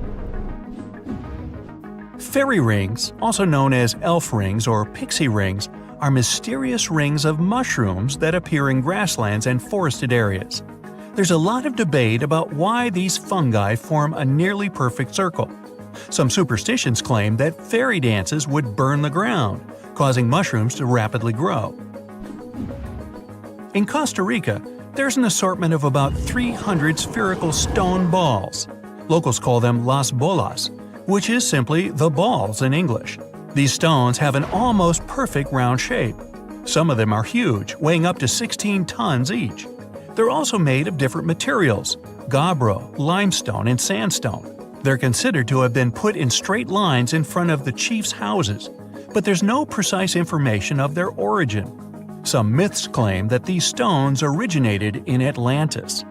Fairy rings, also known as elf rings or pixie rings, are mysterious rings of mushrooms that appear in grasslands and forested areas. There's a lot of debate about why these fungi form a nearly perfect circle. Some superstitions claim that fairy dances would burn the ground, causing mushrooms to rapidly grow. In Costa Rica, there's an assortment of about 300 spherical stone balls. Locals call them las bolas, which is simply the balls in English. These stones have an almost perfect round shape. Some of them are huge, weighing up to 16 tons each. They're also made of different materials: gabbro, limestone, and sandstone. They're considered to have been put in straight lines in front of the chief's houses, but there's no precise information of their origin. Some myths claim that these stones originated in Atlantis.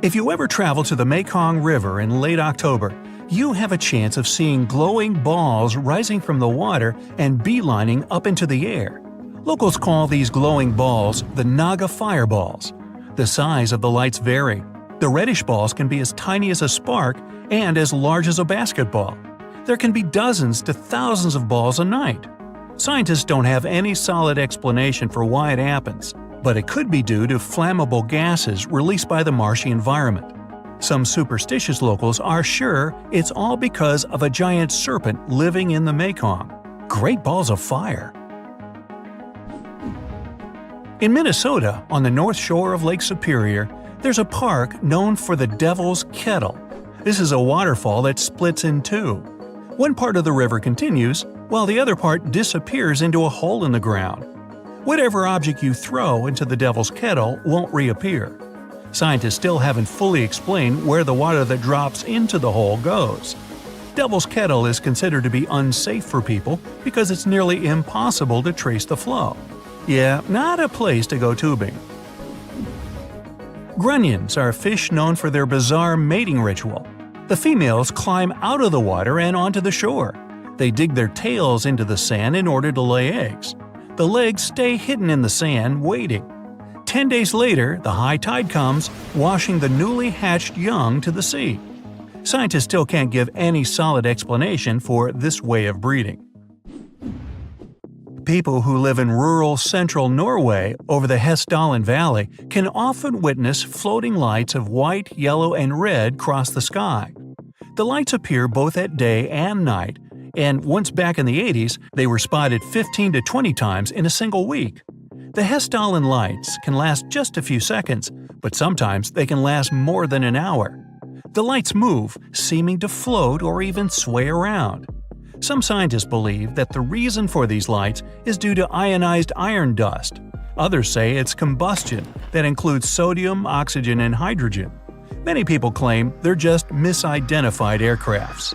If you ever travel to the Mekong River in late October, you have a chance of seeing glowing balls rising from the water and beelining up into the air. Locals call these glowing balls the Naga fireballs. The size of the lights vary. The reddish balls can be as tiny as a spark and as large as a basketball. There can be dozens to thousands of balls a night. Scientists don't have any solid explanation for why it happens, but it could be due to flammable gases released by the marshy environment. Some superstitious locals are sure it's all because of a giant serpent living in the Mekong. Great balls of fire! In Minnesota, on the north shore of Lake Superior, there's a park known for the Devil's Kettle. This is a waterfall that splits in two. One part of the river continues, while the other part disappears into a hole in the ground. Whatever object you throw into the Devil's Kettle won't reappear. Scientists still haven't fully explained where the water that drops into the hole goes. Devil's Kettle is considered to be unsafe for people because it's nearly impossible to trace the flow. Yeah, not a place to go tubing. Grunions are fish known for their bizarre mating ritual. The females climb out of the water and onto the shore. They dig their tails into the sand in order to lay eggs. The legs stay hidden in the sand, waiting. 10 days later, the high tide comes, washing the newly hatched young to the sea. Scientists still can't give any solid explanation for this way of breeding. People who live in rural central Norway over the Hessdalen Valley can often witness floating lights of white, yellow, and red cross the sky. The lights appear both at day and night, and once back in the 80s, they were spotted 15 to 20 times in a single week. The Hessdalen lights can last just a few seconds, but sometimes they can last more than an hour. The lights move, seeming to float or even sway around. Some scientists believe that the reason for these lights is due to ionized iron dust. Others say it's combustion that includes sodium, oxygen, and hydrogen. Many people claim they're just misidentified aircrafts.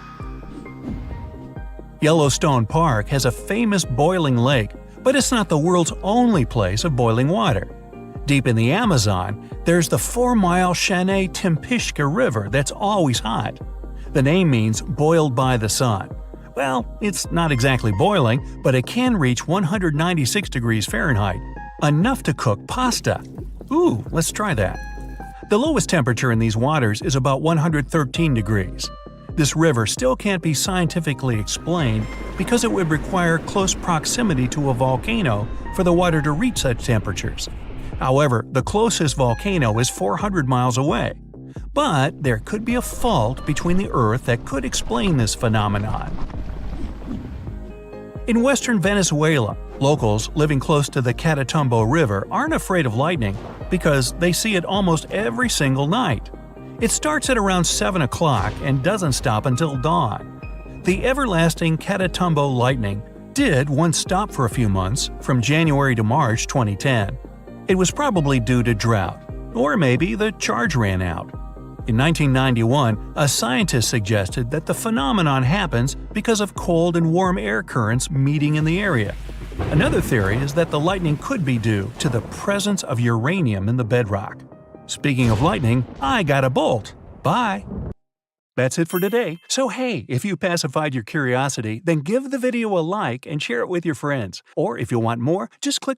Yellowstone Park has a famous boiling lake, but it's not the world's only place of boiling water. Deep in the Amazon, there's the 4-mile Shanay Timpishka River that's always hot. The name means boiled by the sun. Well, it's not exactly boiling, but it can reach 196 degrees Fahrenheit, enough to cook pasta. Ooh, let's try that. The lowest temperature in these waters is about 113 degrees. This river still can't be scientifically explained because it would require close proximity to a volcano for the water to reach such temperatures. However, the closest volcano is 400 miles away. But there could be a fault between the Earth that could explain this phenomenon. In western Venezuela, locals living close to the Catatumbo River aren't afraid of lightning because they see it almost every single night. It starts at around 7 o'clock and doesn't stop until dawn. The everlasting Catatumbo lightning did once stop for a few months, from January to March 2010. It was probably due to drought, or maybe the charge ran out. In 1991, a scientist suggested that the phenomenon happens because of cold and warm air currents meeting in the area. Another theory is that the lightning could be due to the presence of uranium in the bedrock. Speaking of lightning, I got a bolt. Bye! That's it for today. So hey, if you pacified your curiosity, then give the video a like and share it with your friends. Or if you want more, just click